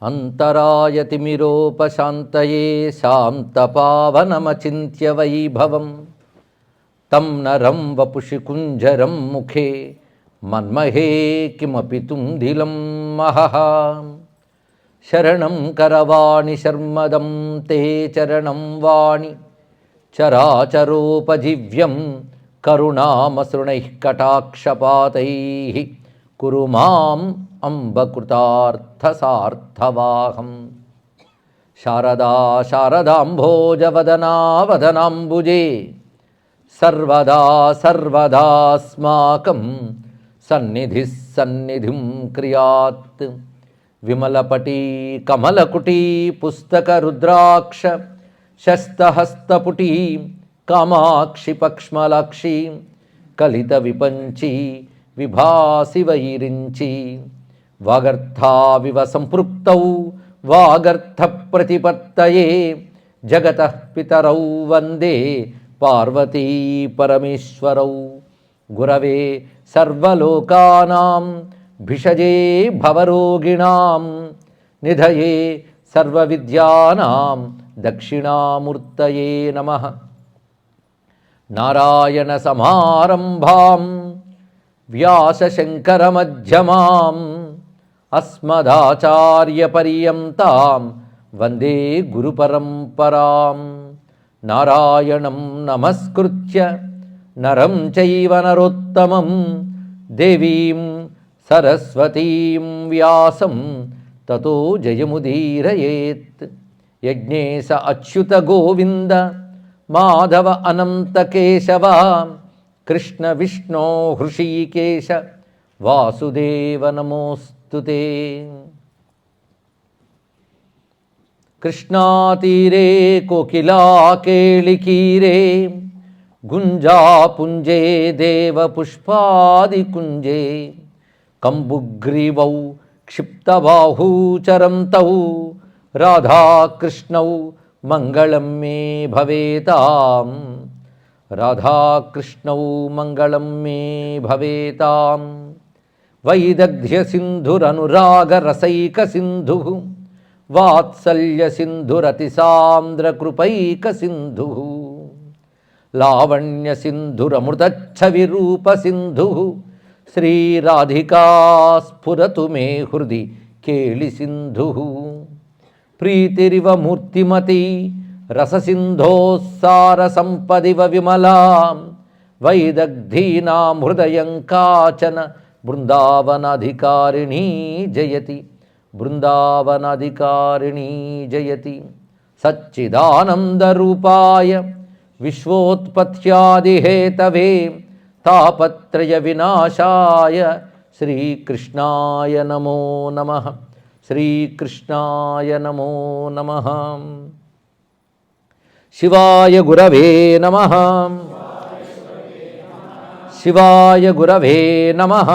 అంతరాయతిమిరోపశాంతయే శాంతపావనమచింత్య వైభవం తం నరం వపుషి కుంజరం ముఖే మన్మహే కిమపి తుందిలం మహః. శరణం కరవాణి శర్మదం తే చరణం వాణి చరాచరోపజీవ్యం కరుణామసృణైః కటాక్షపాతైః కురు మాం అంబకృతార్థసార్థవాహం. శారదా శారదాంభోజవదనా వదనాంబుజే సర్వదా సర్వదాస్మాకం సన్నిధిః సన్నిధిం క్రియాత్. విమలపటీ కమలకుటీ పుస్తకరుద్రాక్ష శస్తహస్తపుటీ కామాక్షి పక్ష్మలాక్షి కలిత విపంచి విభాసి వైరించి వాగర్థావివ సంపృక్తౌ వాగర్థ ప్రతిపత్తయే జగతః పితరౌ వందే పార్వతీ పరమేశ్వరౌ. గురవే సర్వలోకానాం భిషజే భవరోగిణాం నిధయే సర్వవిద్యానాం దక్షిణామూర్తయే నమః. నారాయణ సమారంభాం వ్యాసశంకరమధ్యమాం అస్మదాచార్యపర్యంతాం వందే గురుపరంపరాం. నారాయణం నమస్కృత్య నరం చైవ నరోత్తమం దేవీం సరస్వతీం వ్యాసం తతో జయముదీరయేత్. యజ్ఞేశ అచ్యుత గోవింద మాధవ అనంత కేశవ కృష్ణ విష్ణో హృషీకేశ వాసుదేవ నమోస్తుతే. కృష్ణాతీరే కోకిలాకేళికీరే గుంజాపుంజే దేవపుష్పాదికుంజే కంబుగ్రీవౌ క్షిప్తబాహూచరంతౌ రాధాకృష్ణౌ మంగళం మే భవేతాం. రాధాకృష్ణౌ మంగళం మే భవేతాం. వైదగ్ధ్య సింధురనురాగరసైక సింధు వాత్సల్య సింధురతిసాంద్రకృపైక సింధు లావణ్య సింధురమృతఛవిరూప సింధు శ్రీరాధికా స్ఫురతు మే హృది కేళి సింధు. ప్రీతిరివ మూర్తిమతి రససింధోస్సార సంపదివ విమలా వైదగ్ధీనాం హృదయం కాచన బృందావనాధికారిణీ జయతి. బృందావనాధికారిణీ జయతి. సచ్చిదానందరూపాయ విశ్వోత్పత్యాదిహేతవే తాపత్రయ వినాశాయ శ్రీకృష్ణాయ నమో నమః. శ్రీకృష్ణాయ నమో నమః. శివాయ గురవే నమః. శివాయ గురవే నమః.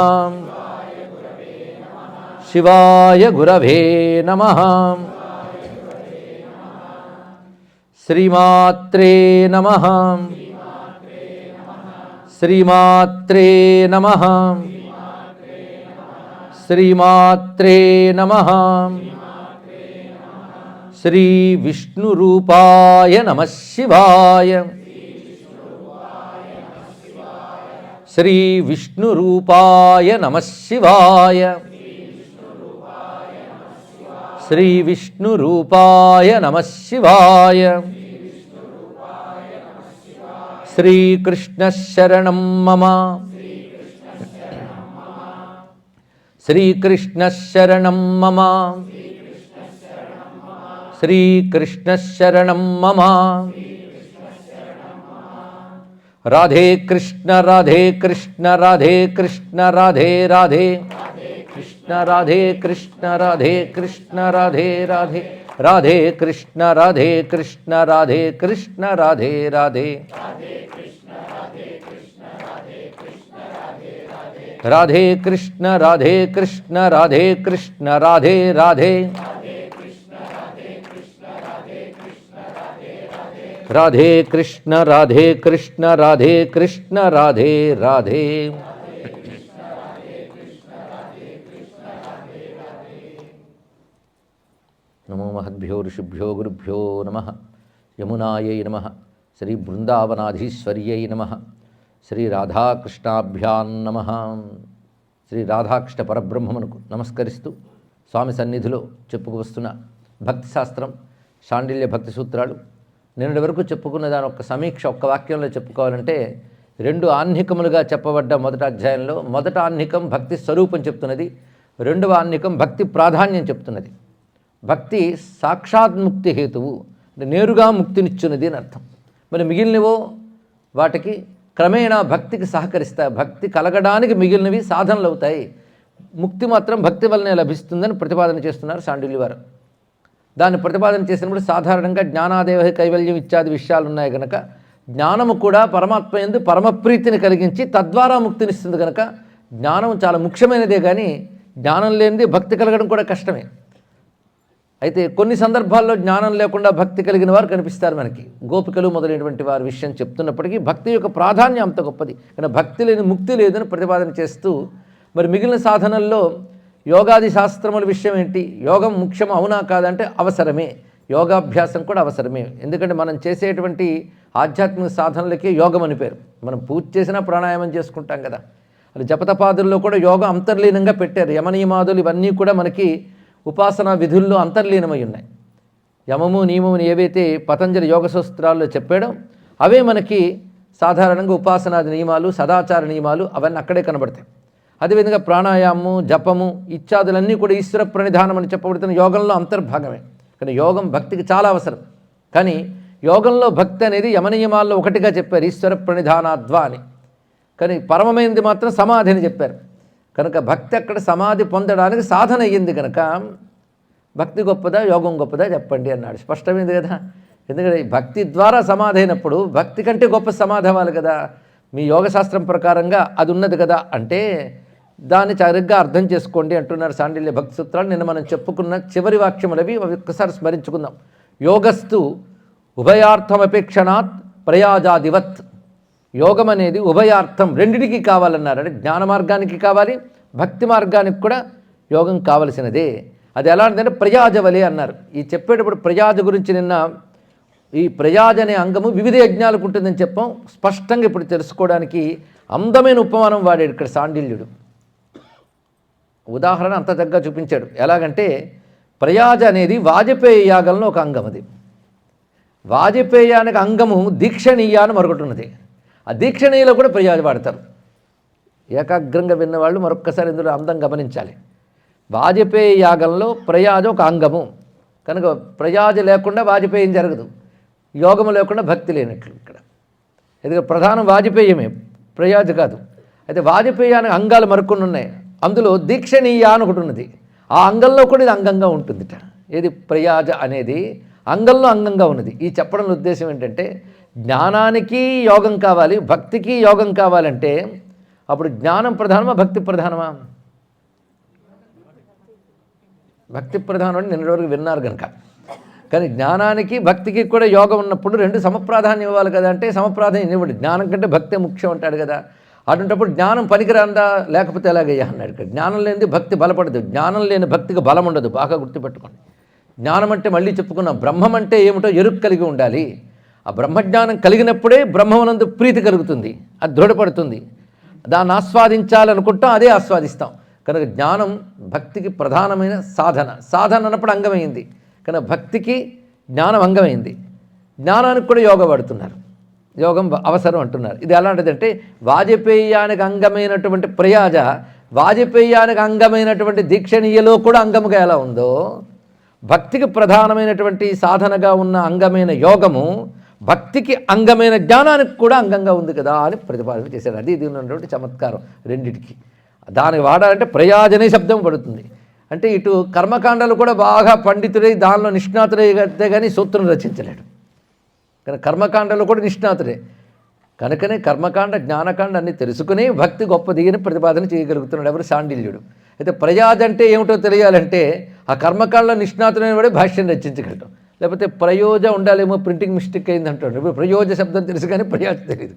శివాయ గురవే నమః. శ్రీమాత్రే నమః. శ్రీమాత్రే నమః. శ్రీమాత్రే నమః. శ్రీ విష్ణురూపాయ నమః శివాయ. శ్రీ విష్ణురూపాయ నమః శివాయ. శ్రీ విష్ణురూపాయ నమః శివాయ. శ్రీకృష్ణ శరణం మమ. శ్రీకృష్ణ శరణం మమ. శ్రీకృష్ణ శరణం మమ. రాధే కృష్ణ రాధే కృష్ణ రాధే కృష్ణ రాధే రాధే కృష్ణ రాధే కృష్ణ రాధే కృష్ణ రాధే రాధే రాధే కృష్ణ రాధే కృష్ణ రాధే కృష్ణ రాధే రాధే రాధే కృష్ణ రాధే కృష్ణ రాధే కృష్ణ రాధే రాధే రాధే కృష్ణ రాధే కృష్ణ రాధే కృష్ణ రాధే రాధే. నమో మహద్భ్యో ఋషిభ్యో గురుభ్యో నమః. యమునాయై నమః. శ్రీ బృందావనాధీశ్వర్యై నమః. శ్రీ రాధాకృష్ణాభ్యాం నమః. శ్రీ రాధాకృష్ణ పరబ్రహ్మమునకు నమస్కరిస్తూ స్వామి సన్నిధిలో చెప్పుకు వస్తున్న భక్తి శాస్త్రం శాండిల్య భక్తి సూత్రాలు నిన్నటి వరకు చెప్పుకున్న దాని ఒక్క సమీక్ష ఒక్క వాక్యంలో చెప్పుకోవాలంటే 2 ఆహ్నికములుగా చెప్పబడ్డ మొదటి అధ్యాయంలో మొదట ఆహ్నికం భక్తి స్వరూపం చెప్తున్నది, రెండవ ఆహ్నికం భక్తి ప్రాధాన్యం చెప్తున్నది. భక్తి సాక్షాత్ముక్తి హేతువు అంటే నేరుగా ముక్తినిచ్చున్నది అని అర్థం. మరి మిగిలినవో వాటికి క్రమేణా భక్తికి సహకరిస్తాయి. భక్తి కలగడానికి మిగిలినవి సాధనలు అవుతాయి. ముక్తి మాత్రం భక్తి వల్లనే లభిస్తుందని ప్రతిపాదన చేస్తున్నారు శాండిల్య వారు. దాన్ని ప్రతిపాదన చేసినప్పుడు సాధారణంగా జ్ఞానాదేవ కైవల్యం ఇత్యాది విషయాలు ఉన్నాయి కనుక జ్ఞానము కూడా పరమాత్మ యందు పరమప్రీతిని కలిగించి తద్వారా ముక్తినిస్తుంది కనుక జ్ఞానం చాలా ముఖ్యమైనదే, కానీ జ్ఞానం లేనిది భక్తి కలగడం కూడా కష్టమే. అయితే కొన్ని సందర్భాల్లో జ్ఞానం లేకుండా భక్తి కలిగిన వారు కనిపిస్తారు మనకి. గోపికలు మొదలైనటువంటి వారి విషయం చెప్తున్నప్పటికీ భక్తి యొక్క ప్రాధాన్యం అంత గొప్పది, కానీ భక్తి లేని ముక్తి లేదని ప్రతిపాదన చేస్తూ మరి మిగిలిన సాధనల్లో యోగాది శాస్త్రముల విషయం ఏంటి, యోగం ముఖ్యం అవునా కాదంటే అవసరమే, యోగాభ్యాసం కూడా అవసరమే. ఎందుకంటే మనం చేసేటువంటి ఆధ్యాత్మిక సాధనలకి యోగం అని పేరు. మనం పూజ చేసినా ప్రాణాయామం చేసుకుంటాం కదా, అది జపతపాదుల్లో కూడా యోగం అంతర్లీనంగా పెట్టారు. యమనియమాదులు ఇవన్నీ కూడా మనకి ఉపాసనా విధుల్లో అంతర్లీనమై ఉన్నాయి. యమము నియమముని ఏవైతే పతంజలి యోగ సూత్రాల్లో చెప్పాడో అవే మనకి సాధారణంగా ఉపాసనాది నియమాలు, సదాచార నియమాలు అవన్నీ అక్కడే కనబడతాయి. అదేవిధంగా ప్రాణాయామము, జపము ఇత్యాదులన్నీ కూడా ఈశ్వర ప్రణిధానం అని చెప్పబడుతున్న యోగంలో అంతర్భాగమే. కానీ యోగం భక్తికి చాలా అవసరం. కానీ యోగంలో భక్తి అనేది యమనియమాల్లో ఒకటిగా చెప్పారు, ఈశ్వర ప్రణిధానాద్వా అని. కానీ పరమమైనది మాత్రం సమాధి అని చెప్పారు. కనుక భక్తి అక్కడ సమాధి పొందడానికి సాధన అయ్యింది కనుక భక్తి గొప్పదా యోగం గొప్పదా చెప్పండి అన్నాడు. స్పష్టమైంది కదా. ఎందుకంటే భక్తి ద్వారా సమాధి అయినప్పుడు భక్తి కంటే గొప్ప సమాధి అవ్వాలి కదా. మీ యోగశాస్త్రం ప్రకారంగా అది ఉన్నది కదా అంటే దాన్ని సరిగ్గా అర్థం చేసుకోండి అంటున్నారు శాండిల్య భక్తి సూత్రాలు. నిన్న మనం చెప్పుకున్న చివరి వాక్యములవి ఒక్కసారి స్మరించుకుందాం. యోగస్తు ఉభయార్థమపేక్షణాత్ ప్రయాజాదివత్. యోగం అనేది ఉభయార్థం, రెండిటికి కావాలన్నారు. అంటే జ్ఞాన మార్గానికి కావాలి, భక్తి మార్గానికి కూడా యోగం కావలసినదే. అది ఎలాంటిదంటే ప్రయాజవలే అన్నారు. ఈ చెప్పేటప్పుడు ప్రయాజ గురించి నిన్న ఈ ప్రయాజ అనే అంగము వివిధ యజ్ఞాలకు ఉంటుందని చెప్పాం. స్పష్టంగా ఇప్పుడు తెలుసుకోవడానికి అందమైన ఉపమానం వాడాడు ఇక్కడ శాండిల్యుడు. ఉదాహరణ అంత దగ్గర చూపించాడు. ఎలాగంటే ప్రయాజ అనేది వాజపేయ యాగంలో ఒక అంగం. అది వాజపేయానికి అంగము దీక్షణీయ అని మరొకటి ఉన్నది. ఆ దీక్షణీయలో కూడా ప్రయాజ వాడతారు. ఏకాగ్రంగా విన్నవాళ్ళు మరొక్కసారి ఇందులో అందం గమనించాలి. వాజపేయ యాగంలో ప్రయాజ ఒక అంగము కనుక ప్రయాజ లేకుండా వాజపేయం జరగదు, యోగము లేకుండా భక్తి లేనట్లు ఇక్కడ. ఎందుకంటే ప్రధానం వాజపేయమే, ప్రయాజ కాదు. అయితే వాజపేయానికి అంగాలు మరికొన్ని ఉన్నాయి. అందులో దీక్షణీయ అని ఒకటి ఉన్నది. ఆ అంగంలో కూడా ఇది అంగంగా ఉంటుందిట. ఏది ప్రయాజ అనేది అంగంలో అంగంగా ఉన్నది. ఈ చెప్పడంలో ఉద్దేశం ఏంటంటే జ్ఞానానికి యోగం కావాలి, భక్తికి యోగం కావాలంటే అప్పుడు జ్ఞానం ప్రధానమా భక్తి ప్రధానమా? భక్తి ప్రధానం అని నిన్నటి వరకు విన్నారు కనుక. కానీ జ్ఞానానికి భక్తికి కూడా యోగం ఉన్నప్పుడు రెండు సమప్రాధాన్యం ఇవ్వాలి కదా. అంటే సమప్రాధాన్యం ఇవ్వండి, జ్ఞానం కంటే భక్తే ముఖ్యం అంటాడు కదా. అటువంటిప్పుడు జ్ఞానం పనికిరాందా, లేకపోతే ఎలాగయ్యా అన్నాడు ఇక్కడ. జ్ఞానం లేనిది భక్తి బలపడదు, జ్ఞానం లేని భక్తికి బలం ఉండదు. బాగా గుర్తుపెట్టుకోండి. జ్ఞానం అంటే మళ్ళీ చెప్పుకున్నాం, బ్రహ్మం అంటే ఏమిటో ఎరుకు కలిగి ఉండాలి. ఆ బ్రహ్మజ్ఞానం కలిగినప్పుడే బ్రహ్మమునందు ప్రీతి కలుగుతుంది, అది దృఢపడుతుంది. దాన్ని ఆస్వాదించాలనుకుంటాం, అదే ఆస్వాదిస్తాం. కనుక జ్ఞానం భక్తికి ప్రధానమైన సాధన. సాధన అన్నప్పుడు అంగమైంది, కనుక భక్తికి జ్ఞానం అంగమైంది. జ్ఞానానికి కూడా యోగ పడుతున్నారు, యోగం అవసరం అంటున్నారు. ఇది ఎలాంటిదంటే వాజపేయానికి అంగమైనటువంటి ప్రయాజ వాజపేయానికి అంగమైనటువంటి దీక్షణీయలో కూడా అంగముగా ఎలా ఉందో, భక్తికి ప్రధానమైనటువంటి సాధనగా ఉన్న అంగమైన యోగము భక్తికి అంగమైన జ్ఞానానికి కూడా అంగంగా ఉంది కదా అని ప్రతిపాదన చేశాడు. అది ఇది ఉన్నటువంటి చమత్కారం రెండిటికి. దానికి వాడాలంటే ప్రయాజనే శబ్దం పడుతుంది. అంటే ఇటు కర్మకాండలు కూడా బాగా పండితుడై దానిలో నిష్ణాతుడైతే కానీ సూత్రం రచించలేడు. కానీ కర్మకాండలు కూడా నిష్ణాతుడే కనుకనే కర్మకాండ జ్ఞానకాండ అన్నీ తెలుసుకుని భక్తి గొప్పది అని ప్రతిపాదన చేయగలుగుతున్నాడు ఎవరు? శాండిల్యుడు. అయితే ప్రయాజ అంటే ఏమిటో తెలియాలంటే ఆ కర్మకాండలో నిష్ణాతుడైన వాడే భాష్యం రచించగలటం. లేకపోతే ప్రయోజ ఉండాలేమో, ప్రింటింగ్ మిస్టేక్ అయింది అంటాడు. ఇప్పుడు ప్రయోజ శబ్దం తెలుసు కానీ ప్రయాజ తెలియదు.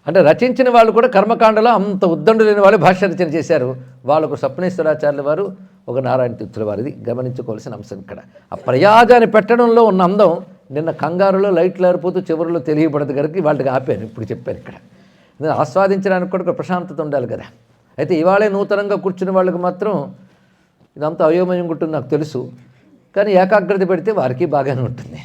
అంటే రచించిన వాళ్ళు కూడా కర్మకాండలో అంత ఉద్దండు లేని వాళ్ళు భాష్య రచన చేశారు. వాళ్ళకు స్వప్నేశ్వరాచార్యుల వారు ఒక నారాయణ తీర్థుల వారిది గమనించుకోవాల్సిన అంశం ఇక్కడ. ఆ ప్రయాజాన్ని పెట్టడంలో ఉన్న అందం నిన్న కంగారులో లైట్లు ఏరిపోతూ చివరిలో తెలియబడదు కనుక వాళ్ళకి ఆపాను, ఇప్పుడు చెప్పాను ఇక్కడ. ఆస్వాదించడానికి కూడా ఒక ప్రశాంతత ఉండాలి కదా. అయితే ఇవాళే నూతనంగా కూర్చునే వాళ్ళకి మాత్రం ఇదంతా అయోమయం ఉంటుంది నాకు తెలుసు, కానీ ఏకాగ్రత పెడితే వారికి బాగానే ఉంటుంది.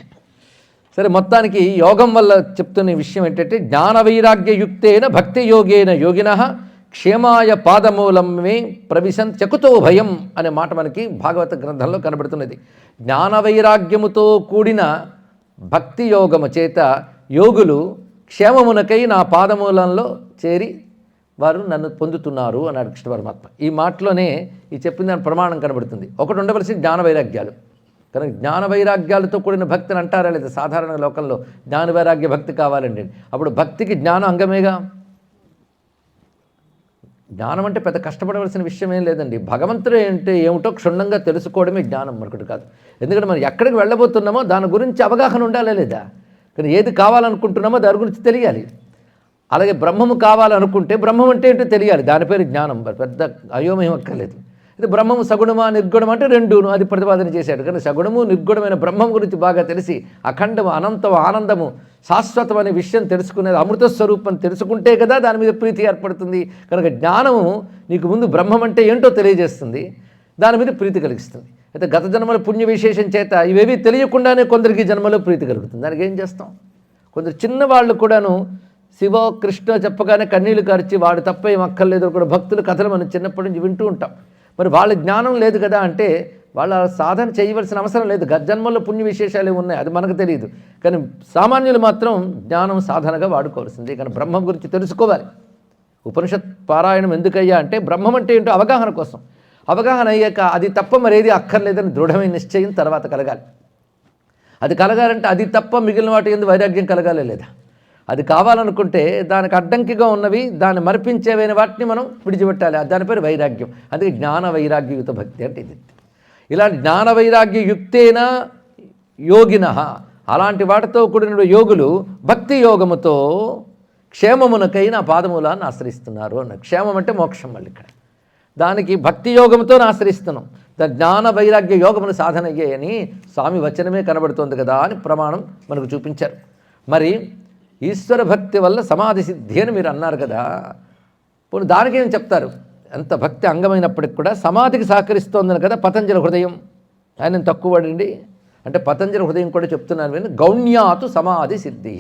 సరే, మొత్తానికి యోగం వల్ల చెప్తున్న విషయం ఏంటంటే జ్ఞాన వైరాగ్యయుక్తేన భక్తి యోగేన యోగిన క్షేమాయ పాదమూలమే ప్రవిశంత్యకుతో భయం అనే మాట మనకి భాగవత గ్రంథంలో కనబడుతున్నది. జ్ఞాన వైరాగ్యముతో కూడిన భక్తి యోగము చేత యోగులు క్షేమమునకై నా పాదమూలంలో చేరి వారు నన్ను పొందుతున్నారు అన్నాడు కృష్ణ పరమాత్మ. ఈ మాటలోనే ఈ చెప్పిన దాని ప్రమాణం కనబడుతుంది. ఒకటి ఉండవలసి జ్ఞాన వైరాగ్యాలు. కనుక జ్ఞాన వైరాగ్యాలతో కూడిన భక్తిని అంటారా లేదా? సాధారణ లోకంలో జ్ఞాన వైరాగ్య భక్తి కావాలండి. అప్పుడు భక్తికి జ్ఞానం అంగమేగా. జ్ఞానం అంటే పెద్ద కష్టపడవలసిన విషయం ఏం లేదండి. భగవంతుడు అంటే ఏమిటో క్షుణ్ణంగా తెలుసుకోవడమే జ్ఞానం, మరొకటి కాదు. ఎందుకంటే మనం ఎక్కడికి వెళ్ళబోతున్నామో దాని గురించి అవగాహన ఉండాలా లేదా? కానీ ఏది కావాలనుకుంటున్నామో దాని గురించి తెలియాలి. అలాగే బ్రహ్మము కావాలనుకుంటే బ్రహ్మం అంటే ఏంటో తెలియాలి, దాని పేరు జ్ఞానం. పెద్ద అయోమయం అక్కర్లేదు. ఇది బ్రహ్మము సగుణమా నిర్గుణం అంటే రెండును అది ప్రతిపాదన చేశాడు. కానీ సగుణము నిర్గుణమైన బ్రహ్మం గురించి బాగా తెలిసి అఖండము అనంతం ఆనందము శాశ్వతం అనే విషయం తెలుసుకునేది, అమృత స్వరూపం తెలుసుకుంటే కదా దాని మీద ప్రీతి ఏర్పడుతుంది. కనుక జ్ఞానము నీకు ముందు బ్రహ్మం అంటే ఏంటో తెలియజేస్తుంది, దాని మీద ప్రీతి కలిగిస్తుంది. అయితే గత జన్మల పుణ్య విశేషం చేత ఇవేవి తెలియకుండానే కొందరికి జన్మలో ప్రీతి కలుగుతుంది. దానికి ఏం చేస్తాం? కొందరు చిన్నవాళ్ళు కూడాను శివ కృష్ణ చెప్పగానే కన్నీళ్లు కార్చి వాడు తప్ప ఏం అక్కర్లేదు కూడా భక్తుల కథలు మనం చిన్నప్పటి నుంచి వింటూ ఉంటాం. మరి వాళ్ళ జ్ఞానం లేదు కదా అంటే వాళ్ళ సాధన చేయవలసిన అవసరం లేదు. గత జన్మల్లో పుణ్య విశేషాలు ఉన్నాయి, అది మనకు తెలియదు. కానీ సామాన్యులు మాత్రం జ్ఞానం సాధనగా వాడుకోవాల్సింది. కానీ బ్రహ్మం గురించి తెలుసుకోవాలి. ఉపనిషత్ పారాయణం ఎందుకయ్యా అంటే బ్రహ్మం అంటే ఏంటో అవగాహన కోసం. అవగాహన అయ్యాక అది తప్ప మరేది అక్కర్లేదని దృఢమైన నిశ్చయం తర్వాత కలగాలి. అది కలగాలంటే అది తప్ప మిగిలిన వాటి ఎందు వైరాగ్యం కలగాలి లేదా? అది కావాలనుకుంటే దానికి అడ్డంకిగా ఉన్నవి, దాన్ని మరిపించేవైన వాటిని మనం విడిచిపెట్టాలి. దాని పేరు వైరాగ్యం. అందుకే జ్ఞాన వైరాగ్యయుత భక్తి అంటే ఇది. ఇలాంటి జ్ఞాన వైరాగ్యయుక్తేన యోగిన, అలాంటి వాటితో కూడిన యోగులు భక్తి యోగముతో క్షేమమునకై నా పాదమూలాన్ని ఆశ్రయిస్తున్నారు అన్న. క్షేమం అంటే మోక్షం. మళ్ళీ ఇక్కడ దానికి భక్తి యోగంతో ఆశ్రయిస్తున్నాం. జ్ఞాన వైరాగ్య యోగమును సాధన అయ్యాయని స్వామి వచనమే కనబడుతోంది కదా అని ప్రమాణం మనకు చూపించారు. మరి ఈశ్వర భక్తి వల్ల సమాధి సిద్ధి అని మీరు అన్నారు కదా, పోనీ దానికేం చెప్తారు? ఎంత భక్తి అంగమైనప్పటికి కూడా సమాధికి సహకరిస్తోందని కదా పతంజలి హృదయం. ఆయన తక్కువ పడండి అంటే పతంజలి హృదయం కూడా చెప్తున్నాను విని గౌణ్యాతు సమాధి సిద్ధి.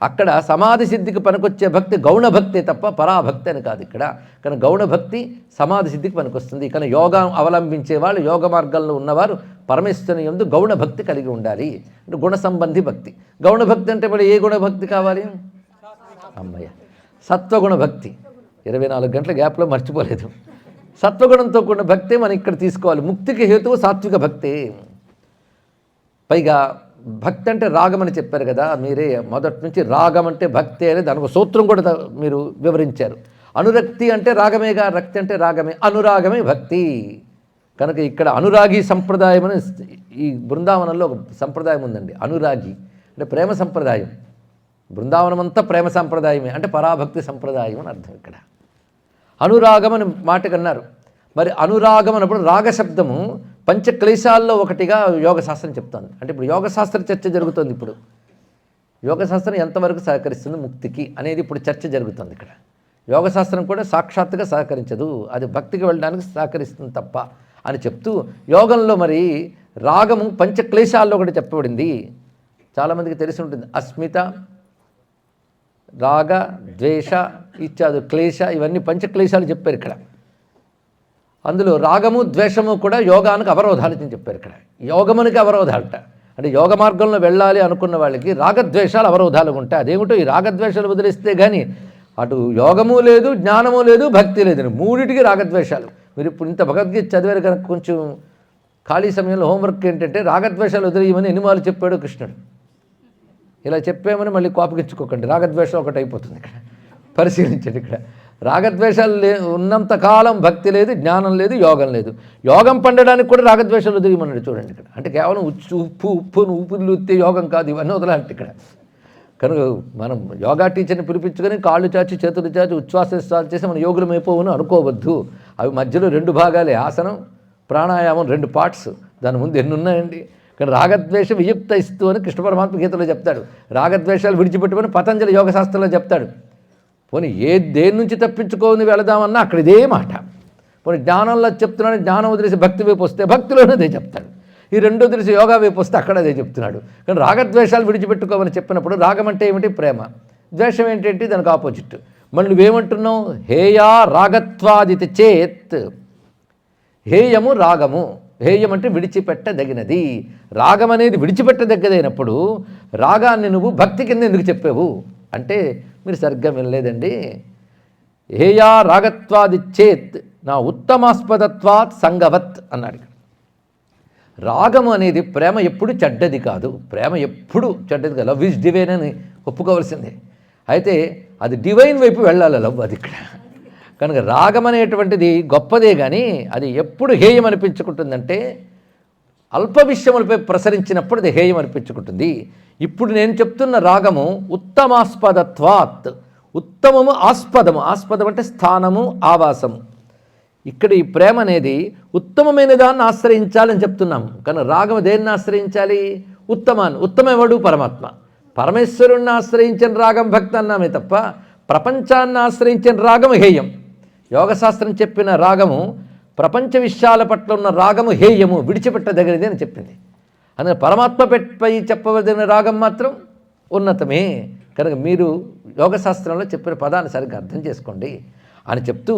అక్కడ సమాధి సిద్ధికి పనికొచ్చే భక్తి గౌణ భక్తి తప్ప పరాభక్తి అని కాదు ఇక్కడ. కానీ గౌణ భక్తి సమాధి సిద్ధికి పనికొస్తుంది. కానీ యోగం అవలంబించే వాళ్ళు, యోగ మార్గంలో ఉన్నవారు పరమేశ్వరుని యందు గౌణ భక్తి కలిగి ఉండాలి. అంటే గుణ సంబంధి భక్తి. గౌణ భక్తి అంటే మరి ఏ గుణ భక్తి కావాలి? అమ్మయ్య, సత్వగుణ భక్తి. 24 గంటల గ్యాప్లో మర్చిపోలేదు. సత్వగుణంతో కూడిన భక్తే మనం ఇక్కడ తీసుకోవాలి. ముక్తికి హేతువు సాత్విక భక్తే. పైగా భక్తి అంటే రాగం అని చెప్పారు కదా మీరే మొదటి నుంచి. రాగం అంటే భక్తి అనేది దానికి సూత్రం కూడా మీరు వివరించారు. అనురక్తి అంటే రాగమేగా, రక్తి అంటే రాగమే, అనురాగమే భక్తి. కనుక ఇక్కడ అనురాగి సంప్రదాయం అని ఈ బృందావనంలో ఒక సంప్రదాయం ఉందండి. అనురాగి అంటే ప్రేమ సంప్రదాయం. బృందావనం అంతా ప్రేమ సంప్రదాయమే, అంటే పరాభక్తి సంప్రదాయం అని అర్థం. ఇక్కడ అనురాగం అని మాటకన్నారు. మరి అనురాగం అన్నప్పుడు రాగశబ్దము పంచక్లేశాల్లో ఒకటిగా యోగశాస్త్రం చెప్తోంది. అంటే ఇప్పుడు యోగశాస్త్ర చర్చ జరుగుతుంది. ఇప్పుడు యోగశాస్త్రం ఎంతవరకు సహకరిస్తుంది ముక్తికి అనేది ఇప్పుడు చర్చ జరుగుతుంది. ఇక్కడ యోగశాస్త్రం కూడా సాక్షాత్తుగా సహకరించదు, అది భక్తికి వెళ్ళడానికి సహకరిస్తుంది తప్ప అని చెప్తూ యోగంలో మరి రాగము పంచక్లేశాల్లో ఒకటి చెప్పబడింది. చాలామందికి తెలిసి ఉంటుంది. అస్మిత, రాగ, ద్వేష, ఇత్యాదు క్లేశ, ఇవన్నీ పంచక్లేశాలు చెప్పారు ఇక్కడ. అందులో రాగము ద్వేషము కూడా యోగానికి అవరోధాలు అని చెప్పారు ఇక్కడ. యోగమునికి అవరోధాలట. అంటే యోగ మార్గంలో వెళ్ళాలి అనుకున్న వాళ్ళకి రాగద్వేషాలు అవరోధాలు ఉంటాయి. అదేమిటో ఈ రాగద్వేషాలు వదిలేస్తే కానీ అటు యోగము లేదు, జ్ఞానము లేదు, భక్తి లేదు. మూడిటికి రాగద్వేషాలు. మీరు ఇప్పుడు ఇంత భగవద్గీత చదివారు కనుక కొంచెం ఖాళీ సమయంలో హోంవర్క్ ఏంటంటే రాగద్వేషాలు వదిలేయమని ఎన్నిమార్లు చెప్పాడు కృష్ణుడు. ఇలా చెప్పామని మళ్ళీ కోపగించుకోకండి, రాగద్వేషం ఒకటి అయిపోతుంది. ఇక్కడ పరిశీలించండి. ఇక్కడ రాగద్వేషాలు ఉన్నంతకాలం భక్తి లేదు, జ్ఞానం లేదు, యోగం లేదు. యోగం పండడానికి కూడా రాగద్వేషాలు వదిలేయమన్నాడు చూడండి ఇక్కడ. అంటే కేవలం ఉప్పును ఊపిరిలు ఉత్తే యోగం కాదు, ఇవన్నీ వదలాలి ఇక్కడ. కనుక మనం యోగా టీచర్ని పిలిపించుకొని కాళ్ళు చాచి చేతులు చాచి ఉచ్ఛ్వాస చేసి మనం యోగులమైపోవును అనుకోవద్దు. అవి మధ్యలో 2 భాగాలే, ఆసనం ప్రాణాయామం 2 పార్ట్స్, దాని ముందు ఎన్ని ఉన్నాయండి. కానీ రాగద్వేష వియుక్త ఇస్తూ అని కృష్ణ పరమాత్మ గీతలో చెప్తాడు. రాగద్వేషాలు విడిచిపెట్టుకొని పతంజలి యోగశాస్త్రంలో చెప్తాడు. పోనీ దేని నుంచి తప్పించుకొని వెళదామన్నా అక్కడ ఇదే మాట. పోనీ జ్ఞానంలో చెప్తున్నాడు, జ్ఞానం వదిలేసి భక్తి వైపు వస్తే భక్తిలోనే అదే చెప్తాడు. ఈ 2 వదిలేసి యోగా వైపు వస్తే అక్కడ అదే చెప్తున్నాడు. కానీ రాగద్వేషాలు విడిచిపెట్టుకోమని చెప్పినప్పుడు రాగం అంటే ఏమిటి? ప్రేమ. ద్వేషం ఏంటంటే దానికి ఆపోజిట్. మళ్ళీ నువ్వేమంటున్నావు? హేయా రాగత్వాదితి చేత్. హేయము రాగము. హేయం అంటే విడిచిపెట్టదగినది. రాగం అనేది విడిచిపెట్టదగ్గదైనప్పుడు రాగాన్ని నువ్వు భక్తి కింద ఎందుకు చెప్పావు అంటే మీరు సరిగ్గా వినలేదండి. హేయా రాగత్వాది చేత్ నా ఉత్తమాస్పదత్వాత్ సంగవత్ అన్నాడు. రాగము అనేది ప్రేమ ఎప్పుడు చెడ్డది కాదు. ప్రేమ ఎప్పుడు చెడ్డది కాదు. లవ్ ఈజ్ డివైన్ అని ఒప్పుకోవాల్సిందే. అయితే అది డివైన్ వైపు వెళ్ళాలి లవ్. అది ఇక్కడ కనుక రాగం అనేటువంటిది గొప్పదే, కానీ అది ఎప్పుడు హేయం అనిపించుకుంటుందంటే అల్ప విషయములపై ప్రసరించినప్పుడు అది హేయం అనిపించుకుంటుంది. ఇప్పుడు నేను చెప్తున్న రాగము ఉత్తమాస్పదత్వాత్. ఉత్తమము ఆస్పదము. ఆస్పదం అంటే స్థానము, ఆవాసము. ఇక్కడ ఈ ప్రేమ అనేది ఉత్తమమైన దాన్ని ఆశ్రయించాలని చెప్తున్నాము. కానీ రాగం దేన్ని ఆశ్రయించాలి? ఉత్తమాన్ని. ఉత్తమం ఎవడు? పరమాత్మ. పరమేశ్వరుణ్ణి ఆశ్రయించిన రాగం భక్తి అన్నామే తప్ప ప్రపంచాన్ని ఆశ్రయించిన రాగము హేయం. యోగశాస్త్రం చెప్పిన రాగము ప్రపంచ విషయాల పట్ల ఉన్న రాగము హేయము, విడిచిపెట్టదగినది అని చెప్పింది. అందుకని పరమాత్మ పై చెప్పవలసిన రాగం మాత్రం ఉన్నతమే. కనుక మీరు యోగశాస్త్రంలో చెప్పిన పదాన్ని సరిగ్గా అర్థం చేసుకోండి అని చెప్తూ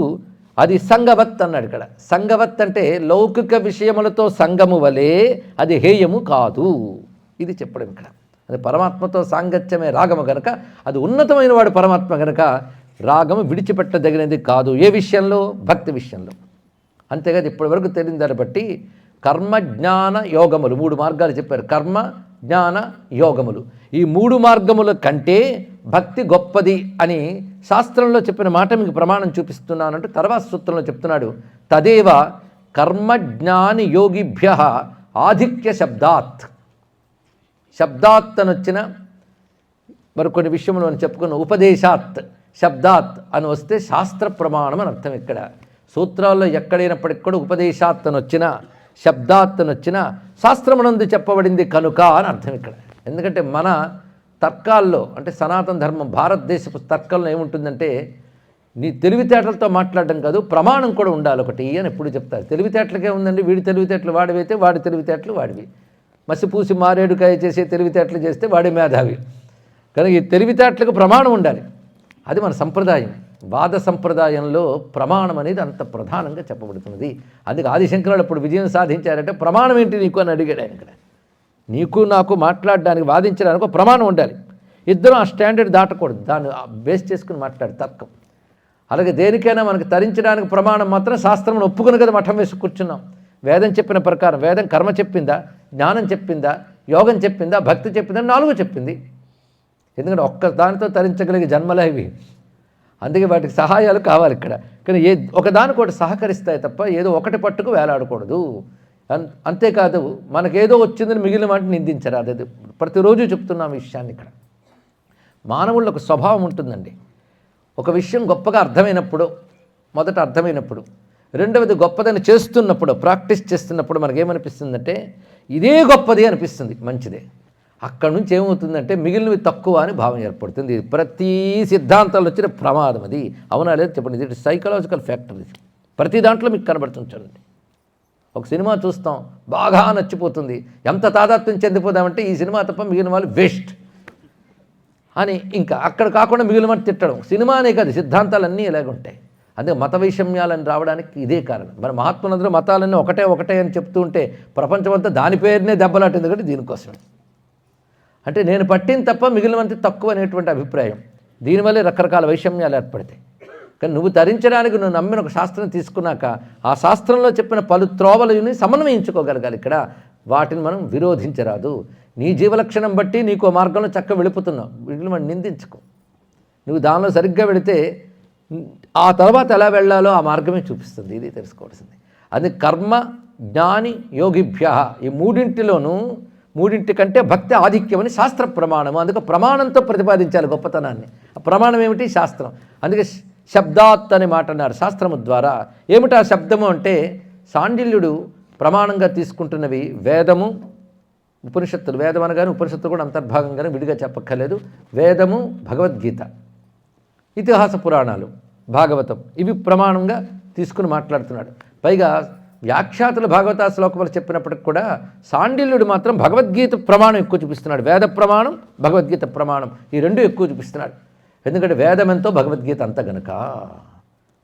అది సంగవత్ అన్నాడు. ఇక్కడ సంగవత్ అంటే లౌకిక విషయములతో సంగము వలె అది హేయము కాదు. ఇది చెప్పడం ఇక్కడ. అది పరమాత్మతో సాంగత్యమే రాగము కనుక అది ఉన్నతమైన వాడు పరమాత్మ కనుక రాగము విడిచిపెట్టదగినది కాదు. ఏ విషయంలో? భక్తి విషయంలో. అంతేకాదు ఇప్పటి వరకు తెలియని దాన్ని బట్టి కర్మ జ్ఞాన యోగములు 3 మార్గాలు చెప్పారు. కర్మ జ్ఞాన యోగములు. ఈ 3 మార్గముల కంటే భక్తి గొప్పది అని శాస్త్రంలో చెప్పిన మాట మీకు ప్రమాణం చూపిస్తున్నానంటూ తర్వాత సూత్రంలో చెప్తున్నాడు. తదేవ కర్మ జ్ఞాని యోగిభ్య ఆధిక్య శబ్దాత్. శబ్దాత్ అని వచ్చిన మరికొన్ని విషయంలో అని చెప్పుకున్న ఉపదేశాత్ శబ్దాత్ అని వస్తే శాస్త్ర ప్రమాణం అని అర్థం. ఇక్కడ సూత్రాల్లో ఎక్కడైనప్పటికి కూడా ఉపదేశాత్ అని వచ్చినా శబ్దాత్ అని వచ్చినా శాస్త్రమునందు చెప్పబడింది కనుక అని అర్థం ఇక్కడ. ఎందుకంటే మన తర్కాల్లో అంటే సనాతన ధర్మం భారతదేశపు తర్కంలో ఏముంటుందంటే నీ తెలివితేటలతో మాట్లాడడం కాదు, ప్రమాణం కూడా ఉండాలి ఒకటి అని ఎప్పుడు చెప్తారు. తెలివితేటలకే ఉందండి, వీడి తెలివితేటలు వాడివైతే వాడి తెలివితేటలు వాడివి. మసిపూసి మారేడుకాయ చేసే తెలివితేటలు చేస్తే వాడి మేధావి. కనుక ఈ తెలివితేటలకు ప్రమాణం ఉండాలి. అది మన సంప్రదాయం. వాద సంప్రదాయంలో ప్రమాణం అనేది అంత ప్రధానంగా చెప్పబడుతున్నది. అందుకే ఆదిశంకరులు అప్పుడు విజయం సాధించారంటే ప్రమాణం ఏంటి నీకు అని అడిగాడు ఆయన. ఇక్కడ నీకు నాకు మాట్లాడడానికి వాదించడానికి ఒక ప్రమాణం ఉండాలి. ఇద్దరం ఆ స్టాండర్డ్ దాటకూడదు. దాన్ని బేస్ చేసుకుని మాట్లాడు తర్కం. అలాగే దేనికైనా మనకు తరించడానికి ప్రమాణం మాత్రం శాస్త్రం ఒప్పుకుని కదా మఠం వేసి కూర్చున్నాం. వేదం చెప్పిన ప్రకారం వేదం కర్మ చెప్పిందా, జ్ఞానం చెప్పిందా, యోగం చెప్పిందా, భక్తి చెప్పిందా, 4 చెప్పింది. ఎందుకంటే ఒక్క దానితో తరించగలిగే జన్మలే ఇవి. అందుకే వాటికి సహాయాలు కావాలి ఇక్కడ. కానీ ఒకదానికొకటి సహకరిస్తాయి తప్ప ఏదో ఒకటి పట్టుకు వేలాడకూడదు. అంతేకాదు మనకేదో వచ్చిందని మిగిలిన వాటిని నిందించరు. అదే ప్రతిరోజు చెప్తున్నాం ఈ విషయాన్ని. ఇక్కడ మానవుల్లో ఒక స్వభావం ఉంటుందండి. ఒక విషయం గొప్పగా అర్థమైనప్పుడు, మొదట అర్థమైనప్పుడు, రెండవది గొప్పదని చేస్తున్నప్పుడు, ప్రాక్టీస్ చేస్తున్నప్పుడు మనకేమనిపిస్తుందంటే ఇదే గొప్పది అనిపిస్తుంది, మంచిదే. అక్కడి నుంచి ఏమవుతుందంటే మిగిలినవి తక్కువ అని భావం ఏర్పడుతుంది. ప్రతి సిద్ధాంతాలు వచ్చిన ప్రమాదం అది. అవునా లేదు చెప్పండి. ఇది సైకలాజికల్ ఫ్యాక్టర్. ఇది ప్రతి దాంట్లో మీకు కనబడుతుంది. చూడండి, ఒక సినిమా చూస్తాం, బాగా నచ్చిపోతుంది, ఎంత తాదాత్మ్యం చెందిపోదామంటే ఈ సినిమా తప్ప మిగిలిన వాళ్ళు వేస్ట్ అని, ఇంకా అక్కడ కాకుండా మిగిలిన వాళ్ళు తిట్టడం. సినిమానే కాదు, సిద్ధాంతాలన్నీ ఇలాగ ఉంటాయి. అందుకే మత వైషమ్యాలను రావడానికి ఇదే కారణం. మన మహాత్ములందరూ మతాలన్నీ ఒకటే అని చెప్తూ ఉంటే ప్రపంచమంతా దాని పేరునే దెబ్బలాటింది కాబట్టి దీనికోసమే. అంటే నేను పట్టింది తప్ప మిగిలినంత తక్కువ అనేటువంటి అభిప్రాయం. దీనివల్లే రకరకాల వైషమ్యాలు ఏర్పడతాయి. కానీ నువ్వు తరించడానికి నువ్వు నమ్మిన ఒక శాస్త్రం తీసుకున్నాక ఆ శాస్త్రంలో చెప్పిన పలు త్రోవలని సమన్వయించుకోగలగాలి. ఇక్కడ వాటిని మనం విరోధించరాదు. నీ జీవలక్షణం బట్టి నీకు మార్గంలో చక్కగా వెళ్ళిపోతున్నావు, వీటిని మనం నిందించుకో. నువ్వు దానిలో సరిగ్గా వెళితే ఆ తర్వాత ఎలా వెళ్ళాలో ఆ మార్గమే చూపిస్తుంది. ఇది తెలుసుకోవాల్సింది. అది కర్మ జ్ఞాని యోగిభ్య. ఈ మూడింటి కంటే భక్తి ఆధిక్యమని శాస్త్ర ప్రమాణము. అందుకే ప్రమాణంతో ప్రతిపాదించాలి గొప్పతనాన్ని. ఆ ప్రమాణం ఏమిటి? శాస్త్రం. అందుకే శబ్దాత్ అనే మాట అన్నారు శాస్త్రము ద్వారా. ఏమిటి ఆ శబ్దము అంటే సాండిల్యుడు ప్రమాణంగా తీసుకుంటున్నవి వేదము, ఉపనిషత్తులు. వేదం అనగానే ఉపనిషత్తులు కూడా అంతర్భాగంగానే విడిగా చెప్పక్కర్లేదు. వేదము, భగవద్గీత, ఇతిహాస పురాణాలు, భాగవతం, ఇవి ప్రమాణంగా తీసుకుని మాట్లాడుతున్నాడు. పైగా వ్యాఖ్యాతులు భాగవత శ్లోకములు చెప్పినప్పటికి కూడా సాండిల్యుడు మాత్రం భగవద్గీత ప్రమాణం ఎక్కువ చూపిస్తున్నాడు. వేద ప్రమాణం, భగవద్గీత ప్రమాణం, ఈ రెండు ఎక్కువ చూపిస్తున్నాడు. ఎందుకంటే వేదం ఎంతో భగవద్గీత అంత గనక,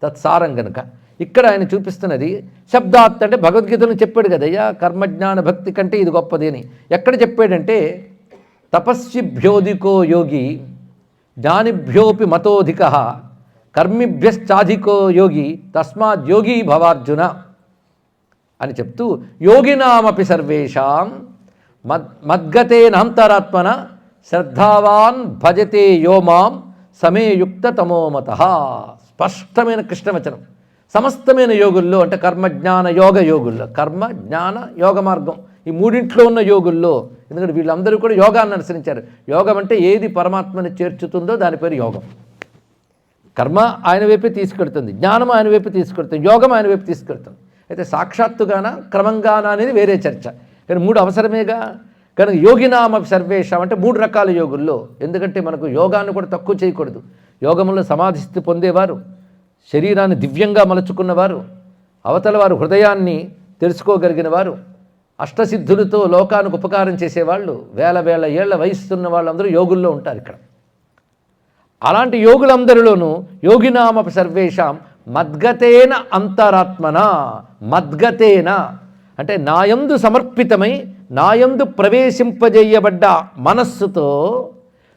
తత్సారం గనక. ఇక్కడ ఆయన చూపిస్తున్నది శబ్దాత్, అంటే భగవద్గీతను చెప్పాడు కదయ్యా, కర్మజ్ఞాన భక్తి కంటే ఇది గొప్పది అని. ఎక్కడ చెప్పాడంటే తపస్విభ్యోధికో యోగి జ్ఞానిభ్యోపి మతోధిక కర్మిభ్యశ్చాధికో యోగి తస్మాత్ యోగి భవార్జున అని చెప్తూ, యోగినామపి సర్వేషాం మద్గతేనాంతరాత్మన శ్రద్ధావాన్ భజతే యో మాం సమేయుక్త తమోమత. స్పష్టమైన కృష్ణవచనం. సమస్తమైన యోగుల్లో అంటే కర్మ జ్ఞాన యోగ యోగుల్లో, కర్మ జ్ఞాన యోగ మార్గం, ఈ మూడింట్లో ఉన్న యోగుల్లో, ఎందుకంటే వీళ్ళందరూ కూడా యోగాన్ని అనుసరించారు. యోగం అంటే ఏది పరమాత్మని చేర్చుతుందో దాని పేరు యోగం. కర్మ ఆయన వైపే తీసుకెడుతుంది, జ్ఞానం ఆయన వైపు తీసుకెడుతుంది, యోగం ఆయన వైపు తీసుకెడుతుంది. అయితే సాక్షాత్తుగాన క్రమంగాన అనేది వేరే చర్చ, కానీ మూడు అవసరమేగా. కనుక యోగినామ సర్వేషాం అంటే మూడు రకాల యోగుల్లో. ఎందుకంటే మనకు యోగాన్ని కూడా తక్కువ చేయకూడదు. యోగంలో సమాధి స్థితి పొందేవారు, శరీరాన్ని దివ్యంగా మలుచుకున్నవారు, అవతల వారు హృదయాన్ని తెలుసుకోగలిగిన వారు, అష్టసిద్ధులతో లోకానికి ఉపకారం చేసేవాళ్ళు, వేల వేల ఏళ్ల వయసున్న వాళ్ళందరూ యోగుల్లో ఉంటారు ఇక్కడ. అలాంటి యోగులందరిలోనూ యోగినామ సర్వేషాం మద్గతేన అంతరాత్మన, మద్గతేన అంటే నాయందు సమర్పితమై నాయందు ప్రవేశింపజేయబడ్డ మనస్సుతో,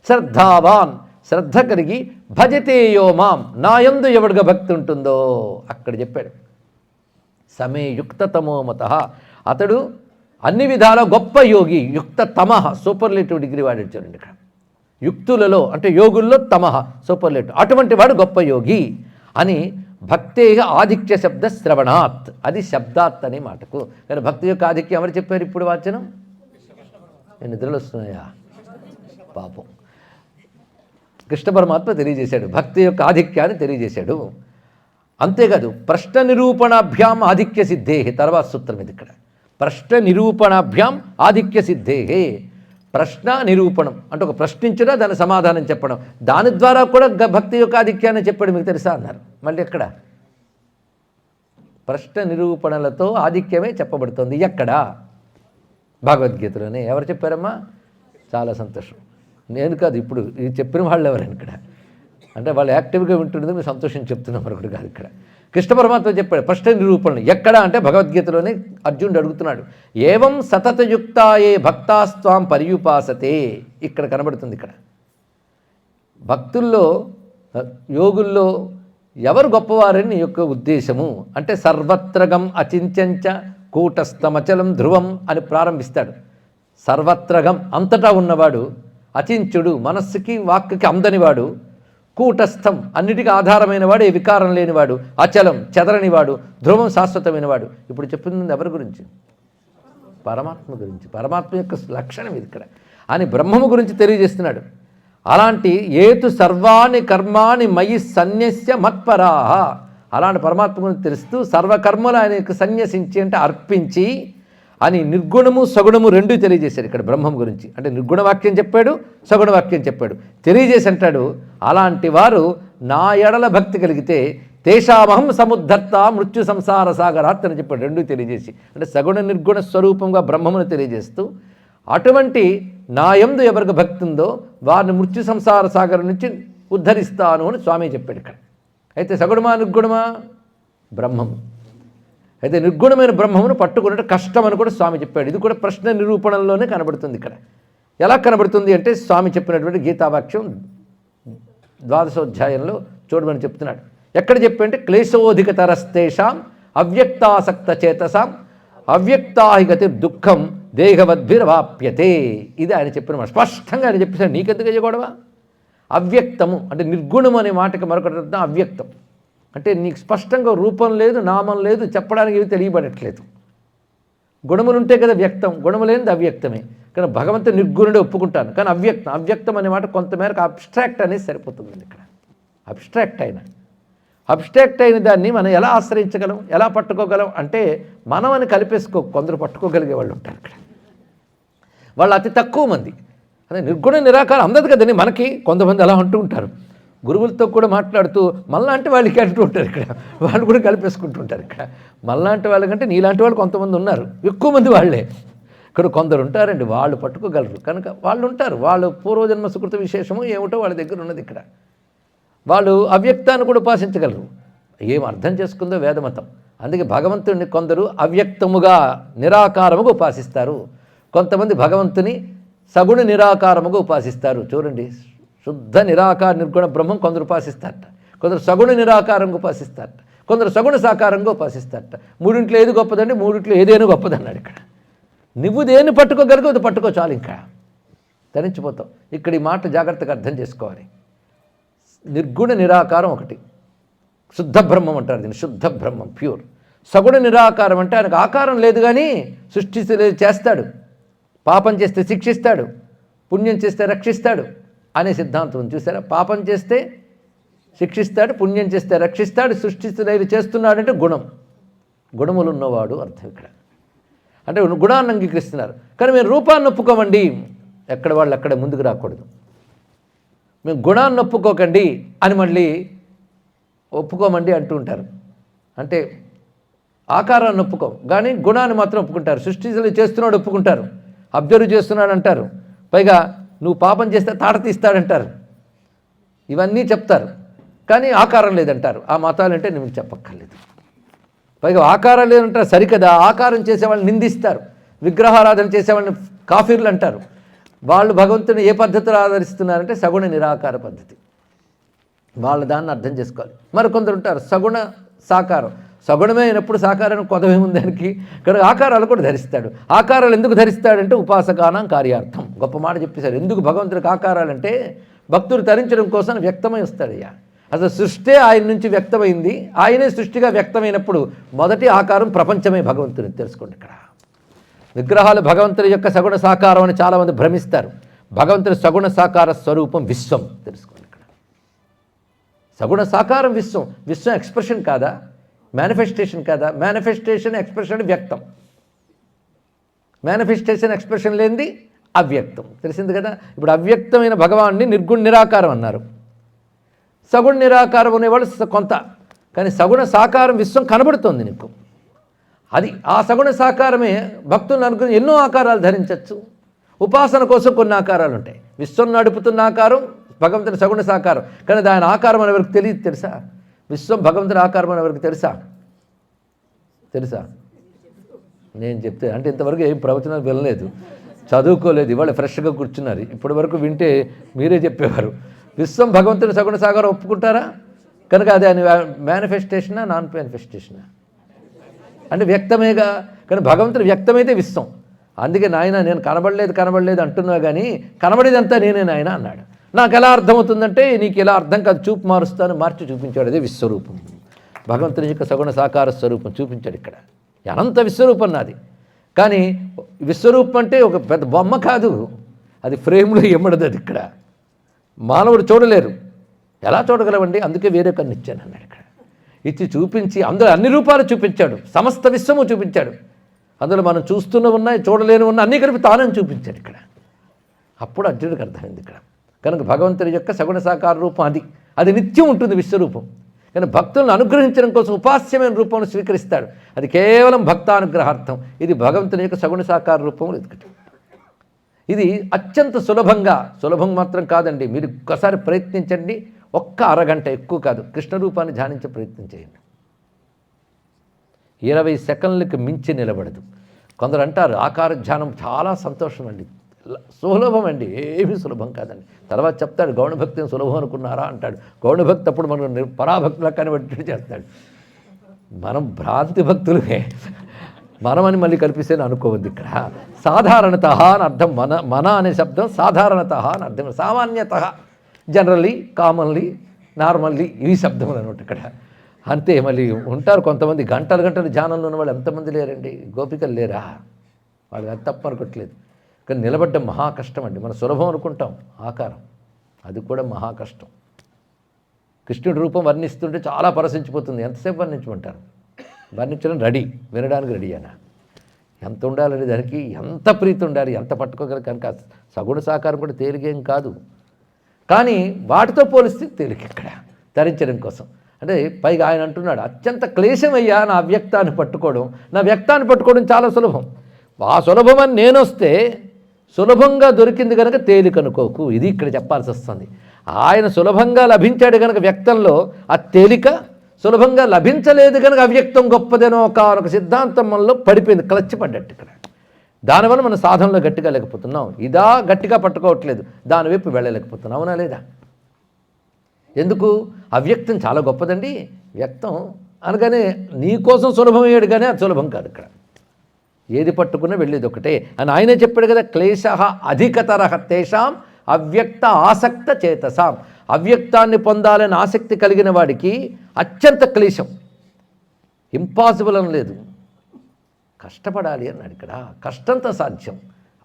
శ్రద్ధావాన్ శ్రద్ధ కలిగి, భజతే యో మాం నాయందు ఎవడిగా భక్తి ఉంటుందో అక్కడ చెప్పాడు. సమే యుక్తతమోమత, అతడు అన్ని విధాల గొప్ప యోగి. యుక్త తమః సూపర్లేటివ్ డిగ్రీ వాడాడు చూడండి ఇక్కడ. యుక్తులలో అంటే యోగుల్లో తమః సూపర్లేటివ్, అటువంటి వాడు గొప్ప యోగి అని. భక్తేగా ఆధిక్య శబ్ద శ్రవణాత్, అది శబ్దాత్ అనే మాటకు. కానీ భక్తి యొక్క ఆధిక్యం ఎవరు చెప్పారు ఇప్పుడు వాచనం? నిద్రలు వస్తున్నాయా పాపం. కృష్ణ పరమాత్మ తెలియజేశాడు, భక్తి యొక్క ఆధిక్యాన్ని తెలియజేశాడు. అంతేకాదు ప్రశ్న నిరూపణాభ్యాం ఆధిక్య సిద్ధే, తర్వాత సూత్రం ఇది ఇక్కడ. ప్రశ్న నిరూపణాభ్యాం ఆధిక్య సిద్ధే. ప్రశ్న నిరూపణం అంటే ఒక ప్రశ్నించడం, దాని సమాధానం చెప్పడం, దాని ద్వారా కూడా భక్తి యొక్క ఆధిక్యాన్ని చెప్పాడు. మీకు తెలుసా అన్నారు. మళ్ళీ ఎక్కడ? ప్రశ్న నిరూపణలతో ఆధిక్యమే చెప్పబడుతుంది. ఎక్కడ? భగవద్గీతలోనే. ఎవరు చెప్పారమ్మా? చాలా సంతోషం. నేను కాదు, ఇప్పుడు ఇది చెప్పిన వాళ్ళు ఎవరైనా ఇక్కడ అంటే వాళ్ళు యాక్టివ్గా వింటుండేది మీరు సంతోషం చెప్తున్నాం మరొకటి కాదు. ఇక్కడ కృష్ణ పరమాత్మ చెప్పాడు ప్రశ్న నిరూపణలు. ఎక్కడ అంటే భగవద్గీతలోనే అర్జునుడు అడుగుతున్నాడు. ఏవం సతతయుక్తాయే భక్తాస్త్వాం పర్యుపాసతే, ఇక్కడ కనబడుతుంది. ఇక్కడ భక్తుల్లో యోగుల్లో ఎవరు గొప్పవారని నీ యొక్క ఉద్దేశము అంటే సర్వత్రగం అచించంచ కూటస్థమచలం ధ్రువం అని ప్రారంభిస్తాడు. సర్వత్రగం అంతటా ఉన్నవాడు, అచించుడు మనస్సుకి వాక్కుకి అందనివాడు, కూటస్థం అన్నిటికీ ఆధారమైన వాడు, ఏ వికారం లేనివాడు, అచలం చెదరనివాడు, ధ్రువం శాశ్వతమైనవాడు. ఇప్పుడు చెప్పింది ఎవరి గురించి? పరమాత్మ గురించి. పరమాత్మ యొక్క లక్షణం ఇది ఇక్కడ అని బ్రహ్మము గురించి తెలియజేస్తున్నాడు. అలాంటి ఏతు సర్వాణి కర్మాణి మయి సన్యస్య మత్పరాహ, అలాంటి పరమాత్మ గురించి తెలుస్తూ సర్వకర్మలు ఆయనకు సన్యసించి అంటే అర్పించి అని నిర్గుణము సగుణము రెండూ తెలియజేశాడు ఇక్కడ బ్రహ్మం గురించి. అంటే నిర్గుణ వాక్యం చెప్పాడు, సగుణ వాక్యం చెప్పాడు, తెలియజేసి అంటాడు అలాంటి వారు నా ఎడల భక్తి కలిగితే తేషామహం సముద్ధర్త మృత్యు సంసార సాగరాత్ అని చెప్పాడు. రెండూ తెలియజేసి అంటే సగుణ నిర్గుణ స్వరూపంగా బ్రహ్మమును తెలియజేస్తూ అటువంటి నా యందు ఎవరికి భక్తి ఉందో వారిని మృత్యు సంసార సాగరం నుంచి ఉద్ధరిస్తాను అని స్వామి చెప్పాడు ఇక్కడ. అయితే సగుణమా నిర్గుణమా? బ్రహ్మము. అయితే నిర్గుణమైన బ్రహ్మమును పట్టుకున్నట్టు కష్టం అని కూడా స్వామి చెప్పాడు. ఇది కూడా ప్రశ్న నిరూపణలోనే కనబడుతుంది ఇక్కడ. ఎలా కనబడుతుంది అంటే స్వామి చెప్పినటువంటి గీతావాక్యం 12వ అధ్యాయంలో చూడమని చెప్తున్నాడు. ఎక్కడ చెప్పంటే క్లేశోధికతరస్తేషాం అవ్యక్తాసక్త చేతసాం అవ్యక్తాహి గతి దుఃఖం దేహవద్భిరవాప్యతే. ఇది ఆయన చెప్పిన మాట. స్పష్టంగా ఆయన చెప్పేసాడు. నీకెందుకు చేయకూడవా? అవ్యక్తము అంటే నిర్గుణం అనే మాటకి మరొకటి అర్థం అవ్యక్తం. అంటే నీకు స్పష్టంగా రూపం లేదు, నామం లేదు, చెప్పడానికి ఇవి తెలియబడట్లేదు. గుణములుంటే కదా వ్యక్తం, గుణము లేనిది అవ్యక్తమే. కానీ భగవంతుడు నిర్గుణుడే ఒప్పుకుంటాను, కానీ అవ్యక్తం. అవ్యక్తం అనే మాట కొంతమేరకు అబ్స్ట్రాక్ట్ అనేది సరిపోతుంది ఇక్కడ. అబ్స్ట్రాక్ట్ అయిన అబ్స్ట్రాక్ట్ అయిన దాన్ని మనం ఎలా ఆశ్రయించగలం, ఎలా పట్టుకోగలం అంటే మనం అని కలిపేసుకో. కొందరు పట్టుకోగలిగే వాళ్ళు ఉంటారు ఇక్కడ. వాళ్ళు అతి తక్కువ మంది. అదే నిర్గుణ నిరాకారం అందదు కదండి మనకి. కొంతమంది అలా అంటూ ఉంటారు, గురువులతో కూడా మాట్లాడుతూ మళ్ళాంటి వాళ్ళకి అంటూ ఉంటారు ఇక్కడ. వాళ్ళు కూడా కలిపేసుకుంటుంటారు ఇక్కడ. మళ్ళాంటి వాళ్ళకంటే నీలాంటి వాళ్ళు కొంతమంది ఉన్నారు, ఎక్కువ మంది వాళ్ళే. ఇక్కడ కొందరు ఉంటారండి, వాళ్ళు పట్టుకోగలరు కనుక వాళ్ళు ఉంటారు. వాళ్ళు పూర్వజన్మ సుకృత విశేషము ఏమిటో వాళ్ళ దగ్గర ఉన్నది ఇక్కడ. వాళ్ళు అవ్యక్తాన్ని కూడా ఉపాసించగలరు. ఏం అర్థం చేసుకుందో వేదమతం. అందుకే భగవంతుడిని కొందరు అవ్యక్తముగా నిరాకారముగా ఉపాసిస్తారు, కొంతమంది భగవంతుని సగుణ నిరాకారముగా ఉపాసిస్తారు. చూడండి, శుద్ధ నిరాకార నిర్గుణ బ్రహ్మం కొందరు ఉపాసిస్తారట, కొందరు సగుణ నిరాకారంగా ఉపాసిస్తారట, కొందరు సగుణ సాకారంగా ఉపాసిస్తారట. మూడింట్లో ఏది గొప్పదండి, మూడింట్లో ఏదైనా గొప్పదన్నాడు ఇక్కడ. నువ్వు దేన్ని పట్టుకోగలిగి అది పట్టుకో చాలు, ఇంకా ధరించిపోతావు. ఇక్కడ ఈ మాట జాగ్రత్తగా అర్థం చేసుకోవాలి. నిర్గుణ నిరాకారం ఒకటి, శుద్ధ బ్రహ్మం అంటారు దీన్ని, శుద్ధ బ్రహ్మం ప్యూర్. సగుణ నిరాకారం అంటే ఆయనకు ఆకారం లేదు కానీ సృష్టి చేస్తాడు, పాపం చేస్తే శిక్షిస్తాడు, పుణ్యం చేస్తే రక్షిస్తాడు అనే సిద్ధాంతం చూసారా. పాపం చేస్తే శిక్షిస్తాడు, పుణ్యం చేస్తే రక్షిస్తాడు, సృష్టిస్తున్నది చేస్తున్నాడంటే గుణం, గుణములు ఉన్నవాడు అర్థం ఇక్కడ. అంటే గుణాన్ని అంగీకరిస్తున్నారు. కానీ మేము రూపాన్ని ఒప్పుకోమండి, ఎక్కడ వాళ్ళు అక్కడ ముందుకు రాకూడదు. మేము గుణాన్ని ఒప్పుకోకండి అని మళ్ళీ ఒప్పుకోమండి అంటూ ఉంటారు. అంటే ఆకారాన్ని ఒప్పుకోం కానీ గుణాన్ని మాత్రం ఒప్పుకుంటారు. సృష్టిలో చేస్తున్నాడు ఒప్పుకుంటారు, అబ్జర్వ్ చేస్తున్నాడు అంటారు, పైగా నువ్వు పాపం చేస్తే తాట తీస్తాడంటారు, ఇవన్నీ చెప్తారు. కానీ ఆకారం లేదంటారు. ఆ మతాలు అంటే నువ్వు చెప్పక్కర్లేదు. పైగా ఆకారం లేదంటారు, సరికదా ఆకారం చేసేవాళ్ళని నిందిస్తారు, విగ్రహారాధన చేసేవాళ్ళని కాఫీర్లు అంటారు. వాళ్ళు భగవంతుని ఏ పద్ధతిలో ఆదరిస్తున్నారంటే సగుణ నిరాకార పద్ధతి. వాళ్ళు దాన్ని అర్థం చేసుకోవాలి. మరికొందరు ఉంటారు సగుణ సాకారం. సగుణమే అయినప్పుడు సాకారానికి కొదవేముంది దానికి, ఇక్కడ ఆకారాలు కూడా ధరిస్తాడు. ఆకారాలు ఎందుకు ధరిస్తాడంటే ఉపాసకానం కార్యార్థం. గొప్ప మాట చెప్పేశారు. ఎందుకు భగవంతుడికి ఆకారాలంటే భక్తుడు తరించడం కోసం వ్యక్తమై వస్తాడయ్యా. అసలు సృష్టి ఆయన నుంచి వ్యక్తమైంది, ఆయనే సృష్టిగా వ్యక్తమైనప్పుడు మొదటి ఆకారం ప్రపంచమే భగవంతుని తెలుసుకోండి. ఇక్కడ విగ్రహాలు భగవంతుని యొక్క సగుణ సాకారం అని చాలామంది భ్రమిస్తారు. భగవంతుని సగుణ సాకార స్వరూపం విశ్వం తెలుసుకోండి. ఇక్కడ సగుణ సాకారం విశ్వం. విశ్వం ఎక్స్ప్రెషన్ కాదా, మేనిఫెస్టేషన్ కాదా? మేనిఫెస్టేషన్ ఎక్స్ప్రెషన్ వ్యక్తం, మేనిఫెస్టేషన్ ఎక్స్ప్రెషన్ లేనిది అవ్యక్తం. తెలిసింది కదా. ఇప్పుడు అవ్యక్తమైన భగవాన్ని నిర్గుణ నిరాకారం అన్నారు. సగుణ నిరాకారం అనేవాళ్ళు కొంత, కానీ సగుణ సాకారం విశ్వం కనబడుతోంది నీకు. అది ఆ సగుణ సాకారమే భక్తులను అనుకుని ఎన్నో ఆకారాలు ధరించవచ్చు. ఉపాసన కోసం కొన్ని ఆకారాలు ఉంటాయి. విశ్వం నడుపుతున్న ఆకారం భగవంతుని సగుణ సాకారం, కానీ దాని ఆకారం అని ఎవరికి తెలియదు తెలుసా? విశ్వం భగవంతుని ఆకారం అని ఎవరికి తెలుసా? నేను చెప్తే అంటే ఇంతవరకు ఏం ప్రవచనాలు వినలేదు, చదువుకోలేదు, ఇవాళ ఫ్రెష్గా కూర్చున్నారు. ఇప్పటి వరకు వింటే మీరే చెప్పేవారు. విశ్వం భగవంతుని సగుణ సాకారం ఒప్పుకుంటారా? కనుక అది అని మేనిఫెస్టేషనా నాన్ మేనిఫెస్టేషనా? అంటే వ్యక్తమేగా. కానీ భగవంతుడు వ్యక్తమైతే విశ్వం. అందుకే నాయన నేను కనబడలేదు అంటున్నా కానీ కనబడేదంతా నేనే నాయన అన్నాడు. నాకు ఎలా అర్థమవుతుందంటే నీకు ఎలా అర్థం కాదు, చూపు మారుస్తాను, మార్చి చూపించాడు. అదే విశ్వరూపం, భగవంతుని యొక్క సగుణ సాకార స్వరూపం చూపించాడు ఇక్కడ. అనంత విశ్వరూపం నాది. కానీ విశ్వరూపం అంటే ఒక పెద్ద బొమ్మ కాదు, అది ఫ్రేమ్లో ఇమ్మడదు. అది ఇక్కడ మానవుడు చూడలేరు. ఎలా చూడగలవండి? అందుకే వేరే కన్ను ఇచ్చాను అన్నాడు ఇక్కడ. ఇచ్చి చూపించి అందులో అన్ని రూపాలు చూపించాడు, సమస్త విశ్వము చూపించాడు. అందులో మనం చూస్తున్న ఉన్నాయి, చూడలేని ఉన్న అన్నీ కలిపి తానని చూపించాడు ఇక్కడ. అప్పుడు అర్జునుడికి అర్థమైంది ఇక్కడ. కనుక భగవంతుని యొక్క సగుణ సాకార రూపం అది నిత్యం ఉంటుంది విశ్వరూపం. కానీ భక్తులను అనుగ్రహించడం కోసం ఉపాస్యమైన రూపంలో స్వీకరిస్తాడు. అది కేవలం భక్తానుగ్రహార్థం. ఇది భగవంతుని యొక్క సగుణ సాకార రూపంలో ఎదుగుతుంది. ఇది అత్యంత సులభం మాత్రం కాదండి. మీరు ఒక్కసారి ప్రయత్నించండి, ఒక్క అరగంట, ఎక్కువ కాదు, కృష్ణ రూపాన్ని ధ్యానించే ప్రయత్నం చేయండి. 20 సెకండ్లకు మించి నిలబడదు. కొందరు అంటారు ఆకార ధ్యానం చాలా సంతోషం అండి, సులభం అండి. ఏమీ సులభం కాదండి. తర్వాత చెప్తాడు గౌణభక్తిని సులభం అనుకున్నారా అంటాడు. గౌణభక్తి అప్పుడు మనం పరాభక్తుల కనిపెట్టి చేస్తాడు. మనం భ్రాంతి భక్తులే, మనమని మళ్ళీ కల్పిస్తేనే అనుకోవద్దు. ఇక్కడ సాధారణత అని అర్థం. మన అనే శబ్దం సాధారణత అని అర్థం. సామాన్యత, జనరల్లీ, కామన్లీ, నార్మల్లీ, ఇవి శబ్దములు అనమాట ఇక్కడ. అంతే. మళ్ళీ ఉంటారు కొంతమంది గంటలు ధ్యానంలో ఉన్న వాళ్ళు ఎంతమంది లేరండి? గోపికలు లేరా? వాళ్ళు అది తప్పు అనుకోవట్లేదు. కానీ నిలబడ్డం మహా కష్టం అండి. మనం సులభం అనుకుంటాం ఆకారం, అది కూడా మహా కష్టం. కృష్ణుడి రూపం వర్ణిస్తుంటే చాలా పరసించిపోతుంది. ఎంతసేపు వర్ణించమంటారు? వర్ణించడం రెడీ, వినడానికి రెడీ అయినా ఎంత ఉండాలని, దానికి ఎంత ప్రీతి ఉండాలి, ఎంత పట్టుకోగల. కనుక సగుణ సాకారం కూడా తేలికేం కాదు, కానీ వాటితో పోలిస్తే తేలిక ఇక్కడ ధరించడం కోసం. అంటే పైగా ఆయన అంటున్నాడు, అత్యంత క్లేశమయ్యా నా అవ్యక్తాన్ని పట్టుకోవడం. నా వ్యక్తాన్ని పట్టుకోవడం చాలా సులభం. ఆ సులభమని నేనొస్తే సులభంగా దొరికింది కనుక తేలికనుకోకు. ఇది ఇక్కడ చెప్పాల్సి వస్తుంది. ఆయన సులభంగా లభించాడు కనుక వ్యక్తంలో ఆ తేలిక, సులభంగా లభించలేదు కనుక అవ్యక్తం గొప్పదనో ఒక సిద్ధాంతంలో పడిపోయింది, క్లచ్ పడ్డట్టు ఇక్కడ. దానివల్ల మన సాధనలో గట్టిగా లేకపోతున్నాం. ఇదా గట్టిగా పట్టుకోవట్లేదు, దానివైపు వెళ్ళలేకపోతున్నాం. అవునా లేదా? ఎందుకు? అవ్యక్తం చాలా గొప్పదండి. వ్యక్తం అనగానే నీకోసం సులభమయ్యాడు, కానీ అది సులభం కాదు. ఇక్కడ ఏది పట్టుకున్నా వెళ్ళేది ఒకటే అని ఆయనే చెప్పాడు కదా. క్లేశ అధికతర తేషాం అవ్యక్త ఆసక్త చేతసాం. అవ్యక్తాన్ని పొందాలని ఆసక్తి కలిగిన వాడికి అత్యంత క్లేశం, ఇంపాసిబుల్ అని లేదు, కష్టపడాలి అన్నాడు ఇక్కడ. కష్టంతో సాధ్యం.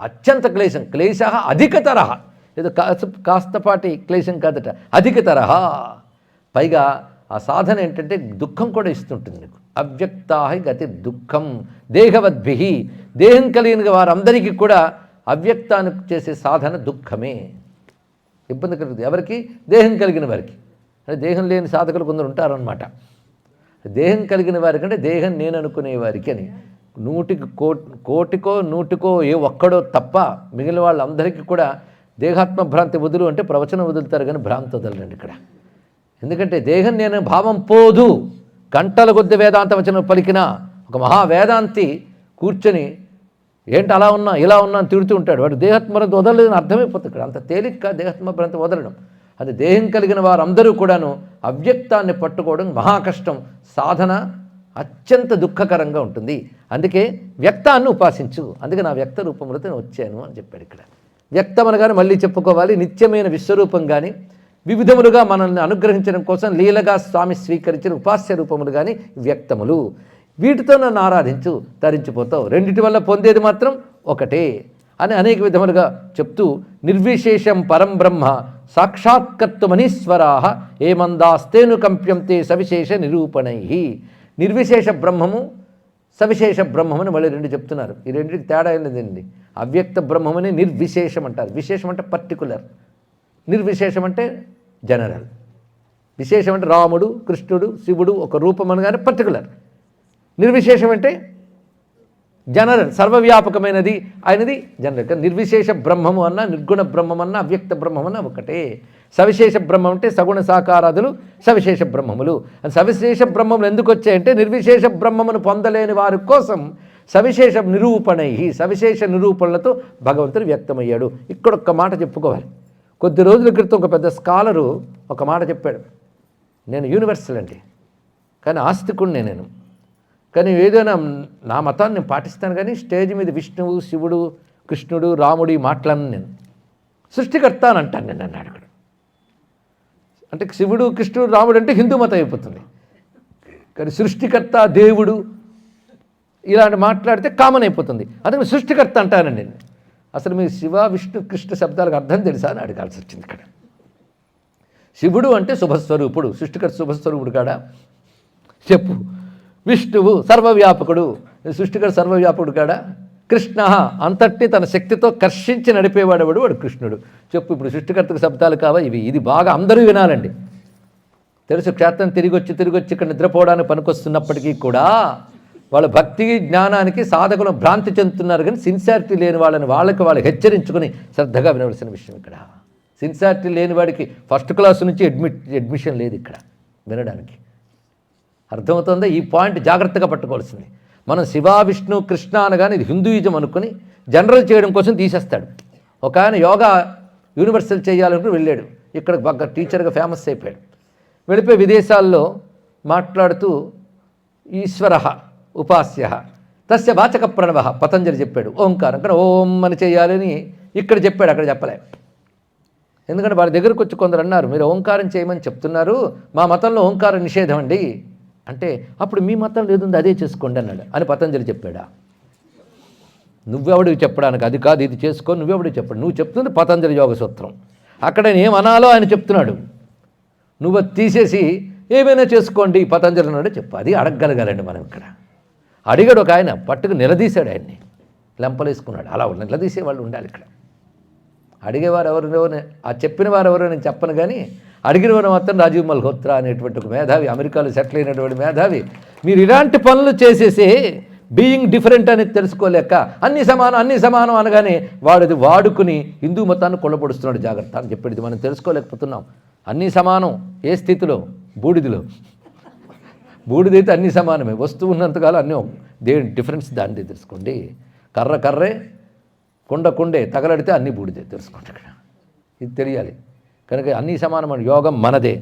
అత్యంత క్లేశం, క్లేశ అధికతర, ఏదో కాస్తపాటి క్లేశం కాదట, అధికతర. పైగా ఆ సాధన ఏంటంటే దుఃఖం కూడా ఇస్తుంటుంది నీకు. అవ్యక్తా గతి దుఃఖం దేహవద్భి. దేహం కలిగిన వారందరికీ కూడా అవ్యక్తానికి చేసే సాధన దుఃఖమే, ఇబ్బంది కలుగుతుంది. ఎవరికి? దేహం కలిగిన వారికి. అంటే దేహం లేని సాధకులు కొందరు ఉంటారనమాట. దేహం కలిగిన వారికంటే దేహం నేను అనుకునే వారికి అని. కోటికో నూటికో ఏ ఒక్కడో తప్ప మిగిలిన వాళ్ళందరికీ కూడా దేహాత్మ భ్రాంతి వదులు అంటే ప్రవచనం వదులుతారు, కానీ భ్రాంతి వదలండి ఇక్కడ. ఎందుకంటే దేహం నేను భావం పోదు. గంటల కొద్ది వేదాంత వచనం పలికిన ఒక మహావేదాంతి కూర్చొని ఏంటి అలా ఉన్నా ఇలా ఉన్నా అని తిడుతూ ఉంటాడు. వాడు దేహాత్మభ్రాంతి వదలలేదని అర్థమైపోతుంది ఇక్కడ. అంత తేలిక దేహాత్మభ్రాంతి వదలడం. అది దేహం కలిగిన వారందరూ కూడాను అవ్యక్తాన్ని పట్టుకోవడం మహా కష్టం. సాధన అత్యంత దుఃఖకరంగా ఉంటుంది. అందుకే వ్యక్తాన్ని ఉపాసించు. అందుకే నా వ్యక్త రూపంలో నేను వచ్చాను అని చెప్పాడు ఇక్కడ. వ్యక్తం అనగానే మళ్ళీ చెప్పుకోవాలి, నిత్యమైన విశ్వరూపం కానీ వివిధములుగా మనల్ని అనుగ్రహించడం కోసం లీలగా స్వామి స్వీకరించిన ఉపాస్య రూపములు కానీ వ్యక్తములు. వీటితో నన్ను ఆరాధించు, తరించిపోతావు. రెండిటి వల్ల పొందేది మాత్రం ఒకటే అని అనేక విధములుగా చెప్తూ నిర్విశేషం పరం బ్రహ్మ సాక్షాత్కర్తుమనీశ్వరా ఏమందాస్తేను కంప్యంతే సవిశేష నిరూపణై. నిర్విశేష బ్రహ్మము, సవిశేష బ్రహ్మమని మళ్ళీ రెండు చెప్తున్నారు. ఈ రెండింటికి తేడా ఏం లేదండి. అవ్యక్త బ్రహ్మమని నిర్విశేషం అంటారు. విశేషం అంటే పర్టికులర్, నిర్విశేషం అంటే జనరల్. విశేషం అంటే రాముడు, కృష్ణుడు, శివుడు ఒక రూపం అనగానే పర్టికులర్. నిర్విశేషం అంటే జనరల్, సర్వవ్యాపకమైనది ఆయనది జనరల్. నిర్విశేష బ్రహ్మము అన్నా, నిర్గుణ బ్రహ్మమన్నా, అవ్యక్త బ్రహ్మమన్నా ఒకటే. సవిశేష బ్రహ్మం అంటే సగుణ సాకారాదులు సవిశేష బ్రహ్మములు. సవిశేష బ్రహ్మములు ఎందుకు వచ్చాయంటే నిర్విశేష బ్రహ్మమును పొందలేని వారి కోసం సవిశేష నిరూపణై, సవిశేష నిరూపణలతో భగవంతుడు వ్యక్తమయ్యాడు. ఇక్కడ ఒక్క మాట చెప్పుకోవాలి. కొద్ది రోజుల క్రితం ఒక పెద్ద స్కాలరు ఒక మాట చెప్పాడు. నేను యూనివర్సల్ అండి, కానీ ఆస్తికుడినే నేను, కానీ ఏదైనా నా మతాన్ని నేను పాటిస్తాను, కానీ స్టేజ్ మీద విష్ణువు, శివుడు, కృష్ణుడు, రాముడు ఈ మాటలను నేను సృష్టికర్త అని అంటాను నేను అన్నాడు అక్కడ. అంటే శివుడు, కృష్ణుడు, రాముడు అంటే హిందూ మతం అయిపోతుంది, కానీ సృష్టికర్త, దేవుడు ఇలాంటి మాట్లాడితే కామన్ అయిపోతుంది. అందుకని సృష్టికర్త అంటానండి నేను. అసలు మీ శివ, విష్ణు, కృష్ణ శబ్దాలకు అర్థం తెలుసా అని అడగాల్సి వచ్చింది ఇక్కడ. శివుడు అంటే శుభస్వరూపుడు, సృష్టికర్త శుభస్వరూపుడు కాడా చెప్పు. విష్ణువు సర్వవ్యాపకుడు, సృష్టికర్త సర్వవ్యాపకుడు కాడా. కృష్ణ అంతటిని తన శక్తితో కర్షించి నడిపేవాడేవాడు వాడు కృష్ణుడు. చెప్పు ఇప్పుడు సృష్టికర్తకు శబ్దాలు కావా ఇవి? ఇది బాగా అందరూ వినాలండి. తెలుసు, క్షేత్రం తిరిగి వచ్చి ఇక్కడ నిద్రపోవడానికి పనికొస్తున్నప్పటికీ కూడా వాళ్ళ భక్తి జ్ఞానానికి సాధకులు భ్రాంతి చెందుతున్నారు, కానీ సిన్సియారిటీ లేని వాళ్ళకి హెచ్చరించుకొని శ్రద్ధగా వినవలసిన విషయం ఇక్కడ. సిన్సియారిటీ లేని వాడికి ఫస్ట్ క్లాస్ నుంచి అడ్మిషన్ లేదు ఇక్కడ వినడానికి. అర్థమవుతుందా? ఈ పాయింట్ జాగ్రత్తగా పట్టుకోవాల్సింది. మనం శివ, విష్ణు, కృష్ణ అనగానే ఇది హిందూయిజం అనుకుని జనరల్ చేయడం కోసం తీసేస్తాడు. ఒక ఆయన యోగా యూనివర్సల్ చేయాలనుకుని వెళ్ళాడు, ఇక్కడ బాగా టీచర్గా ఫేమస్ అయిపోయాడు. వెళ్ళిపోయి విదేశాల్లో మాట్లాడుతూ ఈశ్వర ఉపాస్య తస్య వాచక ప్రణవ పతంజలి చెప్పాడు. ఓంకారం కానీ ఓం అని చేయాలని ఇక్కడ చెప్పాడు, అక్కడ చెప్పలే. ఎందుకంటే వారి దగ్గరకు వచ్చి కొందరు అన్నారు, మీరు ఓంకారం చేయమని చెప్తున్నారు, మా మతంలో ఓంకారం నిషేధం అండి అంటే, అప్పుడు మీ మతం లేదుంది అదే చేసుకోండి అన్నాడు అని పతంజలి చెప్పాడా? నువ్వెవడికి చెప్పడానికి, అది కాదు ఇది చేసుకో, నువ్వెవడికి చెప్పాడు? నువ్వు చెప్తుంది పతంజలి యోగ సూత్రం. అక్కడ నేను ఏమనాలో ఆయన చెప్తున్నాడు. నువ్వు తీసేసి ఏమైనా చేసుకోండి పతంజలి అన్నాడు చెప్పు. అది అడగగలగాలండి మనం ఇక్కడ. అడిగాడు ఒక ఆయన, పట్టుకు నిలదీశాడు ఆయన్ని, లెంపలేసుకున్నాడు. అలా నిలదీసే వాళ్ళు ఉండాలి ఇక్కడ. అడిగేవారు ఎవరినో, ఆ చెప్పిన వారు ఎవరో నేను చెప్పను, కానీ అడిగిన వారు మాత్రం రాజీవ్ మల్హోత్రా అనేటువంటి ఒక మేధావి, అమెరికాలో సెటిల్ అయినటువంటి మేధావి. మీరు ఇలాంటి పనులు చేసేసి బీయింగ్ డిఫరెంట్ అనేది తెలుసుకోలేక అన్ని సమానం అనగానే వాడిది వాడుకుని హిందూ మతాన్ని కొల్లబొడుస్తున్నాడు. జాగ్రత్త అని చెప్పేది మనం తెలుసుకోలేకపోతున్నాం. అన్నీ సమానం ఏ స్థితిలో? బూడిదైతే అన్నీ సమానమే, వస్తువు ఉన్నంతకాలం అన్నీ దేని డిఫరెన్స్ దాన్ని తెలుసుకోండి. కర్రే కుండే తగలడితే అన్నీ బూడిదే తెలుసుకోండి ఇక్కడ. ఇది తెలియాలి. కనుక అన్నీ సమానమైన యోగం మనదే,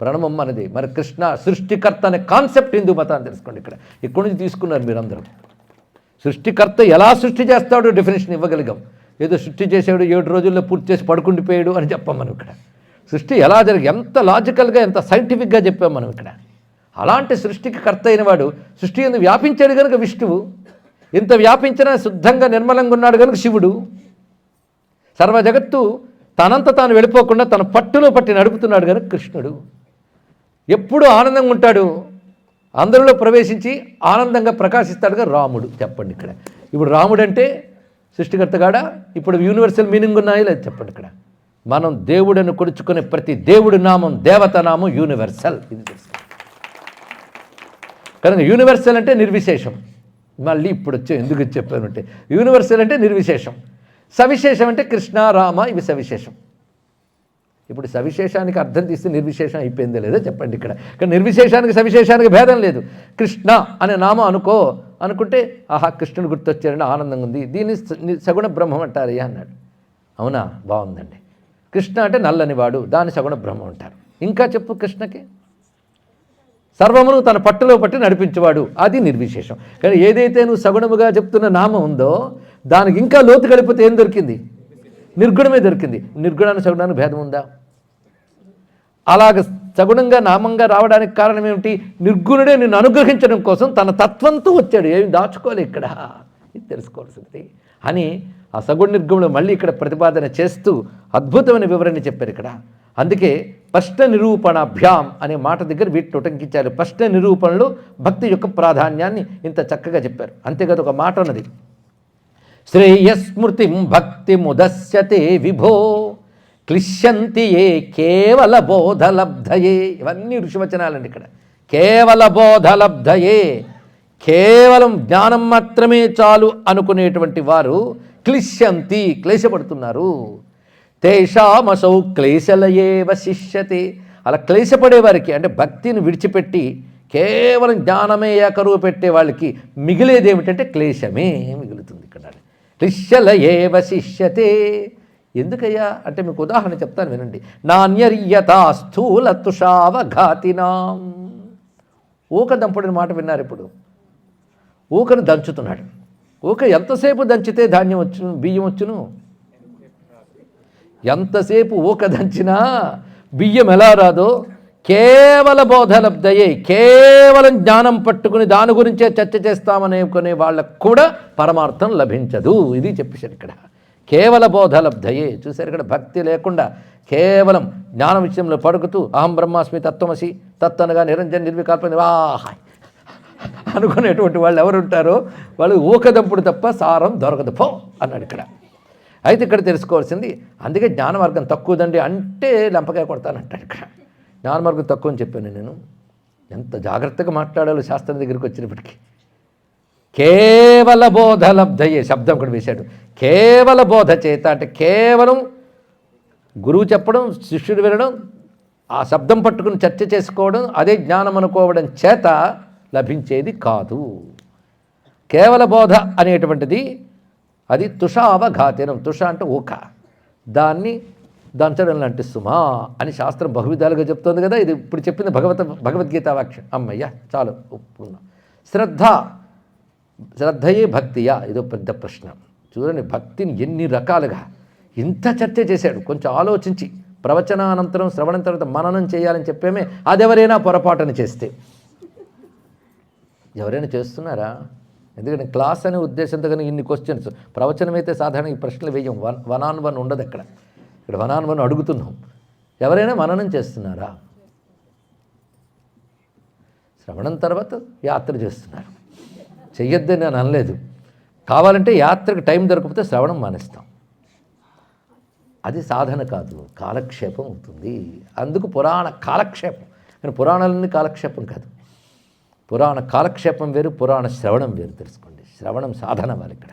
ప్రణమం మనదే. మరి కృష్ణ సృష్టికర్త అనే కాన్సెప్ట్ హిందూ మతాన్ని తెలుసుకోండి ఇక్కడ. ఇక్కడి నుంచి తీసుకున్నారు మీరందరూ. సృష్టికర్త ఎలా సృష్టి చేస్తాడో డెఫినేషన్ ఇవ్వగలిగాం. ఏదో సృష్టి చేసాడు 7 రోజుల్లో పూర్తి చేసి పడుకుండిపోయాడు అని చెప్పాం మనం ఇక్కడ. సృష్టి ఎలా ఎంత లాజికల్గా, ఎంత సైంటిఫిక్గా చెప్పాం మనం ఇక్కడ. అలాంటి సృష్టికి కర్త అయిన వాడు సృష్టి ఎందుకు వ్యాపించాడు కనుక విష్ణువు, ఇంత వ్యాపించినా శుద్ధంగా నిర్మలంగా ఉన్నాడు కనుక శివుడు. సర్వ జగత్తు తనంత తాను వెళ్ళిపోకుండా తన పట్టులో పట్టి నడుపుతున్నాడు కనుక కృష్ణుడు. ఎప్పుడూ ఆనందంగా ఉంటాడు, అందరిలో ప్రవేశించి ఆనందంగా ప్రకాశిస్తాడుగా రాముడు. చెప్పండి ఇక్కడ. ఇప్పుడు రాముడు అంటే సృష్టికర్త కాడా? ఇప్పుడు యూనివర్సల్ మీనింగ్ ఉన్నాయో లేదు చెప్పండి ఇక్కడ. మనం దేవుడని కొలుచుకునే ప్రతి దేవుడి నామం, దేవత నామం యూనివర్సల్. ఇది తెలుసు కనుక యూనివర్సల్ అంటే నిర్విశేషం. మళ్ళీ ఇప్పుడు ఎందుకు చెప్పానంటే యూనివర్సల్ అంటే నిర్విశేషం, సవిశేషం అంటే కృష్ణ రామ ఇవి సవిశేషం. ఇప్పుడు సవిశేషానికి అర్థం తీస్తే నిర్విశేషం అయిపోయిందే లేదో చెప్పండి ఇక్కడ. కానీ నిర్విశేషానికి సవిశేషానికి భేదం లేదు. కృష్ణ అనే నామం అనుకుంటే ఆహా కృష్ణుడు గుర్తొచ్చారని ఆనందంగా ఉంది, దీన్ని సగుణ బ్రహ్మం అంటారయ్యా అన్నాడు. అవునా, బాగుందండి. కృష్ణ అంటే నల్లనివాడు, దాన్ని సగుణ బ్రహ్మం అంటారు. ఇంకా చెప్పు, కృష్ణకి సర్వమును తన పట్టులో పట్టి నడిపించేవాడు, అది నిర్విశేషం. కానీ ఏదైతే నువ్వు సగుణముగా చెప్తున్న నామం ఉందో దానికి ఇంకా లోతు కలిపితే ఏం దొరికింది? నిర్గుణమే దొరికింది. నిర్గుణానికి సగుణానికి భేదం ఉందా? అలాగ సగుణంగా నామంగా రావడానికి కారణం ఏమిటి? నిర్గుణుడే నిన్ను అనుగ్రహించడం కోసం తన తత్వంతో వచ్చాడు, ఏమి దాచుకోలే ఇక్కడ. ఇది తెలుసుకోవాల్సింది అని ఆ సగుణ నిర్గుణులు మళ్ళీ ఇక్కడ ప్రతిపాదన చేస్తూ అద్భుతమైన వివరణ చెప్పారు ఇక్కడ. అందుకే ప్రశ్న నిరూపణాభ్యాం అనే మాట దగ్గర వీటిని ఉటంకించారు. ప్రశ్న నిరూపణలో భక్తి యొక్క ప్రాధాన్యాన్ని ఇంత చక్కగా చెప్పారు. అంతేకాదు ఒక మాట ఉన్నది, శ్రేయస్మృతిం భక్తి ముదస్యతే విభో క్లిశ్యంతి ఏ కేవల బోధలబ్ధయే. ఇవన్నీ ఋషివచనాలండి ఇక్కడ. కేవల బోధలబ్ధయే, కేవలం జ్ఞానం మాత్రమే చాలు అనుకునేటువంటి వారు క్లిశ్యంతి క్లేశపడుతున్నారు. తేషామసౌ క్లేశలయే వశిష్యతే. అలా క్లేశపడేవారికి అంటే భక్తిని విడిచిపెట్టి కేవలం జ్ఞానమే ఏకరువు పెట్టే వాళ్ళకి మిగిలేది ఏమిటంటే క్లేశమే మిగులుతుంది ఇక్కడ. క్లిశ్యలయే వశిష్యతే. ఎందుకయ్యా అంటే మీకు ఉదాహరణ చెప్తాను వినండి. నాణ్యర్యతా స్థూల తుషావఘాతినాం. ఊక దంపుడిన మాట విన్నారు ఇప్పుడు. ఊకను దంచుతున్నాడు. ఊక ఎంతసేపు దంచితే ధాన్యం వచ్చును, బియ్యం వచ్చును? ఎంతసేపు ఊక దంచినా బియ్యం ఎలా రాదో, కేవల బోధలబ్ధయే, కేవలం జ్ఞానం పట్టుకుని దాని గురించే చర్చ చేస్తామనుకునే వాళ్ళకు కూడా పరమార్థం లభించదు. ఇది చెప్పేశారు ఇక్కడ. కేవల బోధలబ్ధయే. చూశారు ఇక్కడ, భక్తి లేకుండా కేవలం జ్ఞాన విషయంలో పడుకుతూ అహం బ్రహ్మాస్మి తత్వమసి తత్తనగా నిరంజన్ నిర్వికల్ప అనుకునేటువంటి వాళ్ళు ఎవరుంటారో వాళ్ళు ఊకదంపుడు తప్ప సారం దొరకదు పో అన్నాడు ఇక్కడ. అయితే ఇక్కడ తెలుసుకోవాల్సింది, అందుకే జ్ఞాన మార్గం తక్కువదండి అంటే లెంపకాయ కొడతానంటాడు ఇక్కడ. జ్ఞాన మార్గం తక్కువ అని చెప్పాను నేను. ఎంత జాగ్రత్తగా మాట్లాడాలో శాస్త్రం దగ్గరికి వచ్చినప్పటికీ. కేవల బోధలబ్ధయే శబ్దం కూడా వేశాడు. కేవల బోధ చేత అంటే కేవలం గురువు చెప్పడం, శిష్యుడు వినడం, ఆ శబ్దం పట్టుకుని చర్చ చేసుకోవడం, అదే జ్ఞానం అనుకోవడం చేత లభించేది కాదు. కేవల బోధ అనేటువంటిది అది తుషావఘాతినం. తుష అంటే ఊక, దాన్ని దంచడం లాంటి సుమా అని శాస్త్రం బహువిధాలుగా చెప్తోంది కదా. ఇది ఇప్పుడు చెప్పింది భగవద్గీత వాక్యం. అమ్మయ్య చాలు ఒప్పుకున్నాం. శ్రద్ధయే భక్తియా? ఇదో పెద్ద ప్రశ్న. చూడండి, భక్తిని ఎన్ని రకాలుగా ఇంత చర్చ చేశాడు. కొంచెం ఆలోచించి ప్రవచనానంతరం శ్రవణం తర్వాత మననం చేయాలని చెప్పేమే. అదెవరైనా పొరపాటుని చేస్తే, ఎవరైనా చేస్తున్నారా? ఎందుకంటే క్లాస్ అనే ఉద్దేశంతో కానీ ఇన్ని క్వశ్చన్స్, ప్రవచనం అయితే సాధారణ ఈ ప్రశ్నలు వేయం, 1-on-1 ఉండదు. ఇక్కడ 1-on-1 అడుగుతున్నాం. ఎవరైనా మననం చేస్తున్నారా? శ్రవణం తర్వాత యాత్ర చేస్తున్నారు. చెయ్యొద్దని నేను అనలేదు. కావాలంటే యాత్రకు టైం దొరకకపోతే శ్రవణం మానేస్తాం. అది సాధన కాదు, కాలక్షేపం అవుతుంది. అందుకు పురాణ కాలక్షేపం. కానీ పురాణాలన్నీ కాలక్షేపం కాదు. పురాణ కాలక్షేపం వేరు, పురాణ శ్రవణం వేరు. తెలుసుకోండి. శ్రవణం సాధన వాళ్ళు. ఇక్కడ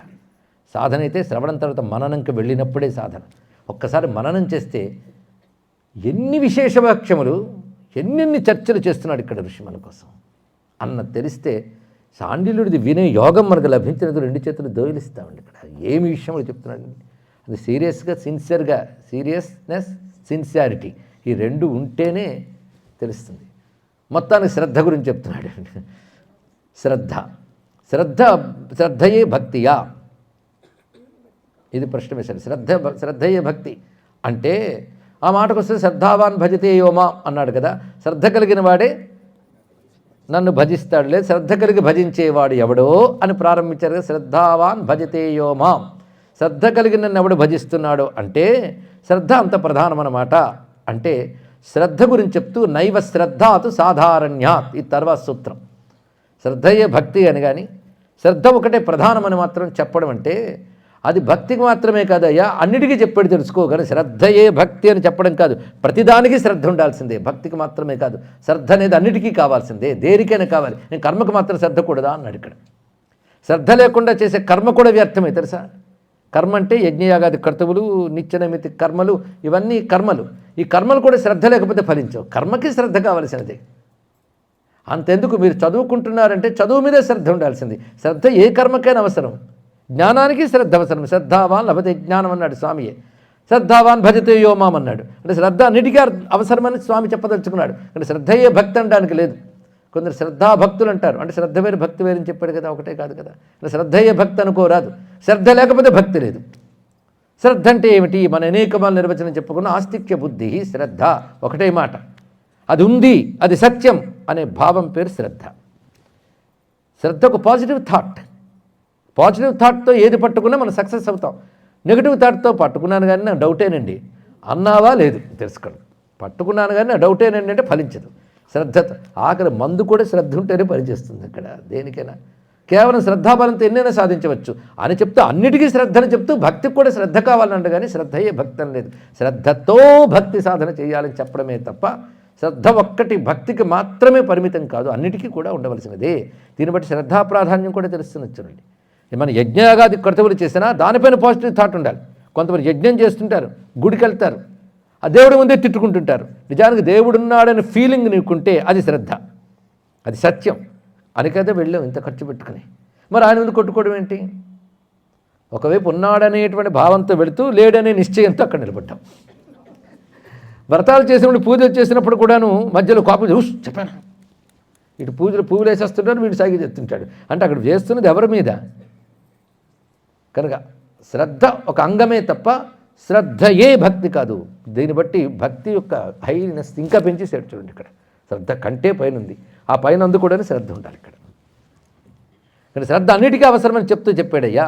సాధన అయితే శ్రవణం తర్వాత మననంకి వెళ్ళినప్పుడే సాధన. ఒక్కసారి మననం చేస్తే ఎన్ని విశేష వాక్యములు, ఎన్నెన్ని చర్చలు చేస్తున్నాడు ఇక్కడ ఋషి మన కోసం అన్న తెలిస్తే సాండిల్యుడిది వినే యోగం మనకు లభించినది 2 చేతులు దోయిలిస్తామండి. ఇక్కడ ఏమి విషయంలో చెప్తున్నాడు. అది సీరియస్గా, సిన్సియర్గా, సీరియస్నెస్, సిన్సియారిటీ ఈ 2 ఉంటేనే తెలుస్తుంది. మొత్తానికి శ్రద్ధ గురించి చెప్తున్నాడు. శ్రద్ధయే భక్తియా? ఇది ప్రశ్న వేశాడు. శ్రద్ధయే భక్తి అంటే ఆ మాటకు వస్తే శ్రద్ధావాన్ భజతే యోమా అన్నాడు కదా. శ్రద్ధ కలిగిన వాడే నన్ను భజిస్తాడులే, శ్రద్ధ కలిగి భజించేవాడు ఎవడో అని ప్రారంభించారు కదా. శ్రద్ధావాన్ భజతే యోమా, శ్రద్ధ కలిగి నన్ను ఎవడు భజిస్తున్నాడో అంటే శ్రద్ధ అంత ప్రధానమన్నమాట. అంటే శ్రద్ధ గురించి చెప్తూ నైవ శ్రద్ధాతు సాధారణ్యాత్, ఈ తర్వాత సూత్రం. శ్రద్ధయే భక్తి అని కానీ శ్రద్ధ ఒకటే ప్రధానమని మాత్రం చెప్పడం అంటే అది భక్తికి మాత్రమే కాదయ్యా, అన్నిటికీ చెప్పాడు తెలుసుకోగలరు. శ్రద్ధయే భక్తి అని చెప్పడం కాదు, ప్రతిదానికి శ్రద్ధ ఉండాల్సిందే. భక్తికి మాత్రమే కాదు, శ్రద్ధ అనేది అన్నిటికీ కావాల్సిందే, దేనికైనా కావాలి. నేను కర్మకు మాత్రం శ్రద్ధ కూడదా అన్నాడు ఇక్కడ. శ్రద్ధ లేకుండా చేసే కర్మ కూడా వ్యర్థమే తెలుసా. కర్మ అంటే యజ్ఞయాగాది కర్తవులు, నిత్యనైమితి కర్మలు, ఇవన్నీ కర్మలు. ఈ కర్మలు కూడా శ్రద్ధ లేకపోతే ఫలించవు. కర్మకి శ్రద్ధ కావాల్సినదే. అంతెందుకు మీరు చదువుకుంటున్నారంటే చదువు మీదే శ్రద్ధ ఉండాల్సింది. శ్రద్ధ ఏ కర్మకైనా అవసరం. జ్ఞానానికి శ్రద్ధ అవసరం. శ్రద్ధావాన్ లభతే జ్ఞానం అన్నాడు స్వామియే. శ్రద్ధావాన్ భజతే యోమాం అన్నాడు. అంటే శ్రద్ధ అన్నిటికీ అవసరమని స్వామి చెప్పదలుచుకున్నాడు. అంటే శ్రద్ధయే భక్తి అనడానికి లేదు. కొందరు శ్రద్ధాభక్తులు అంటారు. అంటే శ్రద్ధ వేరు భక్తి వేరు అని చెప్పాడు కదా, ఒకటే కాదు కదా. అంటే శ్రద్ధయే భక్తి అనుకోరాదు. శ్రద్ధ లేకపోతే భక్తి లేదు. శ్రద్ధ అంటే ఏమిటి? మన అనేకమాల నిర్వచనం చెప్పుకున్న ఆస్తిక్య బుద్ధి శ్రద్ధ ఒకటే మాట. అది ఉంది, అది సత్యం అనే భావం పేరు శ్రద్ధ. శ్రద్ధకు పాజిటివ్ థాట్. పాజిటివ్ థాట్తో ఏది పట్టుకున్నా మనం సక్సెస్ అవుతాం. నెగిటివ్ థాట్తో పట్టుకున్నాను కానీ నా డౌటేనండి అన్నావా లేదు తెలుసుకోండి. పట్టుకున్నాను కానీ నా డౌటేనండి అంటే ఫలించదు. శ్రద్ధతో ఆఖరి మందు కూడా శ్రద్ధ ఉంటేనే పనిచేస్తుంది. ఇక్కడ దేనికైనా కేవలం శ్రద్ధాబలంతో ఎన్నైనా సాధించవచ్చు అని చెప్తూ అన్నిటికీ శ్రద్ధను చెప్తూ భక్తికి కూడా శ్రద్ధ కావాలంట. కానీ శ్రద్ధయే భక్తి అని లేదు. శ్రద్ధతో భక్తి సాధన చేయాలని చెప్పడమే తప్ప శ్రద్ధ ఒక్కటి భక్తికి మాత్రమే పరిమితం కాదు, అన్నిటికీ కూడా ఉండవలసినదే. దీన్ని బట్టి శ్రద్ధా ప్రాధాన్యం కూడా తెలుస్తుంది. చూడండి, మన యజ్ఞయాగాది కర్తవ్యులు చేసినా దానిపైన పాజిటివ్ థాట్ ఉండాలి. కొంతమంది యజ్ఞం చేస్తుంటారు, గుడికి వెళ్తారు, ఆ దేవుడి ముందే తిట్టుకుంటుంటారు. నిజానికి దేవుడున్నాడని ఫీలింగ్ నీకుంటే అది శ్రద్ధ, అది సత్యం అని కదా వెళ్ళాం ఇంత ఖర్చు పెట్టుకుని. మరి ఆయన ముందు కొట్టుకోవడం ఏంటి? ఒకవైపు ఉన్నాడనేటువంటి భావంతో వెళుతూ లేడనే నిశ్చయంతో అక్కడ నిలబడ్డాం. వ్రతాలు చేసినప్పుడు పూజలు చేసినప్పుడు కూడాను మధ్యలో కాపు చెప్పాను, ఇటు పువ్వులు వేసేస్తుంటాడు, వీడు సాగి చెప్తుంటాడు. అంటే అక్కడ చేస్తున్నది ఎవరి మీద? కనుక శ్రద్ధ ఒక అంగమే తప్ప శ్రద్ధయే భక్తి కాదు. దీన్ని బట్టి భక్తి యొక్క హైనెస్ ఇంకా పెంచేసాడు. చూడండి, ఇక్కడ శ్రద్ధ కంటే పైన ఉంది. ఆ పైన అందు కూడా శ్రద్ధ ఉండాలి. ఇక్కడ కానీ శ్రద్ధ అన్నిటికీ అవసరమని చెప్తూ చెప్పాడయ్యా.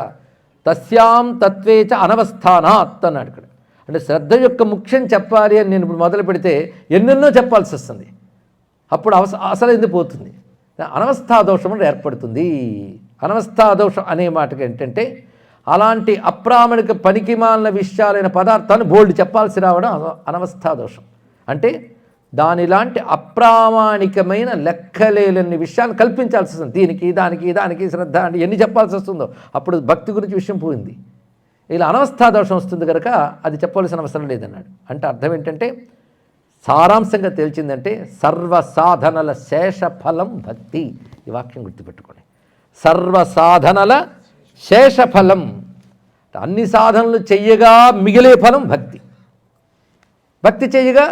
తస్యాం తత్వేచ అనవస్థానాత్ అన్నాడు ఇక్కడ. అంటే శ్రద్ధ యొక్క ముఖ్యం చెప్పాలి అని నేను ఇప్పుడు మొదలు పెడితే ఎన్నెన్నో చెప్పాల్సి వస్తుంది. అప్పుడు అసలు ఎందుకు పోతుంది? అనవస్థాదోషం అని ఏర్పడుతుంది. అనవస్థాదోషం అనే మాటకి ఏంటంటే అలాంటి అప్రామాణిక పనికిమాలిన విషయాలైన పదార్థాన్ని బోల్డ్ చెప్పాల్సి రావడం అనవస్థాదోషం. అంటే దానిలాంటి అప్రామాణికమైన లెక్కలేని విషయాన్ని కల్పించాల్సి వస్తుంది. దీనికి దానికి శ్రద్ధ అంటే ఎన్ని చెప్పాల్సి వస్తుందో అప్పుడు భక్తి గురించి విషయం పోయింది. ఇలా అనవస్థాదోషం వస్తుంది కనుక అది చెప్పవలసిన అవసరం లేదన్నాడు. అంటే అర్థం ఏంటంటే సారాంశంగా తేల్చిందంటే సర్వసాధనల శేషఫలం భక్తి. ఈ వాక్యం గుర్తుపెట్టుకోండి. సర్వసాధనల శేషఫలం, అన్ని సాధనలు చెయ్యగా మిగిలే ఫలం భక్తి. భక్తి చెయ్యగా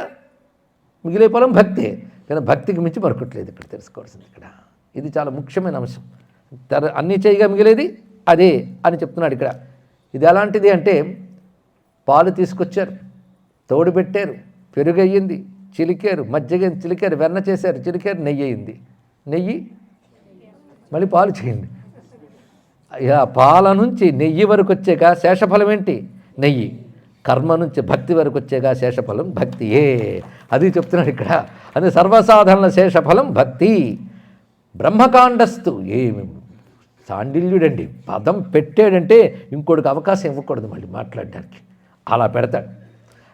మిగిలే ఫలం భక్తి. కానీ భక్తికి మించి మరొకట్లేదు ఇక్కడ తెలుసుకోవాల్సింది. ఇక్కడ ఇది చాలా ముఖ్యమైన అంశం. అన్నీ చేయగా మిగిలేది అదే అని చెప్తున్నాడు ఇక్కడ. ఇది ఎలాంటిది అంటే పాలు తీసుకొచ్చారు, తోడు పెట్టారు, పెరుగు అయ్యింది, చిలికారు, మజ్జిగ చిలికారు, వెన్న చేశారు, చిలికారు, నెయ్యి అయింది. నెయ్యి మళ్ళీ పాలు చేయండి. పాల నుంచి నెయ్యి వరకు వచ్చేగా శేషఫలం ఏంటి? నెయ్యి. కర్మ నుంచి భక్తి వరకు వచ్చేగా శేషఫలం భక్తియే. అది చెప్తున్నాడు ఇక్కడ. అది సర్వసాధారణ శేషఫలం భక్తి. బ్రహ్మకాండస్తు ఏమి సాండిల్యుడండి, పదం పెట్టాడంటే ఇంకోటికి అవకాశం ఇవ్వకూడదు మళ్ళీ మాట్లాడడానికి, అలా పెడతాడు.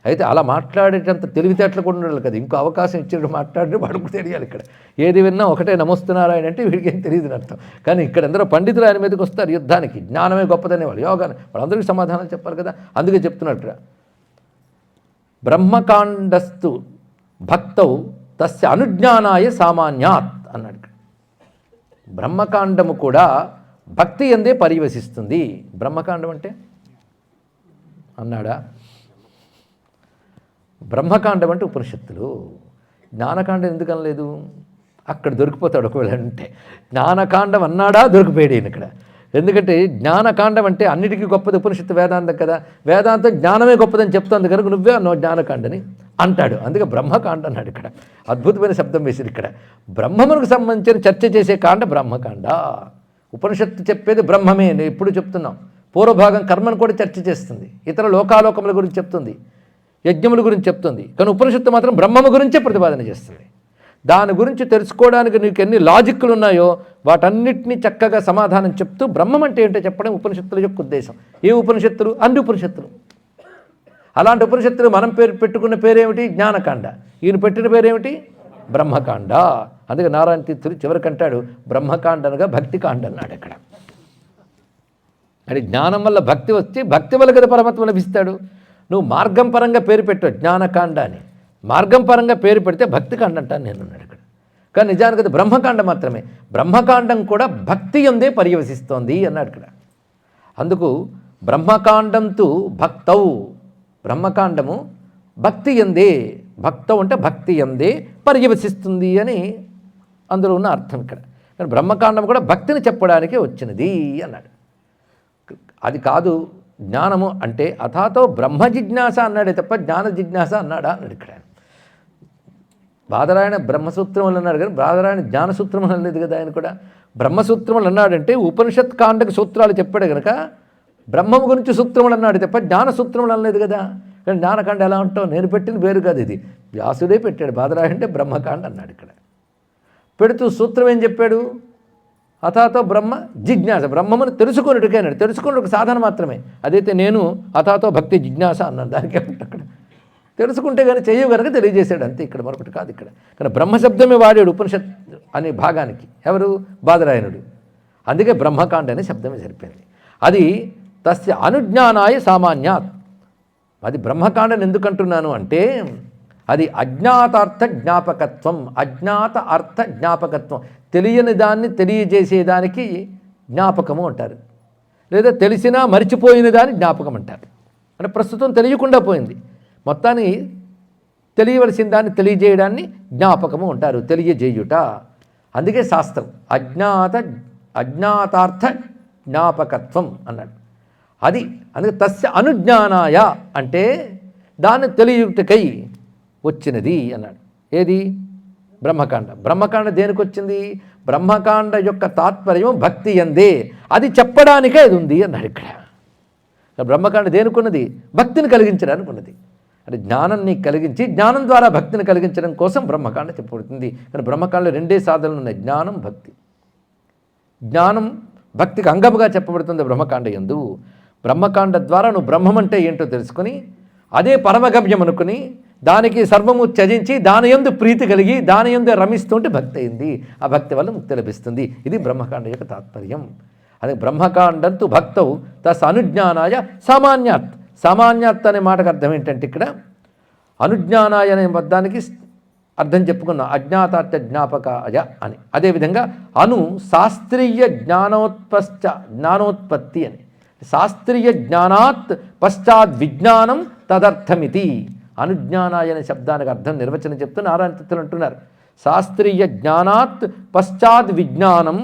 అయితే అలా మాట్లాడేటంత తెలివితేటలు కూడా ఉండాలి కదా, ఇంకో అవకాశం ఇచ్చేటప్పుడు మాట్లాడే వాడుకు తెలియాలి. ఇక్కడ ఏది విన్నా ఒకటే నమస్తున్నారాయణ అంటే వీడికి ఏం తెలియదు అర్థం. కానీ ఇక్కడ ఎందరో పండితులు ఆయన మీదకి వస్తారు యుద్ధానికి, జ్ఞానమే గొప్పదనే వాళ్ళు, యోగాన్ని వాళ్ళందరికీ సమాధానాలు చెప్పాలి కదా. అందుకే చెప్తున్నట్టు బ్రహ్మకాండస్తు భక్తౌ తస్య అనుజ్ఞానాయ సామాన్యాత్ అన్నాడు. బ్రహ్మకాండము కూడా భక్తి ఎందే పర్యవసిస్తుంది. బ్రహ్మకాండం అంటే అన్నాడా? బ్రహ్మకాండం అంటే ఉపనిషత్తులు. జ్ఞానకాండం ఎందుకు అనలేదు? అక్కడ దొరికిపోతాడు ఒకవేళ అంటే. జ్ఞానకాండం అన్నాడా దొరికిపోయాడు ఈయన ఇక్కడ. ఎందుకంటే జ్ఞానకాండం అంటే అన్నిటికీ గొప్పది ఉపనిషత్తు వేదాంతం కదా, వేదాంతం జ్ఞానమే గొప్పదని చెప్తుంది కనుక నువ్వే అన్నావు జ్ఞానకాండని అంటాడు. అందుకే బ్రహ్మకాండ అన్నాడు. ఇక్కడ అద్భుతమైన శబ్దం వేసింది. ఇక్కడ బ్రహ్మమునకు సంబంధించిన చర్చ చేసే కాండ బ్రహ్మకాండ. ఉపనిషత్తు చెప్పేది బ్రహ్మమే, నేను ఎప్పుడు చెప్తున్నాం. పూర్వభాగం కర్మను కూడా చర్చ చేస్తుంది, ఇతర లోకాలోకముల గురించి చెప్తుంది, యజ్ఞముల గురించి చెప్తుంది. కానీ ఉపనిషత్తు మాత్రం బ్రహ్మము గురించే ప్రతిపాదన చేస్తుంది. దాని గురించి తెలుసుకోవడానికి నీకు ఎన్ని లాజిక్లు ఉన్నాయో వాటన్నిటినీ చక్కగా సమాధానం చెప్తూ బ్రహ్మం అంటే ఏంటో చెప్పడం ఉపనిషత్తుల యొక్క ఉద్దేశం. ఏ ఉపనిషత్తులు? అన్ని ఉపనిషత్తులు. అలాంటి ఉపనిషత్తులు మనం పెట్టుకున్న పేరేమిటి? జ్ఞానకాండ. ఈయన పెట్టిన పేరేమిటి? బ్రహ్మకాండ. అందుకే నారాయణ తీర్థులు చివరికంటాడు బ్రహ్మకాండ అనగా భక్తికాండ అన్నాడు. ఇక్కడ అంటే జ్ఞానం వల్ల భక్తి వచ్చి భక్తి వల్ల కదా పరమాత్మ లభిస్తాడు. నువ్వు మార్గం పరంగా పేరు పెట్టు జ్ఞానకాండ అని, మార్గం పరంగా పేరు పెడితే భక్తికాండ అంటాను నేను అన్నాడు ఇక్కడ. కానీ నిజానికి అది బ్రహ్మకాండ మాత్రమే. బ్రహ్మకాండం కూడా భక్తి ఎందే పర్యవసిస్తోంది అన్నాడు ఇక్కడ. అందుకు బ్రహ్మకాండంతు భక్తౌ, బ్రహ్మకాండము భక్తి ఎందే, భక్తౌ అంటే భక్తి ఎందే పర్యవసిస్తుంది అని అందులో ఉన్న అర్థం ఇక్కడ. కానీ బ్రహ్మకాండం కూడా భక్తిని చెప్పడానికే వచ్చినది అన్నాడు. అది కాదు జ్ఞానము అంటే అథాతో బ్రహ్మ జిజ్ఞాస అన్నాడే తప్ప జ్ఞాన జిజ్ఞాస అన్నాడా అన్నాడు ఇక్కడ. బాదరాయణ బ్రహ్మసూత్రములు అన్నాడు కానీ బాదరాయణ జ్ఞానసూత్రములు అనలేదు కదా. ఆయన కూడా బ్రహ్మసూత్రములు అన్నాడంటే ఉపనిషత్ కాండకు సూత్రాలు చెప్పాడు కనుక బ్రహ్మము గురించి సూత్రములు అన్నాడు తప్ప జ్ఞానసూత్రములు అనలేదు కదా. కానీ జ్ఞానకాండ ఎలా ఉంటావు, నేను పెట్టిన పేరు కాదు ఇది, వ్యాసుడే పెట్టాడు. బాదరాయణ అంటే బ్రహ్మకాండ అన్నాడు ఇక్కడ. పెడుతూ సూత్రం ఏం చెప్పాడు? అథాతో బ్రహ్మ జిజ్ఞాస, బ్రహ్మమును తెలుసుకున్నట్టుగా అన్నాడు. తెలుసుకున్న ఒక సాధన మాత్రమే. అదైతే నేను అథాతో భక్తి జిజ్ఞాస అన్నాను. దానికి అక్కడ తెలుసుకుంటే కానీ చెయ్యవు కనుక తెలియజేశాడు అంతే, ఇక్కడ మరొకటి కాదు. ఇక్కడ కానీ బ్రహ్మశబ్దమే వాడాడు ఉపనిషత్ అనే భాగానికి. ఎవరు? బాదరాయణుడు. అందుకే బ్రహ్మకాండ అనే శబ్దమే సరిపోయింది. అది తస్య అనుజ్ఞానాయ సామాన్యాత్. అది బ్రహ్మకాండని ఎందుకంటున్నాను అంటే అది అజ్ఞాతార్థ జ్ఞాపకత్వం, అజ్ఞాత అర్థ జ్ఞాపకత్వం. తెలియని దాన్ని తెలియజేసేదానికి జ్ఞాపకము అంటారు, లేదా తెలిసినా మరిచిపోయిన దాన్ని జ్ఞాపకం అంటారు. అంటే ప్రస్తుతం తెలియకుండా పోయింది, మొత్తాన్ని తెలియవలసిన దాన్ని తెలియజేయడాన్ని జ్ఞాపకము అంటారు, తెలియజేయుట. అందుకే శాస్త్రం అజ్ఞాతార్థ జ్ఞాపకత్వం అన్నాడు. అది అందుకే తస్య అనుజ్ఞానాయ అంటే దాన్ని తెలియుటకై వచ్చినది అన్నాడు. ఏది? బ్రహ్మకాండ. బ్రహ్మకాండ దేనికి వచ్చింది? బ్రహ్మకాండ యొక్క తాత్పర్యం భక్తి ఎందే, అది చెప్పడానికే అది ఉంది అన్నాడు ఇక్కడ. బ్రహ్మకాండ దేనికున్నది? భక్తిని కలిగించడానికి ఉన్నది. అంటే జ్ఞానాన్ని కలిగించి జ్ఞానం ద్వారా భక్తిని కలిగించడం కోసం బ్రహ్మకాండ చెప్పబడుతుంది. కానీ బ్రహ్మకాండలో రెండే సాధనలు ఉన్నాయి, జ్ఞానం భక్తి. జ్ఞానం భక్తికి అంగముగా చెప్పబడుతుంది బ్రహ్మకాండ యందు. బ్రహ్మకాండ ద్వారా నువ్వు బ్రహ్మం అంటే ఏంటో తెలుసుకుని అదే పరమగమ్యం అనుకుని దానికి సర్వము త్యజించి దాని యందు ప్రీతి కలిగి దాని యందు రమిస్తుంటే భక్తి అయింది. ఆ భక్తి వల్ల ముక్తి లభిస్తుంది. ఇది బ్రహ్మకాండ యొక్క తాత్పర్యం. అదే బ్రహ్మకాండంతు భక్తౌ తస్ అనుజ్ఞానాయ సామాన్యాత్. సామాన్యాత్ అనే మాటకు అర్థం ఏంటంటే ఇక్కడ అనుజ్ఞానాయ అనే పదానికి అర్థం చెప్పుకున్నాం, అజ్ఞాతార్థ జ్ఞాపకాయ అని. అదేవిధంగా అను శాస్త్రీయ జ్ఞానోత్పత్తి అని, శాస్త్రీయ జ్ఞానాత్ పశ్చాత్ విజ్ఞానం తదర్థమితి. అనుజ్ఞానాయ అనే శబ్దానికి అర్థం నిర్వచనం చెప్తూ నారాయణ తీర్థులు అంటున్నారు, శాస్త్రీయ జ్ఞానాత్ పశ్చాత్ విజ్ఞానం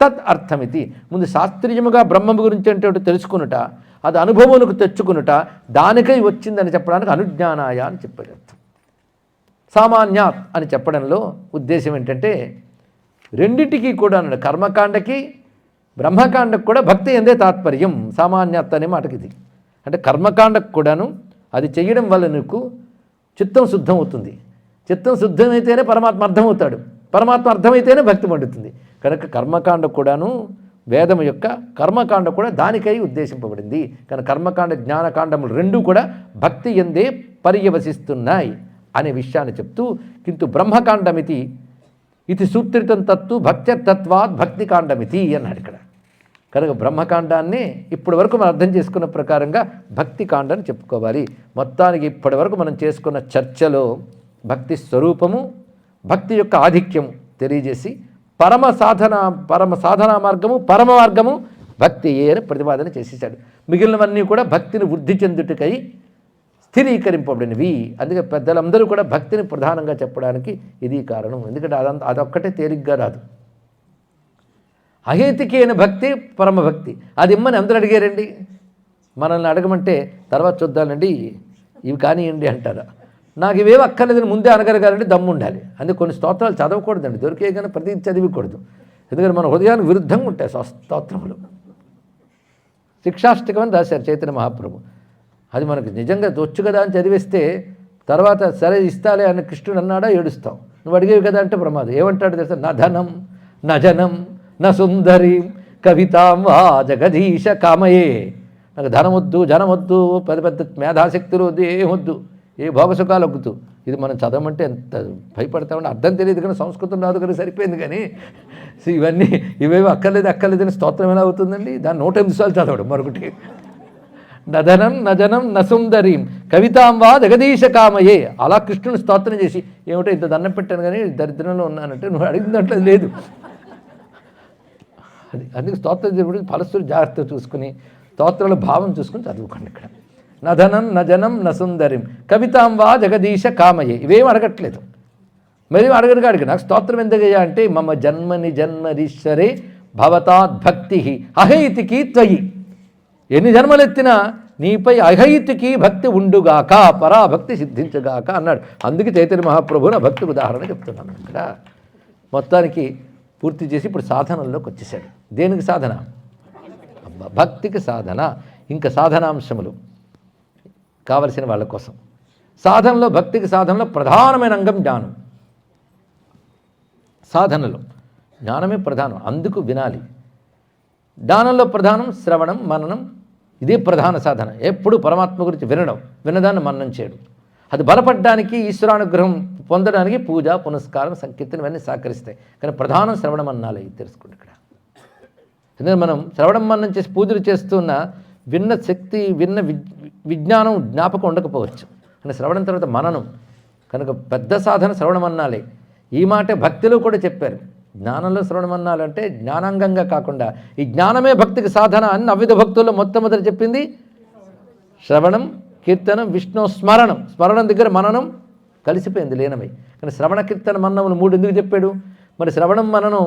తద్ అర్థమితి. ముందు శాస్త్రీయముగా బ్రహ్మము గురించి అంటే తెలుసుకునుట, అది అనుభవములకు తెచ్చుకునుట, దానికై వచ్చిందని చెప్పడానికి అనుజ్ఞానాయ అని చెప్పాడు అర్థం. సామాన్యాత్ అని చెప్పడంలో ఉద్దేశం ఏంటంటే రెండింటికి కూడా అన్నాడు, కర్మకాండకి బ్రహ్మకాండకు కూడా భక్తి ఎందే తాత్పర్యం. సామాన్యాత్ అనే మాటకి ఇది అంటే కర్మకాండకు కూడాను అది చేయడం వల్ల నీకు చిత్తం శుద్ధం అవుతుంది. చిత్తం శుద్ధమైతేనే పరమాత్మ అర్థమవుతాడు. పరమాత్మ అర్థమైతేనే భక్తి పండుతుంది. కనుక కర్మకాండ కూడాను వేదము యొక్క కర్మకాండ కూడా దానికై ఉద్దేశింపబడింది. కానీ కర్మకాండ జ్ఞానకాండములు రెండూ కూడా భక్తి ఎందే పర్యవసిస్తున్నాయి అనే విషయాన్ని చెప్తూ కింటు బ్రహ్మకాండమితి ఇది సూత్రితం తత్తు భక్త్యర్థత్వాత్ భక్తికాండమితి అన్నాడు ఇక్కడ. కనుక బ్రహ్మకాండాన్ని ఇప్పటి వరకు మనం అర్థం చేసుకున్న ప్రకారంగా భక్తికాండాన్ని చెప్పుకోవాలి. మొత్తానికి ఇప్పటి వరకు మనం చేసుకున్న చర్చలో భక్తి స్వరూపము, భక్తి యొక్క ఆధిక్యము తెలియజేసి పరమ సాధనా మార్గము, పరమ మార్గము భక్తి అని ప్రతిపాదన చేసేసాడు. మిగిలినవన్నీ కూడా భక్తిని వృద్ధి చెందుటకై స్థిరీకరింపబడినవి. అందుకే పెద్దలందరూ కూడా భక్తిని ప్రధానంగా చెప్పడానికి ఇది కారణం. ఎందుకంటే అదొక్కటే తేలిగ్గా రాదు. అహేతుకైన భక్తి పరమభక్తి, అది ఇమ్మని అందరూ అడిగారండి. మనల్ని అడగమంటే తర్వాత చూద్దానండి ఇవి కానివ్వండి అంటారా. నాకు ఇవేవి అక్కర్లేదని ముందే అనగలగాలంటే దమ్ము ఉండాలి. అందుకే కొన్ని స్తోత్రాలు చదవకూడదండి, దొరికే కానీ ప్రతి చదివకూడదు. ఎందుకంటే మన హృదయానికి విరుద్ధంగా ఉంటాయి స్తోత్రములు. శిక్షాష్టకం అని రాశారు చైతన్య మహాప్రభు. అది మనకు నిజంగా దొచ్చు కదా అని చదివేస్తే తర్వాత సరే ఇస్తాలే అని కృష్ణుడు అన్నాడా ఏడుస్తాం. నువ్వు అడిగేవి కదా అంటే ప్రమాదం. ఏమంటాడు తెలుసా? నా ధనం నా జనం నా సుందరీం కవితాం వా జగదీశ కామయే. నాకు ధనం వద్దు, జనం వద్దు, పెద్ద పెద్ద మేధాశక్తులు వద్దు, ఏమొద్దు, ఏ భోగసుఖాలు వద్దు. ఇది మనం చదవమంటే ఎంత భయపడతామంటే అర్థం తెలియదు కానీ సంస్కృతం రాదు కానీ సరిపోయింది. కానీ ఇవేవి అక్కర్లేదని స్తోత్రం ఎలా అవుతుందండి? దాన్ని 108 సార్లు చదవడం మరొకటి. నధనం నజనం నసుందరీం కవితాం వా జగదీశ కామయే. అలా కృష్ణుని స్తోత్రం చేసి ఏమిటో ఇంత దండం పెట్టాను కానీ దరిద్రంలో ఉన్నానంటే నువ్వు అడిగినట్లు లేదు. అందుకే స్తోత్రం చెప్పి ఫలస్సులు జాగ్రత్తగా చూసుకుని స్తోత్రాల భావం చూసుకుని చదువుకోండి. ఇక్కడ నధనం నజనం నసుందరీం కవితాం వా జగదీశ కామయే. ఇవేం అడగట్లేదు, మరి అడగడుగా అడిగి నాకు స్తోత్రం ఎందుకయ్యా అంటే మమ జన్మని జన్మరీశ్వరే భవతాద్భక్తి అహైతికి త్వయి. ఎన్ని జన్మలెత్తినా నీపై అహైతికి భక్తి ఉండుగాక, పరాభక్తి సిద్ధించుగాక అన్నాడు. అందుకే చైతన్య మహాప్రభు నా భక్తికి ఉదాహరణ చెప్తున్నాను. ఇక్కడ మొత్తానికి పూర్తి చేసి ఇప్పుడు సాధనల్లోకి వచ్చేసాడు. దేనికి సాధన? భక్తికి సాధన. ఇంకా సాధనాంశములు కావలసిన వాళ్ళ కోసం. సాధనలో భక్తికి సాధనలో ప్రధానమైన అంగం జ్ఞానం. సాధనలో జ్ఞానమే ప్రధానం, అందుకు వినాలి. జ్ఞానంలో ప్రధానం శ్రవణం, మననం. ఇదే ప్రధాన సాధన. ఎప్పుడు పరమాత్మ గురించి వినడం, వినదాన్ని మననం చేయడం. అది బలపడడానికి, ఈశ్వరానుగ్రహం పొందడానికి పూజ, పునస్కారం, సంకీర్తన ఇవన్నీ సహకరిస్తాయి. కానీ ప్రధానం శ్రవణం అన్నాలి. తెలుసుకోండి ఇక్కడ. ఎందుకంటే మనం శ్రవణం మననం చేసి పూజలు చేస్తున్న విన్న శక్తి, విన్న విజ్ఞానం జ్ఞాపకం ఉండకపోవచ్చు. కానీ శ్రవణం తర్వాత మననం. కనుక పెద్ద సాధన శ్రవణం అన్నాలి. ఈ మాట భక్తిలో కూడా చెప్పారు. జ్ఞానంలో శ్రవణం అన్నాలంటే జ్ఞానాంగంగా కాకుండా ఈ జ్ఞానమే భక్తికి సాధన అని నవ్విధ భక్తుల్లో మొట్టమొదటి చెప్పింది శ్రవణం, కీర్తనం, విష్ణు స్మరణం. స్మరణం దగ్గర మననం కలిసిపోయింది లీనమై. కానీ శ్రవణ, కీర్తన, మననములు 3 ఎందుకు చెప్పాడు? మరి శ్రవణం మననం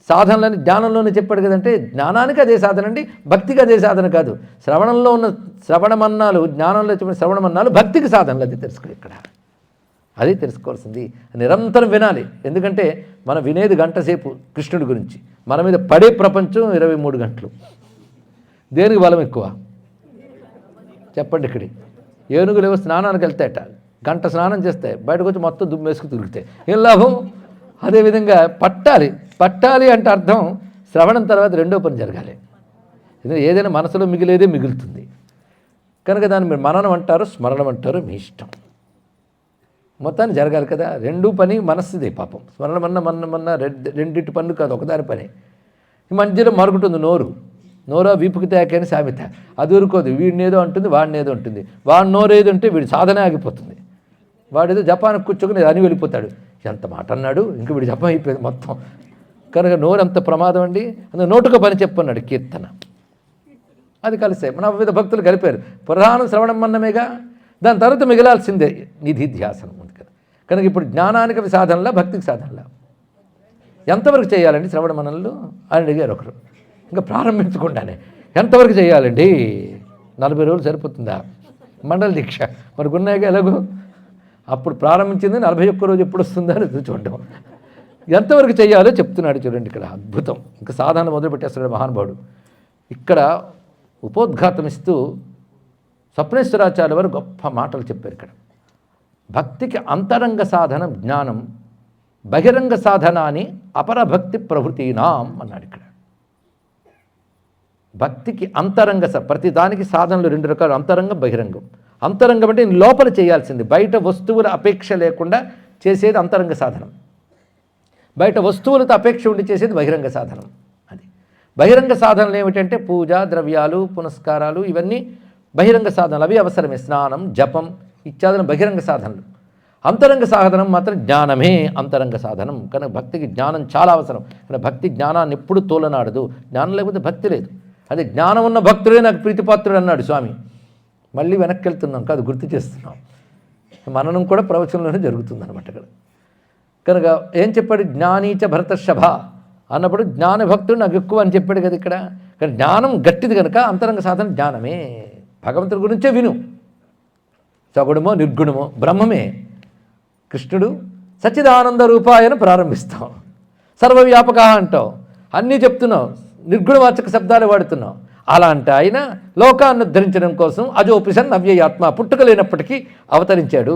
సాధనలని జ్ఞానంలోనే చెప్పాడు కదంటే జ్ఞానానికి అదే సాధన అండి, భక్తికి అదే సాధన కాదు. శ్రవణంలో ఉన్న శ్రవణమన్నాలు, జ్ఞానంలో చెప్పిన శ్రవణమన్నాలు భక్తికి సాధనలు. అది తెలుసుకోండి ఇక్కడ. అది తెలుసుకోవాల్సింది. నిరంతరం వినాలి. ఎందుకంటే మనం వినేది గంట సేపు కృష్ణుడి గురించి, మన మీద పడే ప్రపంచం 23 గంటలు. దేనికి బలం ఎక్కువ చెప్పండి? ఇక్కడి ఏనుగులు ఏవో స్నానానికి వెళ్తాయట, గంట స్నానం చేస్తాయి, బయటకు వచ్చి మొత్తం దుమ్మేసుకు తిరుగుతాయి. ఏం లాభం? అదేవిధంగా పట్టాలి అంటే అర్థం శ్రవణం తర్వాత రెండో పని జరగాలి. ఏదైనా మనసులో మిగిలేదే మిగులుతుంది. కనుక దాన్ని మీరు మననం అంటారు, స్మరణం అంటారు, మీ ఇష్టం. మొత్తాన్ని జరగాలి కదా. రెండూ పని మనస్సుదే పాపం. స్మరణమన్న రెండింటి పనులు కాదు, ఒకదాని పని. ఈ మధ్యలో మరుగుతుంది నోరా వీపుకి తేకని సామెత. అది ఊరుకోదు. వీడినేదో అంటుంది, వాడినేదో ఉంటుంది. వాడి నోరేదో ఉంటే వీడి సాధనే ఆగిపోతుంది. వాడేదో జపానికి కూర్చొని అని వెళ్ళిపోతాడు. ఎంత మాట అన్నాడు, ఇంక వీడు జపం అయిపోయింది మొత్తం. కనుక నోరు అంత ప్రమాదం అండి. అందులో నోటుక పని చెప్పన్నాడు కీర్తన. అది కలిసే మన వివిధ భక్తులు కలిపారు. ప్రధానం శ్రవణం మన్నమేగా, దాని తర్వాత మిగిలాల్సిందే నిధిధ్యాసనం ఉంది కదా. కనుక ఇప్పుడు జ్ఞానానికి సాధనలా, భక్తికి సాధనలా ఎంతవరకు చేయాలండి శ్రవణ మననలు అని అడిగారు ఒకరు. ఇంకా ప్రారంభించకుండానే ఎంతవరకు చేయాలండి? 40 రోజులు సరిపోతుందా? మండల దీక్ష మరి ఉన్నాయిగా ఎలాగో. అప్పుడు ప్రారంభించింది 41 రోజు ఎప్పుడు వస్తుందా అని చూడడం. ఎంతవరకు చేయాలో చెప్తున్నాడు చూడండి ఇక్కడ. అద్భుతం. ఇంకా సాధన మొదలుపెట్టేస్తున్నాడు మహానుభావుడు. ఇక్కడ ఉపోద్ఘాతం ఇస్తూ స్వప్నేశ్వరాచార్య వారు గొప్ప మాటలు చెప్పారు ఇక్కడ. భక్తికి అంతరంగ సాధన జ్ఞానం, బహిరంగ సాధనాన్ని అపరభక్తి ప్రభృతీనాం అన్నాడు ఇక్కడ. భక్తికి అంతరంగ ప్రతి దానికి సాధనలు 2 రకాలు, అంతరంగం బహిరంగం. అంతరంగం అంటే లోపల చేయాల్సింది, బయట వస్తువుల అపేక్ష లేకుండా చేసేది అంతరంగ సాధనం. బయట వస్తువులతో అపేక్ష ఉండి చేసేది బహిరంగ సాధనం. అది బహిరంగ సాధనలు ఏమిటంటే పూజ, ద్రవ్యాలు, పునస్కారాలు, ఇవన్నీ బహిరంగ సాధనలు. అవి అవసరమే. స్నానం, జపం ఇత్యాదులు బహిరంగ సాధనలు. అంతరంగ సాధనం మాత్రం జ్ఞానమే అంతరంగ సాధనం. కనుక భక్తికి జ్ఞానం చాలా అవసరం. కానీ భక్తి జ్ఞానాన్ని ఎప్పుడు తోలనాడదు. జ్ఞానం లేకపోతే భక్తి లేదు. అదే జ్ఞానం ఉన్న భక్తుడే నాకు ప్రీతిపాత్రుడు అన్నాడు స్వామి. మళ్ళీ వెనక్కి వెళ్తున్నాం కాదు, గుర్తు చేస్తున్నాం. మననం కూడా ప్రవచనంలోనే జరుగుతుందన్నమాట ఇక్కడ. కనుక ఏం చెప్పాడు? జ్ఞానీచ భరతర్షభ అన్నప్పుడు జ్ఞానభక్తుడు నాకు ఎక్కువ అని చెప్పాడు కదా ఇక్కడ. కానీ జ్ఞానం గట్టిది కనుక అంతరంగ సాధన జ్ఞానమే. భగవంతుడి గురించే విను. సగుణమో నిర్గుణమో బ్రహ్మమే. కృష్ణుడు సచ్చిదానంద రూపాయను ప్రారంభిస్తాం, సర్వవ్యాపక అంటావు, అన్నీ చెప్తున్నావు, నిర్గుణవాచక శబ్దాలు వాడుతున్నావు. అలాంటి ఆయన లోకాన్ని ఉద్ధరించడం కోసం అజోపిసన్ అవ్యయాత్మ, పుట్టుక లేనప్పటికీ అవతరించాడు.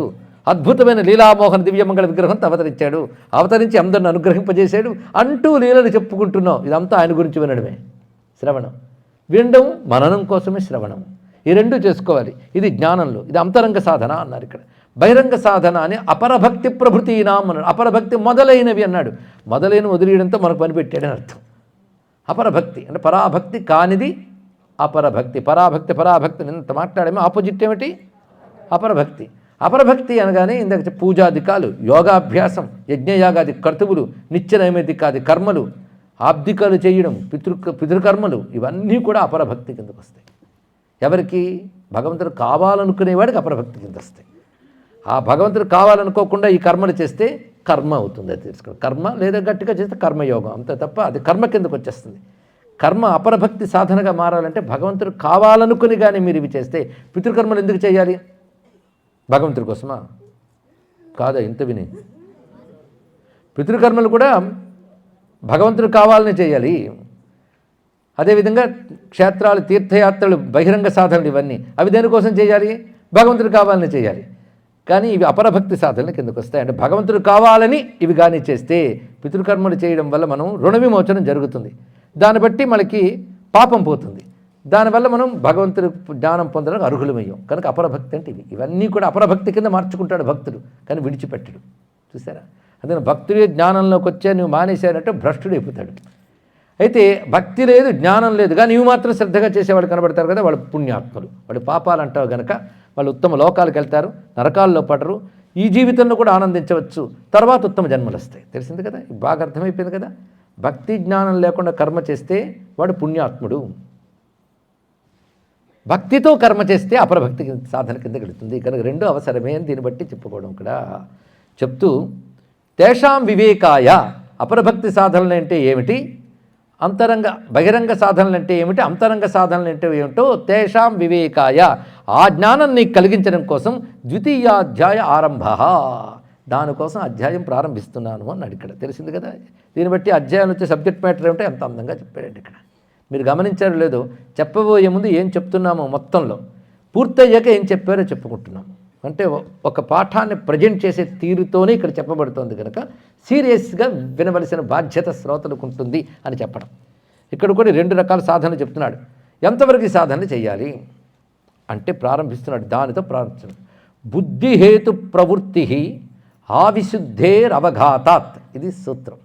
అద్భుతమైన లీలామోహన దివ్యమంగళ విగ్రహంతో అవతరించాడు. అవతరించి అందరిని అనుగ్రహింపజేశాడు అంటూ లీలలు చెప్పుకుంటున్నాం. ఇదంతా ఆయన గురించి వినడమే శ్రవణం. వినడం మననం కోసమే శ్రవణం. ఈ రెండు చేసుకోవాలి. ఇది జ్ఞానంలో, ఇది అంతరంగ సాధన అన్నారు ఇక్కడ. బహిరంగ సాధన అని అపరభక్తి ప్రభృతీనాం అన్నాడు. అపరభక్తి మొదలైనవి అన్నాడు. మొదలైన వదిలేయడంతో మనకు పనిపెట్టాడని అర్థం. అపరభక్తి అంటే పరాభక్తి కానిది అపరభక్తి. పరాభక్తి ఇంత మాట్లాడేమో ఆపోజిట్ ఏమిటి? అపరభక్తి. అపరభక్తి అనగానే ఇందాక పూజాధికాలు, యోగాభ్యాసం, యజ్ఞయాగాది కర్తువులు, నిత్య నైమిత్తికాది కర్మలు, ఆబ్దికాలు చేయడం, పితృకర్మలు, ఇవన్నీ కూడా అపరభక్తి కిందకు వస్తాయి. ఎవరికి? భగవంతుడు కావాలనుకునేవాడికి అపరభక్తి కింద వస్తాయి. ఆ భగవంతుడు కావాలనుకోకుండా ఈ కర్మలు చేస్తే కర్మ అవుతుంది. అది తెలుసుకోండి. కర్మ లేదా గట్టిగా చేస్తే కర్మయోగం, అంతే తప్ప అది కర్మ కిందకు వచ్చేస్తుంది. కర్మ అపరభక్తి సాధనగా మారాలంటే భగవంతుడు కావాలనుకుని కానీ మీరు ఇవి చేస్తే, పితృకర్మలు ఎందుకు చేయాలి? భగవంతుడి కోసమా? కాదా? ఇంత విని పితృకర్మలు కూడా భగవంతుడు కావాలని చేయాలి. అదేవిధంగా క్షేత్రాలు, తీర్థయాత్రలు, బహిరంగ సాధనలు, ఇవన్నీ అవి దేనికోసం చేయాలి? భగవంతుడు కావాలని చేయాలి. కానీ ఇవి అపరభక్తి సాధనలు కిందకు వస్తాయి. అంటే భగవంతుడు కావాలని ఇవి కానీ చేస్తే పితృకర్మలు చేయడం వల్ల మనం రుణ విమోచనం జరుగుతుంది. దాన్ని బట్టి మనకి పాపం పోతుంది. దానివల్ల మనం భగవంతుడి జ్ఞానం పొందడానికి అర్హులమయ్యాం. కనుక అపరభక్తి అంటే ఇవన్నీ కూడా అపరభక్తి కింద మార్చుకుంటాడు భక్తుడు, కానీ విడిచిపెట్టడు. చూసారా? అదే భక్తుడే జ్ఞానంలోకి వచ్చా నువ్వు మానేశానంటే భ్రష్టుడు అయిపోతాడు. అయితే భక్తి లేదు, జ్ఞానం లేదు, కానీ నీవు మాత్రం శ్రద్ధగా చేసేవాళ్ళు కనబడతారు కదా, వాళ్ళు పుణ్యాత్ములు. వాళ్ళు పాపాలు అంటావు కనుక వాళ్ళు ఉత్తమ లోకాలకు వెళ్తారు, నరకాల్లో పడరు, ఈ జీవితంలో కూడా ఆనందించవచ్చు, తర్వాత ఉత్తమ జన్మలు వస్తాయి. తెలిసింది కదా, బాగా అర్థమైపోయింది కదా. భక్తి జ్ఞానం లేకుండా కర్మ చేస్తే వాడు పుణ్యాత్ముడు, భక్తితో కర్మ చేస్తే అపరభక్తి సాధన కింద గెలుతుంది. కనుక రెండు అవసరమే అని దీన్ని బట్టి చెప్పుకోవడం ఇక్కడ చెప్తూ, తేషాం వివేకాయ, అపరభక్తి సాధనలు అంటే ఏమిటి, బహిరంగ సాధనలు అంటే ఏమిటి, అంతరంగ సాధనలు అంటే ఏమిటో తేషాం వివేకాయ, ఆ జ్ఞానం నీకు కలిగించడం కోసం ద్వితీయాధ్యాయ ఆరంభ, దానికోసం అధ్యాయం ప్రారంభిస్తున్నాను అన్నాడు ఇక్కడ. తెలిసింది కదా. దీన్ని బట్టి అధ్యాయం వచ్చే సబ్జెక్ట్ మ్యాటర్ ఏమిటో ఎంత అందంగా చెప్పాడండి ఇక్కడ. మీరు గమనించారో లేదో, చెప్పబోయే ముందు ఏం చెప్తున్నామో మొత్తంలో పూర్తయ్యాక ఏం చెప్పారో చెప్పుకుంటున్నాము. అంటే ఒక పాఠాన్ని ప్రజెంట్ చేసే తీరుతోనే ఇక్కడ చెప్పబడుతోంది కనుక సీరియస్గా వినవలసిన బాధ్యత శ్రోతలకు ఉంటుంది అని చెప్పడం. ఇక్కడ కూడా 2 రకాల సాధనలు చెప్తున్నాడు. ఎంతవరకు సాధన చేయాలి అంటే ప్రారంభిస్తున్నాడు, దానితో ప్రారంభిస్తున్నాడు. బుద్ధిహేతు ప్రవృత్తి ఆవిశుద్ధేరవఘాతాత్, ఇది సూత్రం.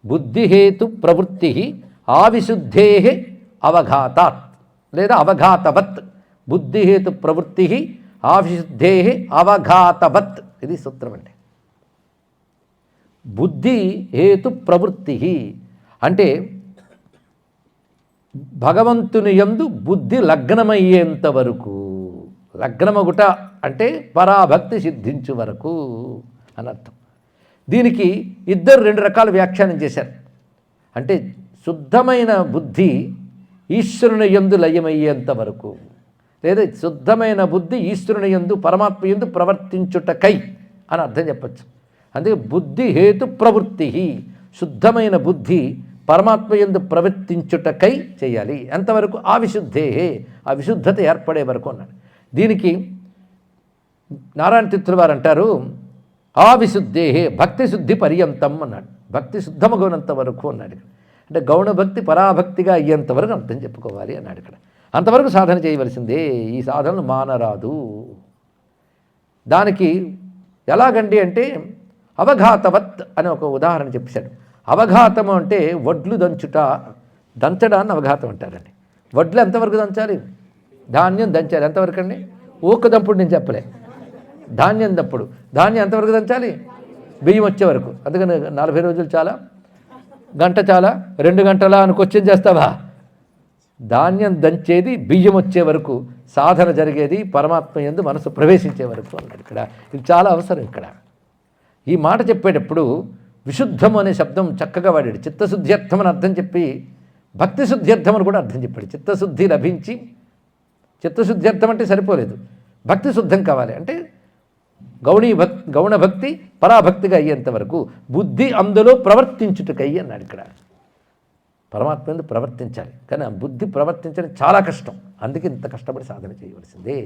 బుద్ధిహేతు ప్రవృత్తి ఆవిశుద్ధే అవఘాతాత్ లేదా అవఘాతవత్. బుద్ధిహేతు ప్రవృత్తి ఆవిశుద్ధే అవఘాతవత్, ఇది సూత్రం. అంటే బుద్ధి హేతు ప్రవృత్తి అంటే భగవంతుని యందు బుద్ధి లగ్నమయ్యేంత వరకు, లగ్నమగుట అంటే పరాభక్తి సిద్ధించు వరకు అని అర్థం. దీనికి ఇద్దరు 2 రకాల వ్యాఖ్యానం చేశారు. అంటే శుద్ధమైన బుద్ధి ఈశ్వరుని యందు లయమయ్యేంత వరకు, లేదా శుద్ధమైన బుద్ధి ఈశ్వరుని యందు పరమాత్మ యందు ప్రవర్తించుటకై అని అర్థం చెప్పచ్చు. అందుకే బుద్ధి హేతు ప్రవృత్తి, శుద్ధమైన బుద్ధి పరమాత్మ యందు ప్రవర్తించుటకై చేయాలి. ఎంతవరకు? ఆ విశుద్ధే, ఆ విశుద్ధత ఏర్పడే వరకు అన్నాడు. దీనికి నారాయణ తీర్థుల వారు అంటారు, ఆ విశుద్ధే భక్తి శుద్ధి పర్యంతం అన్నాడు. భక్తి శుద్ధమగునంత వరకు అన్నాడు. అంటే గౌణ భక్తి పరాభక్తిగా అయ్యేంత వరకు అర్థం చెప్పుకోవాలి అన్నాడు ఇక్కడ. అంతవరకు సాధన చేయవలసిందే, ఈ సాధనలు మానరాదు. దానికి ఎలాగండి అంటే అవఘాతవత్ అని ఒక ఉదాహరణ చెప్పాడు. అవఘాతము అంటే వడ్లు దంచడాన్ని అవఘాతం అంటారండి. వడ్లు ఎంతవరకు దంచాలి? ధాన్యం దంచాలి ఎంతవరకు అండి? ఊక దంపుడు నేను చెప్పలే, ధాన్యం దంపుడు. ధాన్యం ఎంతవరకు దంచాలి? బియ్యం వచ్చే వరకు. అందుకని 40 రోజులు చాలా, గంట చాలా, 2 గంటలా అని క్వశ్చన్ చేస్తావా? ధాన్యం దంచేది బియ్యం వచ్చే వరకు, సాధన జరిగేది పరమాత్మ యందు మనసు ప్రవేశించే వరకు అన్నాడు ఇక్కడ. ఇది చాలా అవసరం ఇక్కడ. ఈ మాట చెప్పేటప్పుడు విశుద్ధం అనే శబ్దం చక్కగా వాడాడు. చిత్తశుద్ధ్యర్థం అని అర్థం చెప్పి భక్తి శుద్ధ్యర్థం అని కూడా అర్థం చెప్పాడు. చిత్తశుద్ధి లభించి, చిత్తశుద్ధ్యర్థం అంటే సరిపోలేదు, భక్తి శుద్ధం కావాలి. అంటే గౌణ భక్తి పరాభక్తిగా అయ్యేంత వరకు బుద్ధి అందులో ప్రవర్తించుటకై అన్నాడు ఇక్కడ. పరమాత్మ యందు ప్రవర్తించాలి, కానీ ఆ బుద్ధి ప్రవర్తించడం చాలా కష్టం. అందుకే ఇంత కష్టపడి సాధన చేయవలసిందే.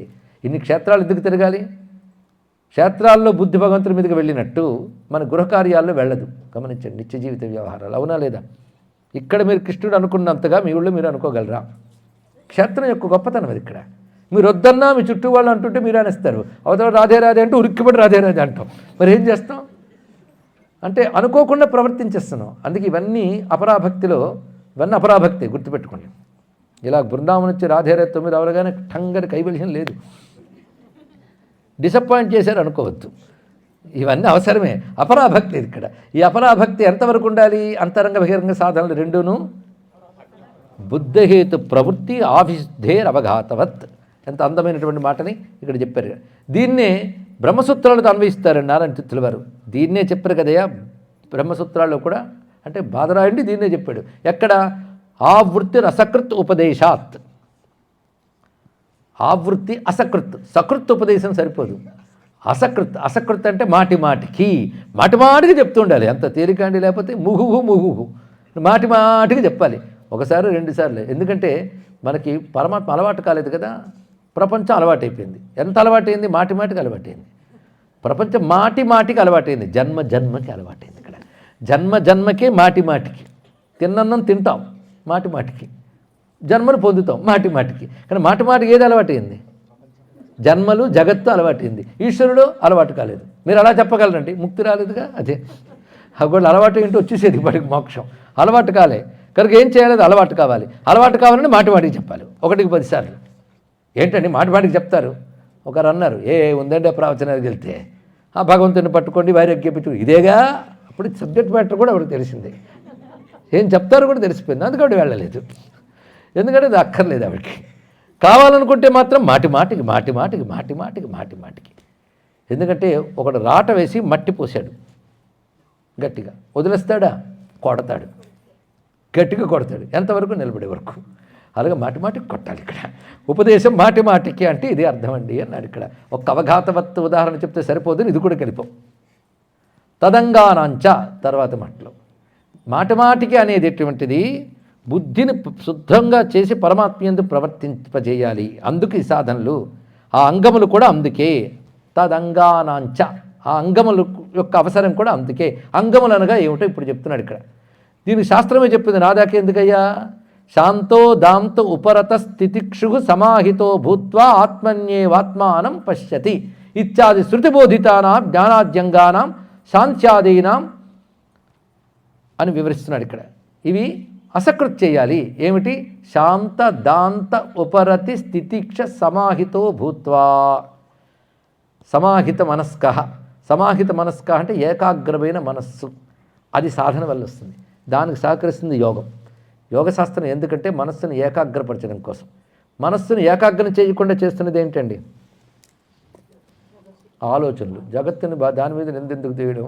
ఇన్ని క్షేత్రాలు ఎందుకు తిరగాలి? క్షేత్రాల్లో బుద్ధి భగవంతుడి మీదకి వెళ్ళినట్టు మన గృహకార్యాల్లో వెళ్ళదు. గమనించండి, నిత్య జీవిత వ్యవహారాలు అవునా లేదా? ఇక్కడ మీరు కృష్ణుడు అనుకున్నంతగా మీ ఊళ్ళో మీరు అనుకోగలరా? క్షేత్రం యొక్క గొప్పతనం అది. ఇక్కడ మీరు వద్దన్నా మీ చుట్టూ వాళ్ళు అంటుంటే మీరు అనేస్తారు. అవతల రాధే రాధే అంటే ఉరిక్కిపడి రాధే రాధే అంటాం. మరి ఏం చేస్తాం? అంటే అనుకోకుండా ప్రవర్తించేస్తున్నాం. అందుకే ఇవన్నీ అపరాభక్తి గుర్తుపెట్టుకోండి. ఇలా బృందావనం నుంచి రాధే రాధే 9 అవగానే ఠంగని కైవల్యం లేదు. డిసప్పాయింట్ చేశారు అనుకోవద్దు. ఇవన్నీ అవసరమే. అపరాభక్తి ఇక్కడ. ఈ అపరాభక్తి ఎంతవరకు ఉండాలి? అంతరంగ బహిరంగ సాధనలు రెండూను బుద్ధహేతు ప్రవృత్తి ఆవిశుద్ధేరవఘాతవత్. ఎంత అందమైనటువంటి మాటని ఇక్కడ చెప్పారు. దీన్నే బ్రహ్మసూత్రాలతో అన్వయిస్తారండి నారాయణ తీర్థుల వారు. దీన్నే చెప్పారు కదయ్యా బ్రహ్మసూత్రాల్లో కూడా. అంటే బాదరాయండి దీన్నే చెప్పాడు. ఎక్కడ? ఆవృత్తి అసకృత్ ఉపదేశాత్. ఆవృత్తి అసకృత్, సకృత్ ఉపదేశం సరిపోదు. అసకృత్ అంటే మాటికి చెప్తూ ఉండాలి. అంత తేలికండి, లేకపోతే ముహుహు మాటికి చెప్పాలి. ఒకసారి 2 సార్లు. ఎందుకంటే మనకి పరమాత్మ అలవాటు కాలేదు కదా, ప్రపంచం అలవాటైపోయింది. ఎంత అలవాటైంది? మాటికి అలవాటైంది. ప్రపంచం మాటికి అలవాటైంది. జన్మకి అలవాటైంది. ఇక్కడ జన్మకే మాటికి. తిన్నన్నం తింటాం మాటికి, జన్మను పొందుతాం మాటికి. కానీ మాటికి ఏది అలవాటైంది? జన్మలు జగత్తు అలవాటైంది. ఈశ్వరుడు అలవాటు కాలేదు. మీరు అలా చెప్పగలరండి, ముక్తి రాలేదుగా. అదే అప్పుడు అలవాటు ఏంటో వచ్చేసేది ఇప్పటికి మోక్షం. అలవాటు కాలే కనుక ఏం చేయాలి? అలవాటు కావాలి. అలవాటు కావాలని మాటికి చెప్పాలి. 1కి 10 సార్లు. ఏంటండి మాటికి చెప్తారు? ఒకరు అన్నారు, ఉందండి ప్రవచనానికి వెళ్తే ఆ భగవంతుని పట్టుకోండి వైరాగ్యపించు ఇదేగా. అప్పుడు సబ్జెక్ట్ మ్యాటర్ కూడా ఎవరికి తెలిసిందే, ఏం చెప్తారో కూడా తెలిసిపోయింది. అందుకని వెళ్ళలేదు. ఎందుకంటే అది అక్కర్లేదు ఆవిడకి. కావాలనుకుంటే మాత్రం మాటిమాటికి. ఎందుకంటే ఒకడు రాట వేసి మట్టి పోసాడు, గట్టిగా వదిలేస్తాడా? కొడతాడు, గట్టిగా కొడతాడు. ఎంతవరకు? నిలబడే వరకు. అలాగే మాటికి కొట్టాలి. ఇక్కడ ఉపదేశం మాటికి అంటే ఇది అర్థం అండి అన్నాడు ఇక్కడ. ఒక అవఘాతవత్ ఉదాహరణ చెప్తే సరిపోదు, ఇది కూడా కలిపాం. తదంగానాంచ తర్వాత మాటలో మాటికి అనేది ఎటువంటిది? బుద్ధిని శుద్ధంగా చేసి పరమాత్మ యందు ప్రవర్తింపజేయాలి. అందుకు ఈ సాధనలు, ఆ అంగములు కూడా అందుకే. తదంగానాంచ, ఆ అంగముల యొక్క అవసరం కూడా అందుకే. అంగములు అనగా ఏమిటో ఇప్పుడు చెప్తున్నాడు ఇక్కడ. దీనికి శాస్త్రమే చెప్పింది. నాదాకే ఎందుకయ్యా? శాంతో దాంతో ఉపరత స్థితిక్షు సమాహితో భూత్వా ఆత్మన్యేవాత్మానం పశ్యతి ఇత్యాది శృతిబోధితానాం జ్ఞానాద్యంగానాం శాంత్యాదీనాం అని వివరిస్తున్నాడు ఇక్కడ. ఇవి అసకృత్ చేయాలి. ఏమిటి? శాంత దాంత ఉపరతి స్థితిక్ష సమాహితో భూత్వా. సమాహిత మనస్క అంటే ఏకాగ్రమైన మనస్సు. అది సాధన వల్ల వస్తుంది. దానికి సహకరిస్తుంది యోగం. యోగశాస్త్రం ఎందుకంటే మనస్సును ఏకాగ్రపరచడం కోసం. మనస్సును ఏకాగ్రం చేయకుండా చేస్తున్నది ఏంటండి? ఆలోచనలు. జగత్తుని దాని మీద ఎందుకు తీయడం?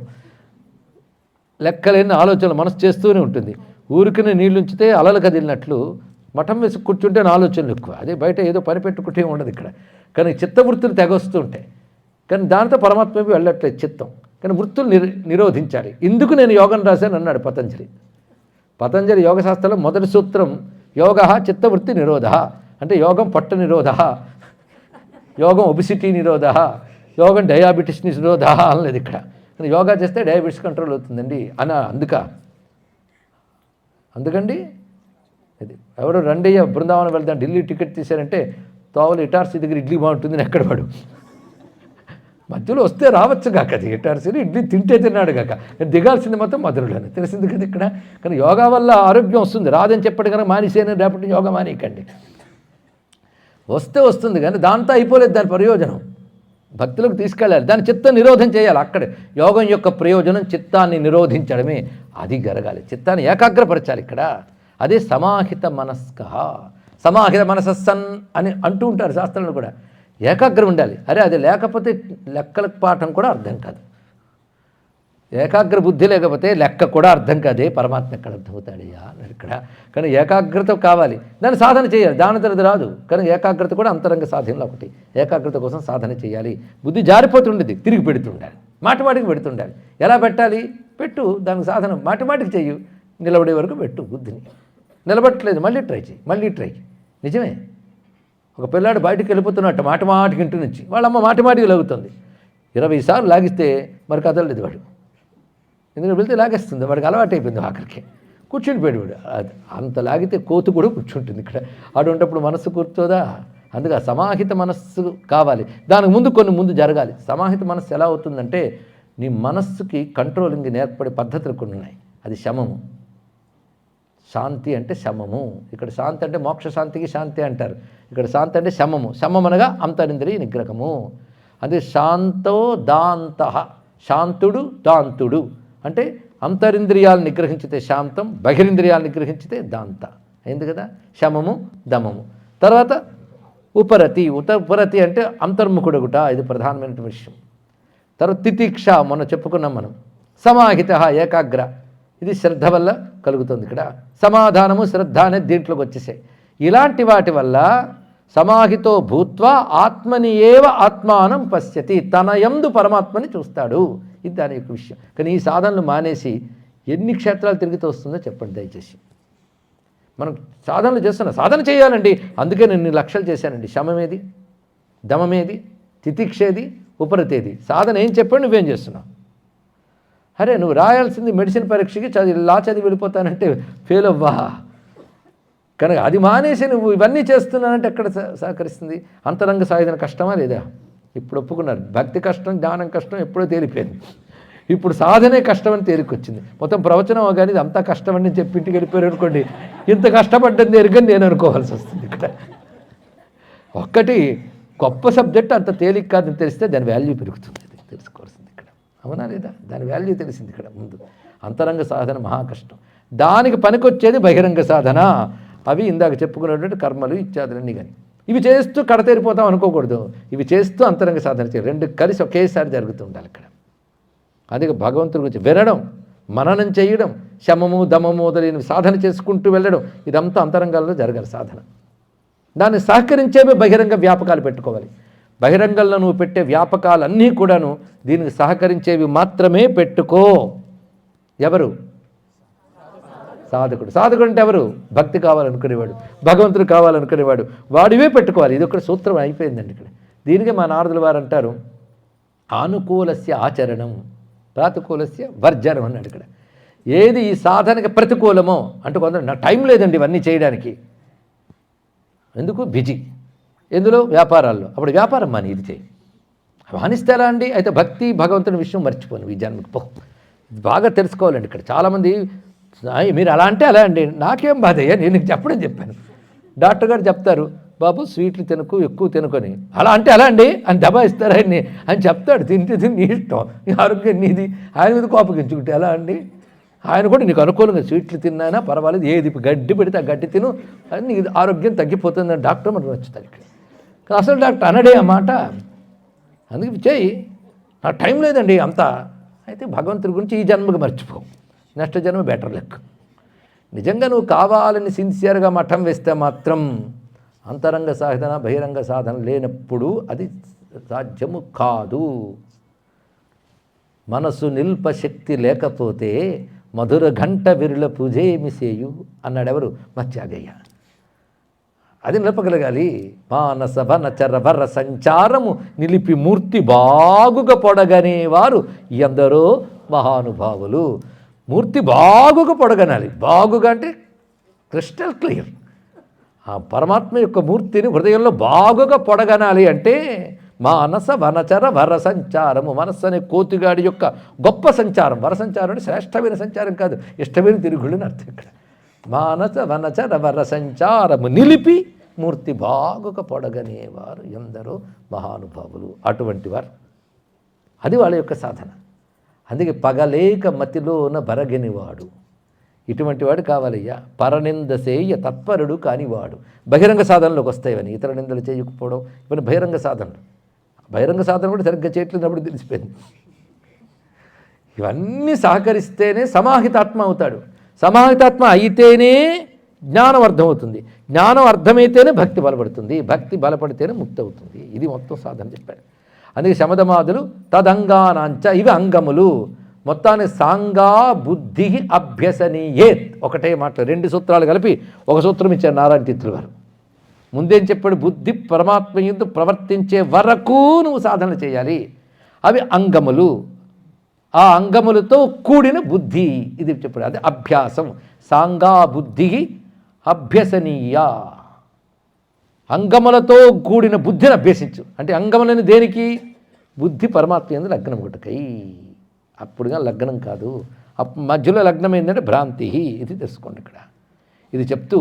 లెక్కలేని ఆలోచనలు మనసు చేస్తూనే ఉంటుంది. ఊరికినే నీళ్ళుంచితే అలలు కదిలినట్లు మఠం వేసి కూర్చుంటే ఆలోచనలు ఎక్కువ. అదే బయట ఏదో పని పెట్టుకుంటే ఉండదు ఇక్కడ. కానీ చిత్తవృత్తులు తెగొస్తూ ఉంటాయి. కానీ దాంతో పరమాత్మకి వెళ్ళట్లేదు చిత్తం. కానీ వృత్తులు నిరోధించాలి. ఇందుకు నేను యోగం రాశాను అన్నాడు పతంజలి యోగశాస్త్రంలో మొదటి సూత్రం యోగ చిత్తవృత్తి నిరోధ. అంటే యోగం పట్టు నిరోధ, యోగం ఒబిసిటీ నిరోధ, యోగం డయాబెటిస్ నిరోధ అనలేదు ఇక్కడ. కానీ యోగా చేస్తే డయాబెటీస్ కంట్రోల్ అవుతుందండి అందుకండి ఇది ఎవరు రండయ్య బృందావనం వెళ్తాను ఢిల్లీ టికెట్ తీశారంటే తోవలు ఇటార్సీ దగ్గర ఇడ్లీ బాగుంటుందని ఎక్కడ వాడు మధ్యలో వస్తే రావచ్చు కాక అది ఇటార్సీని ఇడ్లీ తింటే తిన్నాడు కాక దిగాల్సింది మొత్తం మధురలోనే తెలిసింది కదా ఇక్కడ. కానీ యోగా వల్ల ఆరోగ్యం వస్తుంది, రాదని చెప్పండి కనుక మానేసేని రేపటి యోగా మానేయకండి. వస్తుంది కానీ దాంతో అయిపోలేదు దాని ప్రయోజనం, భక్తులకు తీసుకెళ్ళాలి, దాని చిత్త నిరోధం చేయాలి. అక్కడే యోగం యొక్క ప్రయోజనం చిత్తాన్ని నిరోధించడమే, అది జరగాలి, చిత్తాన్ని ఏకాగ్రపరచాలి. ఇక్కడ అదే సమాహిత మనసస్సన్ అని అంటూ ఉంటారు శాస్త్రంలో కూడా. ఏకాగ్రం ఉండాలి. అది లేకపోతే లెక్కల పాఠం కూడా అర్థం కాదు. ఏకాగ్ర బుద్ధి లేకపోతే లెక్క కూడా అర్థం కాదే, పరమాత్మ ఎక్కడ అర్థమవుతాడయ్యా అన్నాడు ఇక్కడ. కానీ ఏకాగ్రత కావాలి, దాన్ని సాధన చేయాలి, దాని తర్వాత రాదు. కానీ ఏకాగ్రత కూడా అంతరంగ సాధనలో ఒకటి. ఏకాగ్రత కోసం సాధన చేయాలి. బుద్ధి జారిపోతుండేది, తిరిగి పెడుతుండాలి, మాటిమాటికి పెడుతుండాలి. ఎలా పెట్టాలి? పెట్టు, దానికి సాధన మాటిమాటికి చెయ్యు, నిలబడే వరకు పెట్టు బుద్ధిని. నిలబట్టలేదు, మళ్ళీ ట్రై. నిజమే, ఒక పిల్లాడు బయటికి వెళ్ళిపోతున్నట్టు మాటిమాటికి ఇంటి నుంచి వాళ్ళమ్మ మాటిమాటికి లాగుతుంది. 20 సార్లు లాగిస్తే మరి కదలలేదు వాడు, ఎందుకంటే వెళ్తే లాగేస్తుంది, వాడికి అలవాటు అయిపోయింది. ఆఖరికి కూర్చుని పోయాడు వాడు. అంత లాగితే కోతు కూడా కూర్చుంటుంది ఇక్కడ. అటువంటిప్పుడు మనస్సు కూర్చోదా? అందుకే సమాహిత మనస్సు కావాలి. దానికి ముందు జరగాలి. సమాహిత మనస్సు ఎలా అవుతుందంటే, నీ మనస్సుకి కంట్రోలింగ్ నేర్పడే పద్ధతులు కొన్ని ఉన్నాయి. అది శమము. శాంతి అంటే శమము. ఇక్కడ శాంతి అంటే మోక్ష శాంతికి శాంతి అంటారు. ఇక్కడ శాంతి అంటే శమము. శమం అనగా అంతరింద్రియ నిగ్రహము. అదే శాంతో దాంత, శాంతుడు దాంతుడు అంటే అంతరింద్రియాలు నిగ్రహించితే శాంతం, బహిరింద్రియాలు నిగ్రహించితే దాంత అయింది కదా. శమము దమము. తర్వాత ఉపరతి అంటే అంతర్ముఖుడుగుట, ఇది ప్రధానమైన విషయం. తర్వాత తితిక్ష, మొన్న చెప్పుకున్నాం మనం. సమాహిత ఏకాగ్ర, ఇది శ్రద్ధ వల్ల కలుగుతుంది. ఇక్కడ సమాధానము శ్రద్ధ అనేది దీంట్లోకి వచ్చేసాయి. ఇలాంటి వాటి వల్ల సమాహితో భూత్వా ఆత్మని ఏవ ఆత్మానం పశ్యతి, తన యందు పరమాత్మని చూస్తాడు. ఇది దాని యొక్క విషయం. కానీ ఈ సాధనలు మానేసి ఎన్ని క్షేత్రాలు తిరిగితే వస్తుందో చెప్పండి దయచేసి. మనం సాధనలు చేస్తున్నాం, సాధన చేయాలండి, అందుకే నేను 2 లక్షలు చేశానండి. శమమేది, దమమేది, తితిక్షేది, ఉపరతేది. సాధన ఏం చెప్పండి, నువ్వేం చేస్తున్నావు? అరే నువ్వు రాయాల్సింది మెడిసిన్ పరీక్షకి లా చదివి వెళ్ళిపోతానంటే ఫెయిల్ అవ్వా. కనుక అది మానేసి నువ్వు ఇవన్నీ చేస్తున్నానంటే ఎక్కడ సహకరిస్తుంది? అంతరంగ సాధన కష్టమా లేదా? ఇప్పుడు ఒప్పుకున్నారు. భక్తి కష్టం, జ్ఞానం కష్టం ఎప్పుడో తేలిపోయింది. ఇప్పుడు సాధనే కష్టమని తేలికొచ్చింది. మొత్తం ప్రవచనం కానీ ఇది అంతా కష్టమని చెప్పి ఇంటికి వెళ్ళిపోయారు అనుకోండి, ఇంత కష్టపడ్డది ఎరుగని నేను అనుకోవాల్సి వస్తుంది. ఇక్కడ ఒక్కటి గొప్ప సబ్జెక్ట్ అంత తేలిక కాదని తెలిస్తే దాని వాల్యూ పెరుగుతుంది. తెలుసుకోవాల్సింది ఇక్కడ, అవునా లేదా? దాని వాల్యూ తెలిసింది ఇక్కడ. ముందు అంతరంగ సాధన మహా కష్టం, దానికి పనికొచ్చేది బహిరంగ సాధన. అవి ఇందాక చెప్పుకున్నటువంటి కర్మలు ఇత్యాదులన్నీ. కానీ ఇవి చేస్తూ కడతేరిపోతాం అనుకోకూడదు. ఇవి చేస్తూ అంతరంగ సాధన చేయాలి. 2 కలిసి ఒకేసారి జరుగుతూ ఉండాలి ఇక్కడ. అందుకే భగవంతుడి గురించి వినడం, మననం చేయడం, శమము దమము మొదలైన సాధన చేసుకుంటూ వెళ్ళడం, ఇదంతా అంతరంగాల్లో జరగాలి సాధన. దాన్ని సహకరించేవే బహిరంగ వ్యాపకాలు పెట్టుకోవాలి. బహిరంగంలో నువ్వు పెట్టే వ్యాపకాలన్నీ కూడాను దీనికి సహకరించేవి మాత్రమే పెట్టుకో. ఎవరు? సాధకుడు. సాధకుడు అంటే ఎవరు? భక్తి కావాలనుకునేవాడు, భగవంతుడు కావాలనుకునేవాడు, వాడివే పెట్టుకోవాలి. ఇది ఒక సూత్రం అయిపోయిందండి ఇక్కడ. దీనికి మా నారదుల వారు అంటారు, ఆనుకూలస్య ఆచరణం ప్రాతికూలస్య వర్జనం అన్నాడు ఇక్కడ. ఏది ఈ సాధనకి ప్రతికూలమో అంటే కొందరు నా టైం లేదండి ఇవన్నీ చేయడానికి, ఎందుకు బిజీ, ఎందులో వ్యాపారాల్లో, అప్పుడు వ్యాపారం మాని ఇది చేయి. మానిస్తే ఎలా అండి? అయితే భక్తి భగవంతుని విషయం మర్చిపోను ఈ జన్మకి పో. బాగా తెలుసుకోవాలండి ఇక్కడ. చాలామంది మీరు అలా అంటే అలా అండి, నాకేం బాధ అయ్యా, నేను నీకు చెప్పడం చెప్పాను. డాక్టర్ గారు చెప్తారు, బాబు స్వీట్లు తినకు, ఎక్కువ తినుకొని. అలా అంటే అలా అండి అని దబాయిస్తారు ఆయన్ని అని చెప్తాడు. తింటే నీ ఇష్టం, నీ ఆరోగ్యం నీది. ఆయన మీద కోపగించుకుంటే ఎలా అండి? ఆయన కూడా నీకు అనుకూలంగా స్వీట్లు తిన్నానా పర్వాలేదు, ఏది గడ్డి పెడితే ఆ గడ్డి తిను, అని నీకు ఆరోగ్యం తగ్గిపోతుందని డాక్టర్ మనకు నచ్చుతారు ఇక్కడ. అసలు డాక్టర్ అనడే ఆ మాట. అందుకే చేయి, నాకు టైం లేదండి అంతా. అయితే భగవంతుడి గురించి ఈ జన్మకు మర్చిపో, నెక్స్ట్ జన్మ బెటర్ లెక్క. నిజంగా నువ్వు కావాలని సిన్సియర్గా మఠం వేస్తే మాత్రం అంతరంగ సాధన బహిరంగ సాధన లేనప్పుడు అది సాధ్యము కాదు. మనసు నిల్ప శక్తి లేకపోతే మధుర ఘంట విరుల పూజేమి సేయు అన్నాడు ఎవరు? మత్స్యాగయ్య. అది నిలపగలగాలి. మానస వనచర వర సంచారము నిలిపి మూర్తి బాగుగా పొడగనేవారు ఎందరో మహానుభావులు. మూర్తి బాగుగా పొడగనాలి. బాగుగా అంటే క్రిస్టల్ క్లియర్. ఆ పరమాత్మ యొక్క మూర్తిని హృదయంలో బాగుగా పొడగనాలి అంటే మానస వనచర వర సంచారము. మనస్సు అనే కోతిగాడి యొక్క గొప్ప సంచారం. వర సంచారం అంటే శ్రేష్టమైన సంచారం కాదు, ఇష్టమైన తిరుగుళ్ళని అర్థం ఇక్కడ. మానస వనచర వర సంచారము నిలిపి మూర్తి బాగుగా పొడగనేవారు ఎందరో మహానుభావులు. అటువంటి వారు, అది వాళ్ళ యొక్క సాధన. అందుకే పగలేక మతిలోన బరగనివాడు, ఇటువంటి వాడు కావాలయ్యా. పరనింద సేయ తత్పరుడు కానివాడు. బహిరంగ సాధనలోకి వస్తాయని, ఇతర నిందలు చేయకపోవడం ఇవన్నీ బహిరంగ సాధనలు. బహిరంగ సాధన కూడా సరిగ్గా చేయట్లేనప్పుడు తెలిసిపోయింది. ఇవన్నీ సహకరిస్తేనే సమాహితాత్మ అవుతాడు. సమాహితాత్మ అయితేనే జ్ఞానం అర్థమవుతుంది. జ్ఞానం అర్థమైతేనే భక్తి బలపడుతుంది. భక్తి బలపడితేనే ముక్తి అవుతుంది. ఇది మొత్తం సాధన చెప్పాడు. అందుకే శమధమాదులు తదంగానాంచ ఇవి అంగములు. మొత్తాన్ని సాంగా బుద్ధి అభ్యసనీయేత్. ఒకటే మాట, 2 సూత్రాలు కలిపి ఒక సూత్రం ఇచ్చారు నారాయణ తీర్థులు గారు. ముందేం చెప్పాడు? బుద్ధి పరమాత్మ యందు ప్రవర్తించే వరకు నువ్వు సాధన చేయాలి. అవి అంగములు. ఆ అంగములతో కూడిన బుద్ధి, ఇది చెప్పాడు. అది అభ్యాసం. సాంగా బుద్ధి అభ్యసనీయ. అంగములతో కూడిన బుద్ధిని అభ్యసించు. అంటే అంగములని దేనికి? బుద్ధి పరమాత్మ యందు లగ్నం ఒకటికై. అప్పుడుగా లగ్నం కాదు, మధ్యలో లగ్నం ఏంటంటే భ్రాంతి. ఇది తెలుసుకోండి ఇక్కడ. ఇది చెప్తూ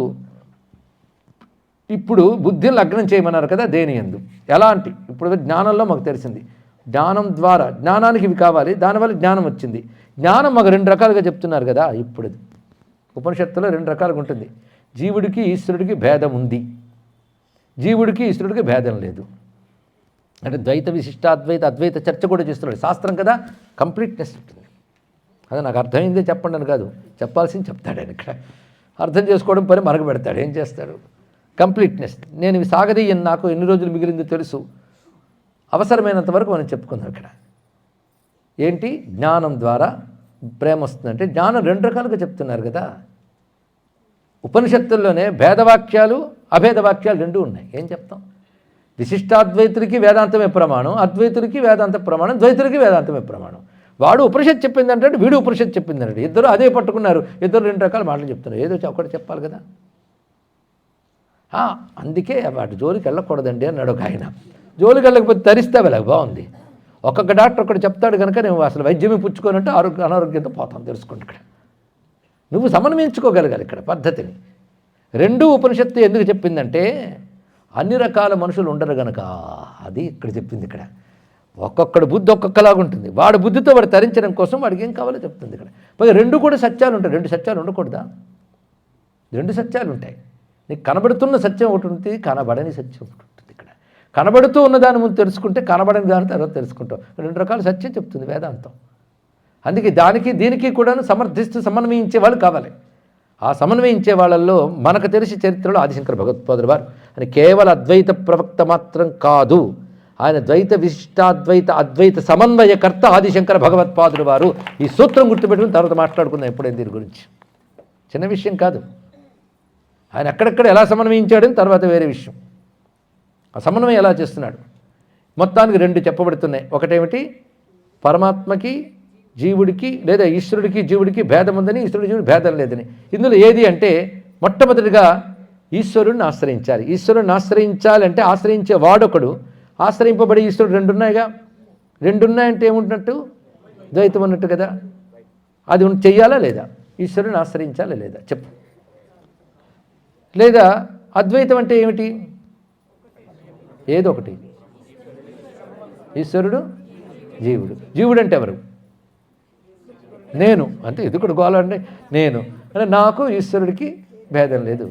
ఇప్పుడు బుద్ధిని లగ్నం చేయమన్నారు కదా, దేని యందు ఎలాంటి? ఇప్పుడు జ్ఞానంలో మాకు తెలిసింది, జ్ఞానం ద్వారా జ్ఞానానికి ఇవి కావాలి, దానివల్ల జ్ఞానం వచ్చింది. జ్ఞానం మాకు 2 రకాలుగా చెప్తున్నారు కదా. ఇప్పుడు ఉపనిషత్తులో 2 రకాలుగా ఉంటుంది. జీవుడికి ఈశ్వరుడికి భేదం ఉంది, జీవుడికి ఈశ్వరుడికి భేదం లేదు. అంటే ద్వైత విశిష్టాద్వైత అద్వైత చర్చ కూడా చేస్తున్నాడు శాస్త్రం కదా. కంప్లీట్నెస్ ఉంటుంది. అదే నాకు అర్థమైందే చెప్పండి అని కాదు, చెప్పాల్సింది చెప్తాడు ఆయన ఇక్కడ. అర్థం చేసుకోవడం పని మనకు పెడతాడు. ఏం చేస్తాడు? కంప్లీట్నెస్. నేను ఇవి సాగదీయను, నాకు ఎన్ని రోజులు మిగిలిందో తెలుసు. అవసరమైనంత వరకు మనం చెప్పుకుందాం ఇక్కడ. ఏంటి? జ్ఞానం ద్వారా ప్రేమ వస్తుందంటే జ్ఞానం 2 రకాలుగా చెప్తున్నారు కదా. ఉపనిషత్తుల్లోనే భేదవాక్యాలు అభేదవాక్యాలు 2 ఉన్నాయి. ఏం చెప్తాం? విశిష్టాద్వైతుడికి వేదాంతమే ప్రమాణం, అద్వైతుడికి వేదాంత ప్రమాణం, ద్వైతుడికి వేదాంతమే ప్రమాణం. వాడు ఉపనిషత్తు చెప్పిందంటే వీడు ఉపనిషత్తు చెప్పిందంటే ఇద్దరు అదే పట్టుకున్నారు. ఇద్దరు 2 రకాల మాటలు చెప్తున్నారు. ఏదో ఒకటి చెప్పాలి కదా. అందుకే వాటి జోలికి వెళ్ళకూడదండి అన్నాడు ఒక ఆయన. జోలికి వెళ్ళకపోతే తరిస్తావు ఇలా. బాగుంది. ఒక్కొక్క డాక్టర్ ఒకటి చెప్తాడు కనుక నేను అసలు వైద్యమే పుచ్చుకోనంటే అనారోగ్యంతో పోతాను. తెలుసుకోండి ఇక్కడ. నువ్వు సమన్వయించుకోగలగాలి ఇక్కడ పద్ధతిని. 2 ఉపనిషత్తు ఎందుకు చెప్పిందంటే అన్ని రకాల మనుషులు ఉండరు గనక. అది ఇక్కడ చెప్పింది ఇక్కడ. ఒక్కొక్కడు బుద్ధి ఒక్కొక్కలాగా ఉంటుంది. వాడి బుద్ధితో వాడు తరించడం కోసం వాడికి ఏం కావాలో చెప్తుంది ఇక్కడ. పైగా 2 కూడా సత్యాలు ఉంటాయి. 2 సత్యాలు ఉండకూడదా? 2 సత్యాలు ఉంటాయి. నీకు కనబడుతున్న సత్యం ఒకటి ఉంటుంది, కనబడని సత్యం ఒకటి ఉంటుంది ఇక్కడ. కనబడుతూ ఉన్న దాని ముందు తెలుసుకుంటే కనబడని దాని తర్వాత తెలుసుకుంటాం. 2 రకాల సత్యం చెప్తుంది వేదాంతం. అందుకే దానికి దీనికి కూడా సమర్థిస్తూ సమన్వయించే వాళ్ళు కావాలి. ఆ సమన్వయించే వాళ్ళల్లో మనకు తెలిసి చరిత్రలో ఆదిశంకర భగవత్పాదులు వారు అని కేవల అద్వైత ప్రవక్త మాత్రం కాదు, ఆయన ద్వైత విశిష్టాద్వైత అద్వైత సమన్వయకర్త ఆదిశంకర భగవత్పాదులు వారు. ఈ సూత్రం గుర్తుపెట్టుకుని తర్వాత మాట్లాడుకుందాం ఎప్పుడైనా దీని గురించి. చిన్న విషయం కాదు. ఆయన ఎక్కడెక్కడ ఎలా సమన్వయించాడని తర్వాత వేరే విషయం. ఆ సమన్వయం ఎలా చేస్తున్నాడు? మొత్తానికి 2 చెప్పబడుతున్నాయి. ఒకటేమిటి? పరమాత్మకి జీవుడికి లేదా ఈశ్వరుడికి జీవుడికి భేదం ఉందని, ఈశ్వరుడి జీవుడికి భేదం లేదని. ఇందులో ఏది అంటే మొట్టమొదటిగా ఈశ్వరుడిని ఆశ్రయించాలి. ఈశ్వరుడిని ఆశ్రయించాలంటే ఆశ్రయించే వాడొకడు, ఆశ్రయింపబడి ఈశ్వరుడు 2 ఉన్నాయిగా. 2 ఉన్నాయంటే ఏముంటున్నట్టు? ద్వైతం ఉన్నట్టు కదా. అది చెయ్యాలా లేదా? ఈశ్వరుని ఆశ్రయించాలా లేదా? చెప్పు. లేదా అద్వైతం అంటే ఏమిటి? ఏదో ఒకటి. ఈశ్వరుడు జీవుడు. జీవుడు అంటే ఎవరు? నేను. అంటే ఇది కూడా గోలండి. నేను అంటే నాకు ఈశ్వరుడికి భేదం లేదు.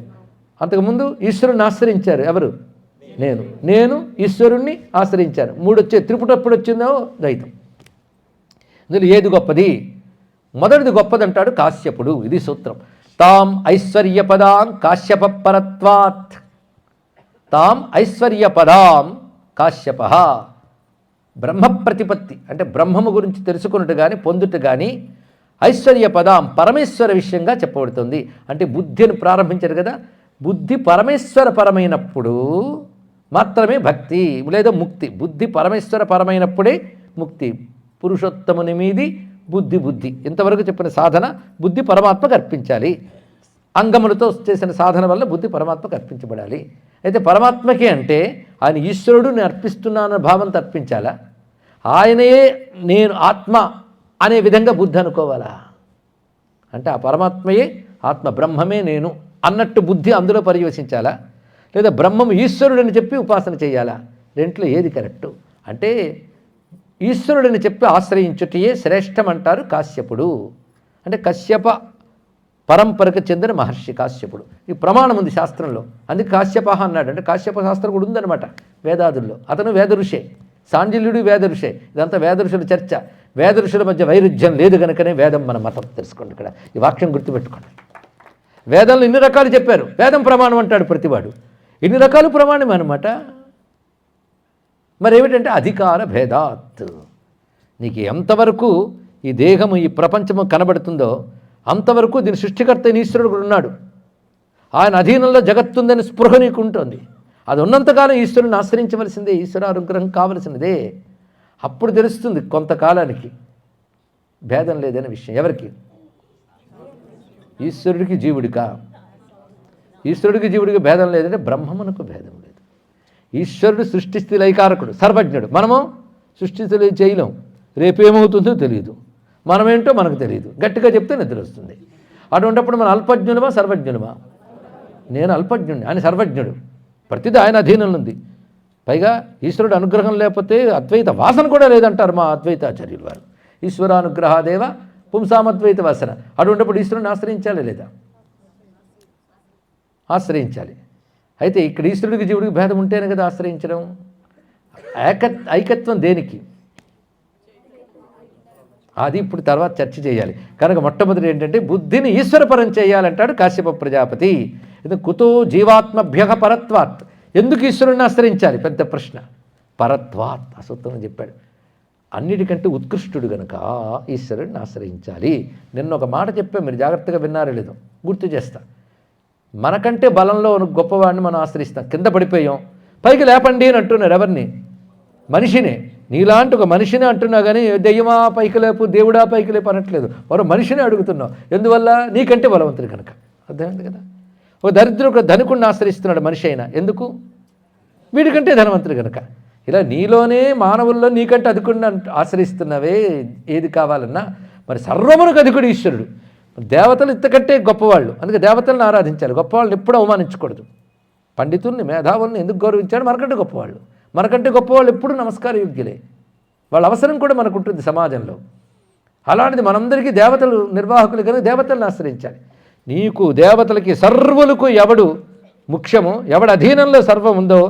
అంతకుముందు ఈశ్వరుని ఆశ్రయించారు ఎవరు? నేను. నేను ఈశ్వరుణ్ణి ఆశ్రయించాను. 3 వచ్చే త్రిపుట ఎప్పుడు వచ్చిందో ద్వైతం. ఇందులో ఏది గొప్పది? మొదటిది గొప్పదంటాడు కాశ్యపుడు. ఇది సూత్రం. తాం ఐశ్వర్యపదాం కాశ్యప పరత్వాత్. తాం ఐశ్వర్యపదాం కాశ్యప. బ్రహ్మ ప్రతిపత్తి అంటే బ్రహ్మము గురించి తెలుసుకున్నట్టు కానీ పొందుట కానీ ఐశ్వర్యపదాం పరమేశ్వర విషయంగా చెప్పబడుతుంది. అంటే బుద్ధిని ప్రారంభించారు కదా. బుద్ధి పరమేశ్వర పరమైనప్పుడు మాత్రమే భక్తి లేదా ముక్తి. బుద్ధి పరమేశ్వర పరమైనప్పుడే ముక్తి. పురుషోత్తముని మీది బుద్ధి ఇంతవరకు చెప్పిన సాధన బుద్ధి పరమాత్మకు అర్పించాలి. అంగములతో చేసిన సాధన వల్ల బుద్ధి పరమాత్మకు అర్పించబడాలి. అయితే పరమాత్మకి అంటే ఆయన ఈశ్వరుడు నేను అర్పిస్తున్నాన భావంతో అర్పించాలా, ఆయనే నేను ఆత్మ అనే విధంగా బుద్ధి అనుకోవాలా? అంటే ఆ పరమాత్మయే ఆత్మ, బ్రహ్మమే నేను అన్నట్టు బుద్ధి అందులో పర్యవసించాలా, లేదా బ్రహ్మం ఈశ్వరుడని చెప్పి ఉపాసన చేయాలా? రెంట్లో ఏది కరెక్టు అంటే ఈశ్వరుడని చెప్పి ఆశ్రయించుటయే శ్రేష్టం అంటారు కాశ్యపుడు. అంటే కశ్యప పరంపరకు చెందిన మహర్షి కాశ్యపుడు. ఈ ప్రమాణం ఉంది శాస్త్రంలో, అందుకే కాశ్యప అన్నాడు. అంటే కాశ్యప శాస్త్రం కూడా ఉందన్నమాట వేదాదుల్లో. అతను వేద ఋషే, సాండిల్యుడు వేద ఋషే. ఇదంతా వేద ఋషుల చర్చ. వేద ఋషుల మధ్య వైరుధ్యం లేదు కనుకనే వేదం మన మతం. తెలుసుకోండి, ఇక్కడ ఈ వాక్యం గుర్తుపెట్టుకోండి. వేదంలో ఇన్ని రకాలు చెప్పారు, వేదం ప్రమాణం అంటాడు ప్రతివాడు. ఇన్ని రకాలు ప్రమాణం అనమాట. మరి ఏమిటంటే అధికార భేదాత్. నీకు ఎంతవరకు ఈ దేహము ఈ ప్రపంచము కనబడుతుందో అంతవరకు దీని సృష్టికర్త ఈశ్వరుడు కూడా ఉన్నాడు. ఆయన అధీనంలో జగత్తుందని స్పృహ నీకు ఉంటుంది. అది ఉన్నంతకాలం ఈశ్వరుని ఆశ్రయించవలసిందే, ఈశ్వర అనుగ్రహం కావలసినదే. అప్పుడు తెలుస్తుంది కొంతకాలానికి భేదం లేదనే విషయం. ఎవరికి? ఈశ్వరుడికి జీవుడికా? ఈశ్వరుడికి జీవుడికి భేదం లేదంటే బ్రహ్మమునకు భేదం లేదు. ఈశ్వరుడు సృష్టిస్థితి లయకారకుడు, సర్వజ్ఞుడు. మనము సృష్టిస్థితి చేయలేం, రేపేమవుతుందో తెలియదు, మనమేంటో మనకు తెలియదు. గట్టిగా చెప్తే నిద్ర వస్తుంది. అటువంటిప్పుడు మన అల్పజ్ఞులమా సర్వజ్ఞులమా? నేను అల్పజ్ఞుడిని, ఆయన సర్వజ్ఞుడు. ప్రతిదీ ఆయన అధీనంలో ఉంది. పైగా ఈశ్వరుడు అనుగ్రహం లేకపోతే అద్వైత వాసన కూడా లేదంటారు మా అద్వైతాచార్యులు వారు. ఈశ్వరానుగ్రహాదేవ పుంసామద్వైత వాసన. అటువంటిప్పుడు ఈశ్వరుని ఆశ్రయించాలి లేదా? ఆశ్రయించాలి. అయితే ఇక్కడ ఈశ్వరుడికి జీవుడికి భేదం ఉంటేనే కదా ఆశ్రయించడం. ఐకత్వం దేనికి? అది ఇప్పుడు తర్వాత చర్చ చేయాలి. కనుక మొట్టమొదటి ఏంటంటే బుద్ధిని ఈశ్వరపరం చేయాలంటాడు కాశ్యప ప్రజాపతి. ఇది కుతో జీవాత్మభ్య పరత్వాత్. ఎందుకు ఈశ్వరుణ్ణి ఆశ్రయించాలి? పెద్ద ప్రశ్న. పరత్వాత్ అసూత్రం చెప్పాడు. అన్నిటికంటే ఉత్కృష్టుడు గనుక ఈశ్వరుడిని ఆశ్రయించాలి. నిన్న ఒక మాట చెప్పాం, మీరు జాగ్రత్తగా విన్నారో లేదో గుర్తు చేస్తా. మనకంటే బలంలో గొప్పవాడిని మనం ఆశ్రయిస్తాం. కింద పడిపోయాం, పైకి లేపండి అని అంటున్నారు. ఎవరిని? మనిషినే. నీలాంటి ఒక మనిషిని అంటున్నా కానీ దెయ్యమా పైకి లేపు, దేవుడా పైకి లేపు అనట్లేదు. మరో మనిషిని అడుగుతున్నావు. ఎందువల్ల? నీకంటే బలవంతుడు కనుక. అర్థమైంది కదా? ఒక దరిద్రుడు ఒక ధనికుడిని ఆశ్రయిస్తున్నాడు మనిషి అయినా. ఎందుకు? వీడికంటే ధనవంతుడు కనుక. ఇలా నీలోనే మానవుల్లో నీకంటే అధికుడిని ఆశ్రయిస్తున్నావే ఏది కావాలన్నా. మరి సర్వమునకు అధికుడు ఈశ్వరుడు. దేవతలు ఇంతకంటే గొప్పవాళ్ళు, అందుకే దేవతలను ఆరాధించాలి. గొప్పవాళ్ళని ఎప్పుడూ అవమానించకూడదు. పండితుల్ని మేధావుల్ని ఎందుకు గౌరవించాడు? మనకంటే గొప్పవాళ్ళు. మనకంటే గొప్పవాళ్ళు ఎప్పుడు నమస్కార యోగ్యులే. వాళ్ళ అవసరం కూడా మనకు ఉంటుంది సమాజంలో. అలాంటిది మనందరికీ దేవతలు నిర్వాహకులు కనుక దేవతలను ఆశ్రయించాలి. నీకు దేవతలకి సర్వులకు ఎవడు ముఖ్యమో, ఎవడు అధీనంలో సర్వం ఉందో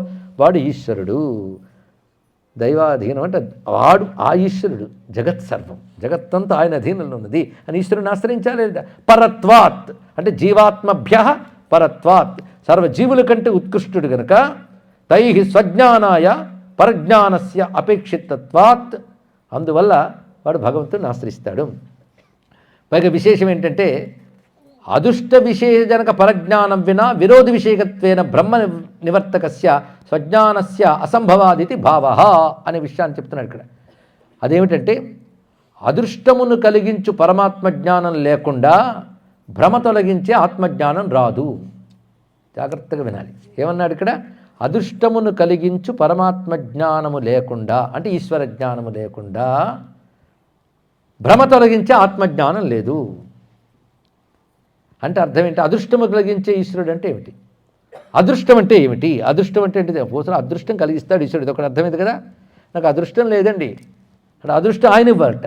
వాడు ఈశ్వరుడు. దైవాధీనం అంటే వాడు ఆ ఈశ్వరుడు. జగత్ సర్వం, జగత్తంతా ఆయన అధీనంలో ఉన్నది అని ఈశ్వరుని ఆశ్రయించాలి. పరత్వాత్ అంటే జీవాత్మభ్య పరత్వాత్, సర్వజీవుల కంటే ఉత్కృష్టుడు గనుక తై స్వజ్ఞానాయ పరజ్ఞానస్య అపేక్షితత్వాత్, అందువల్ల వాడు భగవంతుడిని ఆశ్రయిస్తాడు. పైగా విశేషం ఏంటంటే అదుష్ట విషయజనక పరజ్ఞానం వినా విరోధ విషయకత్వేన బ్రహ్మ నివర్తకస్య స్వజ్ఞానస్య అసంభవాదితి భావ అనే విషయాన్ని చెప్తున్నాడు ఇక్కడ. అదేమిటంటే అదృష్టమును కలిగించు పరమాత్మ జ్ఞానం లేకుండా భ్రమ తొలగించే ఆత్మజ్ఞానం రాదు. జాగ్రత్తగా వినాలి. ఏమన్నాడు ఇక్కడ? అదృష్టమును కలిగించు పరమాత్మ జ్ఞానము లేకుండా అంటే ఈశ్వర జ్ఞానము లేకుండా భ్రమ తొలగించే ఆత్మజ్ఞానం లేదు. అంటే అర్థం ఏంటి? అదృష్టము కలిగించే ఈశ్వరుడు అంటే ఏమిటి? అదృష్టం అంటే ఏమిటి? అదృష్టం అంటే ఏంటిది? పోసలు అదృష్టం కలిగిస్తాడు ఈశ్వరుడు. ఇది ఒకటి అర్థమైంది కదా. నాకు అదృష్టం లేదండి అంటే అదృష్టం ఆయన ఇవ్వాలట.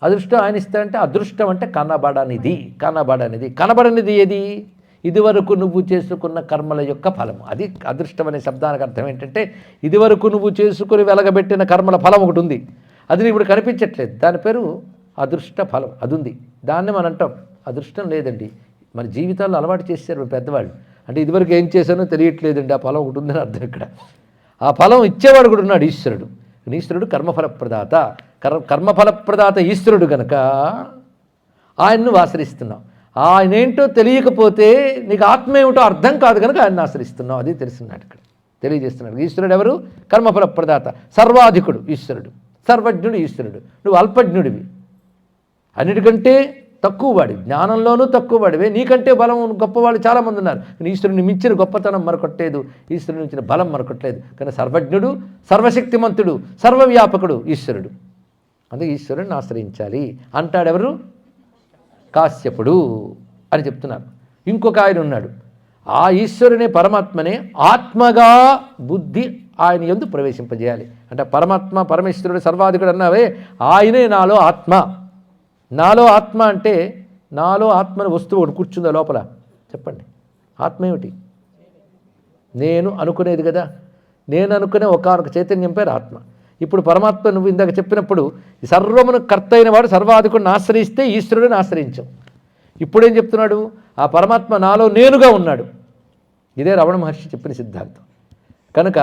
అదృష్టం ఆయన ఇస్తాడంటే అదృష్టం అంటే కనబడనిది. కనబడనిది ఏది? ఇదివరకు నువ్వు చేసుకున్న కర్మల యొక్క ఫలము. అది అదృష్టం అనే శబ్దానికి అర్థం ఏంటంటే ఇదివరకు నువ్వు చేసుకుని వెలగబెట్టిన కర్మల ఫలం ఒకటి ఉంది, అది ఇప్పుడు కనిపించట్లేదు, దాని పేరు అదృష్ట ఫలం. అది ఉంది, దాన్ని మనం అంటాం అదృష్టం లేదండి. మన జీవితాల్లో అలవాటు చేశారు పెద్దవాళ్ళు. అంటే ఇదివరకు ఏం చేశానో తెలియట్లేదండి, ఆ ఫలం ఒకటి ఉందని అర్థం ఇక్కడ. ఆ ఫలం ఇచ్చేవాడు కూడా ఉన్నాడు ఈశ్వరుడు. ఈశ్వరుడు కర్మఫలప్రదాత. కర్మఫలప్రదాత ఈశ్వరుడు కనుక ఆయన్ను ఆశ్రయిస్తున్నాం. ఆయన ఏంటో తెలియకపోతే నీకు ఆత్మ ఏమిటో అర్థం కాదు కనుక ఆయన ఆశ్రయిస్తున్నావు. అది తెలిసినాడు ఇక్కడ తెలియజేస్తున్నాడు. ఈశ్వరుడు ఎవరు? కర్మఫల ప్రదాత, సర్వాధికుడు ఈశ్వరుడు, సర్వజ్ఞుడు ఈశ్వరుడు. నువ్వు అల్పజ్ఞుడివి, అన్నిటికంటే తక్కువవాడి, జ్ఞానంలోనూ తక్కువవాడివే. నీకంటే బలం గొప్పవాళ్ళు చాలామంది ఉన్నారు, కానీ ఈశ్వరుని మించిన గొప్పతనం మరొకట్లేదు, ఈశ్వరుని మించిన బలం మరొకట్లేదు. కానీ సర్వజ్ఞుడు, సర్వశక్తిమంతుడు, సర్వవ్యాపకుడు ఈశ్వరుడు. అందుకే ఈశ్వరుని ఆశ్రయించాలి అంటాడెవరు? కాశ్యపుడు అని చెప్తున్నారు. ఇంకొక ఆయన ఉన్నాడు, ఆ ఈశ్వరుని పరమాత్మనే ఆత్మగా బుద్ధి ఆయన యందు ప్రవేశింపజేయాలి. అంటే పరమాత్మ పరమేశ్వరుడు సర్వాధికుడు అన్నావే, ఆయనే నాలో ఆత్మ. నాలో ఆత్మ అంటే నాలో ఆత్మని వస్తువు ఒకటి కూర్చుందా లోపల? చెప్పండి, ఆత్మ ఏమిటి? నేను అనుకునేది కదా, నేను అనుకునే ఒకనొక చైతన్యం పేరు ఆత్మ. ఇప్పుడు పరమాత్మ నువ్వు ఇందాక చెప్పినప్పుడు సర్వమును కర్త అయిన వాడు సర్వాధికుడిని ఆశ్రయిస్తే ఈశ్వరుడిని ఆశ్రయించాం. ఇప్పుడేం చెప్తున్నాడు? ఆ పరమాత్మ నాలో నేనుగా ఉన్నాడు. ఇదే రమణ మహర్షి చెప్పిన సిద్ధాంతం. కనుక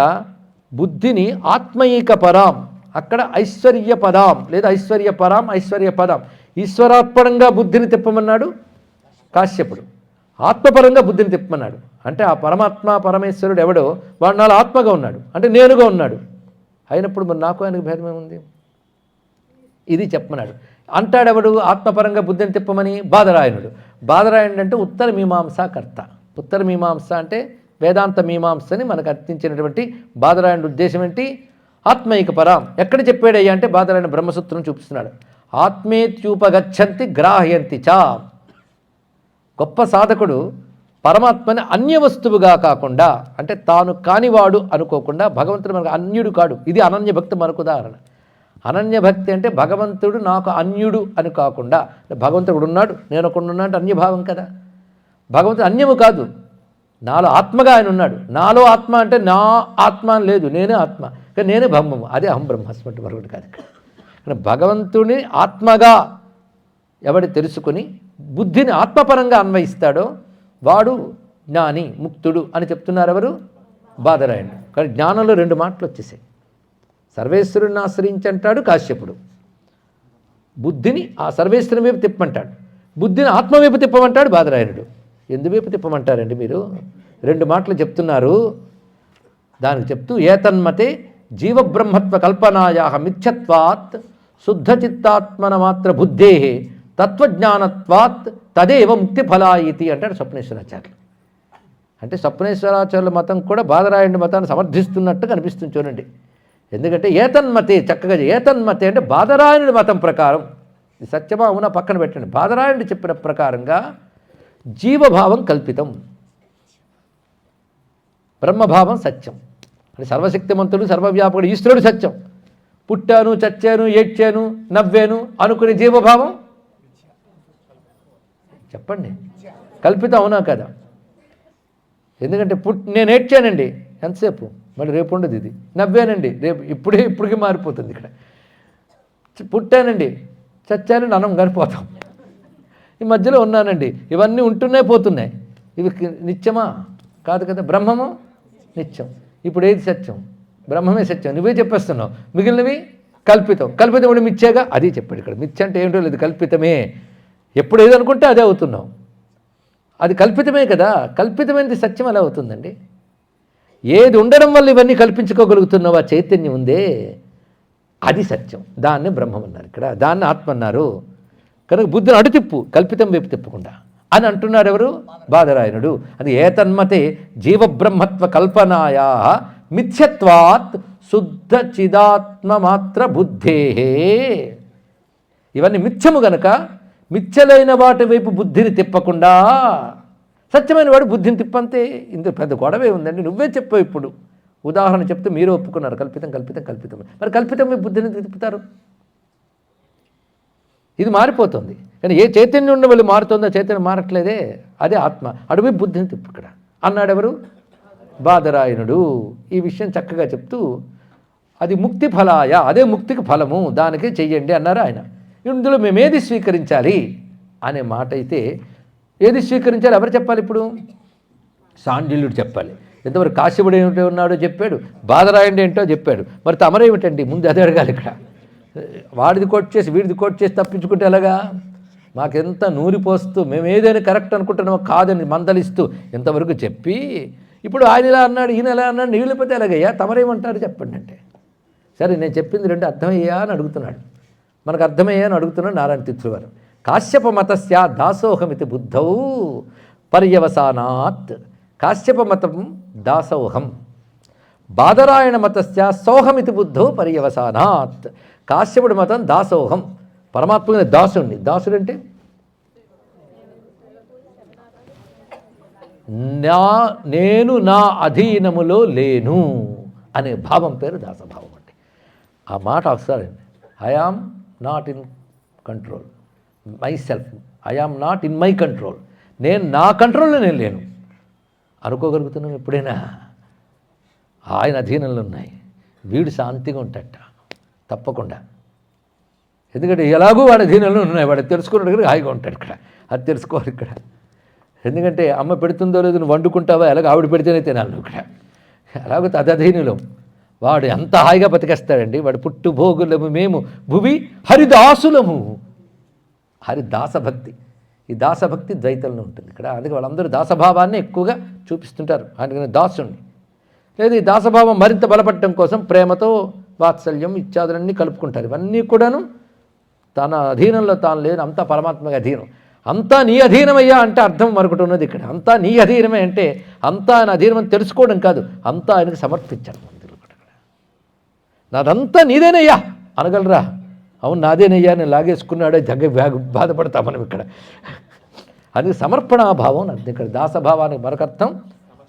బుద్ధిని ఆత్మీక పరాం, అక్కడ ఐశ్వర్య పదాం లేదా ఐశ్వర్య పరాం ఐశ్వర్య పదాం, ఈశ్వరాత్మరంగా బుద్ధిని తిప్పమన్నాడు కాశ్యపుడు, ఆత్మపరంగా బుద్ధిని తిప్పమన్నాడు. అంటే ఆ పరమాత్మ పరమేశ్వరుడు ఎవడో వాడు నాలో ఆత్మగా ఉన్నాడు, అంటే నేనుగా ఉన్నాడు. అయినప్పుడు మరి నాకు ఆయనకు భేదమే ఉంది, ఇది చెప్పమన్నాడు. అంటాడెవడు ఆత్మపరంగా బుద్ధిని తిప్పమని? బాదరాయణుడు. బాదరాయణుడు అంటే ఉత్తర మీమాంసాకర్త. ఉత్తర మీమాంస అంటే వేదాంత మీమాంసని మనకు అర్థించినటువంటి బాదరాయణుడు ఉద్దేశం ఏంటి? ఆత్మైక పరాం. ఎక్కడ చెప్పాడయ్యా అంటే బాదరాయణ బ్రహ్మసూత్రం చూపిస్తున్నాడు. ఆత్మేత్యూపగచ్చంతి గ్రాహయంతి చా. గొప్ప సాధకుడు పరమాత్మని అన్య వస్తువుగా కాకుండా, అంటే తాను కానివాడు అనుకోకుండా, భగవంతుడు మనకు అన్యుడు కాడు. ఇది అనన్య భక్తి మనకు ఉదాహరణ. అనన్య భక్తి అంటే భగవంతుడు నాకు అన్యుడు అని కాకుండా, భగవంతుడు ఉన్నాడు నేను ఒకడు ఉన్నాడు అంటే అన్యభావం కదా. భగవంతుడు అన్యము కాదు, నాలో ఆత్మగా ఆయన ఉన్నాడు. నాలో ఆత్మ అంటే నా ఆత్మ అని లేదు, నేనే ఆత్మ, కానీ నేనే బ్రహ్మము, అదే అహం బ్రహ్మాస్మి అంటే మరొకటి కాదు. ఇక్కడ భగవంతుని ఆత్మగా ఎవడు తెలుసుకొని బుద్ధిని ఆత్మపరంగా అన్వయిస్తాడో వాడు జ్ఞాని ముక్తుడు అని చెప్తున్నారు ఎవరు? బాదరాయణుడు. కానీ జ్ఞానంలో రెండు మాటలు వచ్చేసాయి. సర్వేశ్వరుని ఆశ్రయించంటాడు కాశ్యపుడు, బుద్ధిని ఆ సర్వేశ్వరుని వైపు తిప్పమంటాడు, బుద్ధిని ఆత్మవైపు తిప్పమంటాడు బాదరాయణుడు. ఎందువైపు తిప్పమంటారండి మీరు? రెండు మాటలు చెప్తున్నారు. దానికి చెప్తూ ఏతన్మతే జీవబ్రహ్మత్వ కల్పనాయా మిథ్యత్వాత్ శుద్ధ చిత్తాత్మన మాత్ర బుద్ధే తత్వజ్ఞానత్వాత్ తదేవ ముక్తి ఫలాయితి అంటాడు స్వప్నేశ్వరాచార్యులు. అంటే స్వప్నేశ్వరాచార్యుల మతం కూడా బాదరాయణుడి మతాన్ని సమర్థిస్తున్నట్టు కనిపిస్తుంది చూడండి. ఎందుకంటే ఏతన్మతే, చక్కగా ఏతన్మతే అంటే బాదరాయణుడి మతం ప్రకారం, ఇది సత్యమా అవునా పక్కన పెట్టండి, బాదరాయణుడు చెప్పిన ప్రకారంగా జీవభావం కల్పితం, బ్రహ్మభావం సత్యం. అంటే సర్వశక్తిమంతుడు సర్వవ్యాపకుడు ఈశ్వరుడు సత్యం. పుట్టాను చచ్చాను ఏడ్చాను నవ్వాను అనుకునే జీవభావం చెప్పండి కల్పితం అవునా కదా? ఎందుకంటే నేను ఏడ్చానండి ఎంతసేపు, మళ్ళీ రేపు ఉండదు. ఇది నవ్వానండి రేపు, ఇప్పటికీ మారిపోతుంది. ఇక్కడ పుట్టానండి చచ్చానండి అన్నం గారిపోతాం, ఈ మధ్యలో ఉన్నానండి, ఇవన్నీ ఉంటున్నాయి పోతున్నాయి. ఇవి నిత్యమా? కాదు కదా. బ్రహ్మము నిత్యం. ఇప్పుడు ఏది సత్యం? బ్రహ్మమే సత్యం, నువ్వే చెప్పేస్తున్నావు. మిగిలినవి కల్పితం. కల్పితం కూడా మిథ్యేగా, అది చెప్పాడు ఇక్కడ. మిథ్య అంటే ఏమిటో లేదు, కల్పితమే. ఎప్పుడు ఏదనుకుంటే అదే అవుతున్నావు, అది కల్పితమే కదా. కల్పితమైనది సత్యం ఎలా అవుతుందండి? ఏది ఉండడం వల్ల ఇవన్నీ కల్పించుకోగలుగుతున్నావు, ఆ చైతన్యం ఉందే అది సత్యం. దాన్ని బ్రహ్మం అన్నారు ఇక్కడ, దాన్ని ఆత్మ అన్నారు. కనుక బుద్ధిని అటు తిప్పు, కల్పితం వైపు తిప్పకుండా అని అంటున్నారు ఎవరు? బాదరాయణుడు. అది ఏతన్మతే జీవబ్రహ్మత్వ కల్పనాయా మిథ్యత్వాత్ శుద్ధ చిదాత్మ మాత్ర బుద్ధే. ఇవన్నీ మిథ్యము గనక మిథ్యలైన వాటి వైపు బుద్ధిని తిప్పకుండా సత్యమైన వాడు బుద్ధిని తిప్పంతే. ఇందులో పెద్ద గొడవే ఉందండి, నువ్వే చెప్పావు. ఇప్పుడు ఉదాహరణ చెప్తే మీరు ఒప్పుకున్నారు, కల్పితం కల్పితం కల్పితం. మరి కల్పితం వైపు బుద్ధిని తిప్పుతారు, ఇది మారిపోతుంది. కానీ ఏ చైతన్యం ఉన్న వాళ్ళు మారుతుందో, చైతన్యం మారట్లేదే, అదే ఆత్మ. అడుగు బుద్ధిని తిప్పు ఇక్కడ అన్నాడు ఎవరు? బాదరాయణుడు. ఈ విషయం చక్కగా చెప్తూ అది ముక్తి ఫలాయ, అదే ముక్తికి ఫలము, దానికే చెయ్యండి అన్నారు ఆయన. ఇందులో మేమేది స్వీకరించాలి అనే మాట అయితే, ఏది స్వీకరించాలి ఎవరు చెప్పాలి? ఇప్పుడు సాండిల్యుడు చెప్పాలి. ఎంతవరకు కాశ్యపుడు ఏమిటో ఉన్నాడో చెప్పాడు, బాదరాయణుడు ఏంటో చెప్పాడు. మరి తమరేమిటండి? ముందు అదే అడగాలి ఇక్కడ. వాడిది కోట్ చేసి వీడిది కోట్ చేసి తప్పించుకుంటే ఎలాగా? మాకెంత నూరిపోస్తూ మేము ఏదైనా కరెక్ట్ అనుకుంటున్నామో కాదని మందలిస్తూ ఇంతవరకు చెప్పి ఇప్పుడు ఆయన ఇలా అన్నాడు ఈయన ఎలా అన్నాడు నీళ్ళు పెద్ద ఎలాగయ్యా తమరేమంటారు చెప్పండి అంటే సరే నేను చెప్పింది రెండు అర్థమయ్యా అని అడుగుతున్నాడు. మనకు అర్థమయ్యా అని అడుగుతున్నాడు నారాయణ తీర్థుల వారు. కాశ్యప మతస్య దాసోహమితి బుద్ధౌ పర్యవసానాత్. కాశ్యప మతం దాసోహం, బాదరాయణ మతస్య సోహమితి బుద్ధౌ పర్యవసానాత్. కాశ్యపుడి మతం దాసోహం, పరమాత్మగా దాసుడిని. దాసుడంటే నేను నా అధీనములో లేను అనే భావం పేరు దాసభావం అండి. ఆ మాట ఒకసారి I am not in control myself, I am not in my control, నేను నా కంట్రోల్లో నేను లేను అనుకోగలుగుతున్నాం ఎప్పుడైనా? ఆయన అధీనంలో ఉన్నాయి, వీడు శాంతిగా ఉంటాట తప్పకుండా. ఎందుకంటే ఎలాగూ వాడి అధీనంలో ఉన్నాయి, వాడు తెలుసుకున్నాడు కానీ హాయిగా ఉంటాడు ఇక్కడ. అది తెలుసుకోవాలి ఇక్కడ. ఎందుకంటే అమ్మ పెడుతుందో లేదో నువ్వు వండుకుంటావా, ఎలాగ ఆవిడ పెడితేనే తినాలి నువ్వు ఇక్కడ. ఎలాగో తదధీనులం, వాడు ఎంత హాయిగా బతికేస్తాడండి. వాడు పుట్టుభోగులము మేము భువి హరిదాసులము. హరిదాసభక్తి, ఈ దాసభక్తి ద్వైతంలో ఉంటుంది ఇక్కడ. అందుకే వాళ్ళందరూ దాసభావాన్ని ఎక్కువగా చూపిస్తుంటారు. అందుకని దాసుని లేదు, ఈ దాసభావం మరింత బలపడటం కోసం ప్రేమతో వాత్సల్యం ఇత్యాదులన్నీ కలుపుకుంటారు. ఇవన్నీ కూడాను తన అధీనంలో తాను లేదు, అంతా పరమాత్మగా అధీనం. అంతా నీ అధీనమయ్యా అంటే అర్థం మరొకటి ఉన్నది ఇక్కడ. అంతా నీ అధీనమే అంటే అంతా ఆయన అధీనమని తెలుసుకోవడం కాదు, అంతా ఆయనకు సమర్పించాను. నాదంతా నీదేనయ్యా అనగలరా? అవును నాదేనయ్యా, నేను లాగేసుకున్నాడే బాధపడతాం మనం ఇక్కడ. అది సమర్పణాభావం అర్థం ఇక్కడ. దాసభావానికి మరొక అర్థం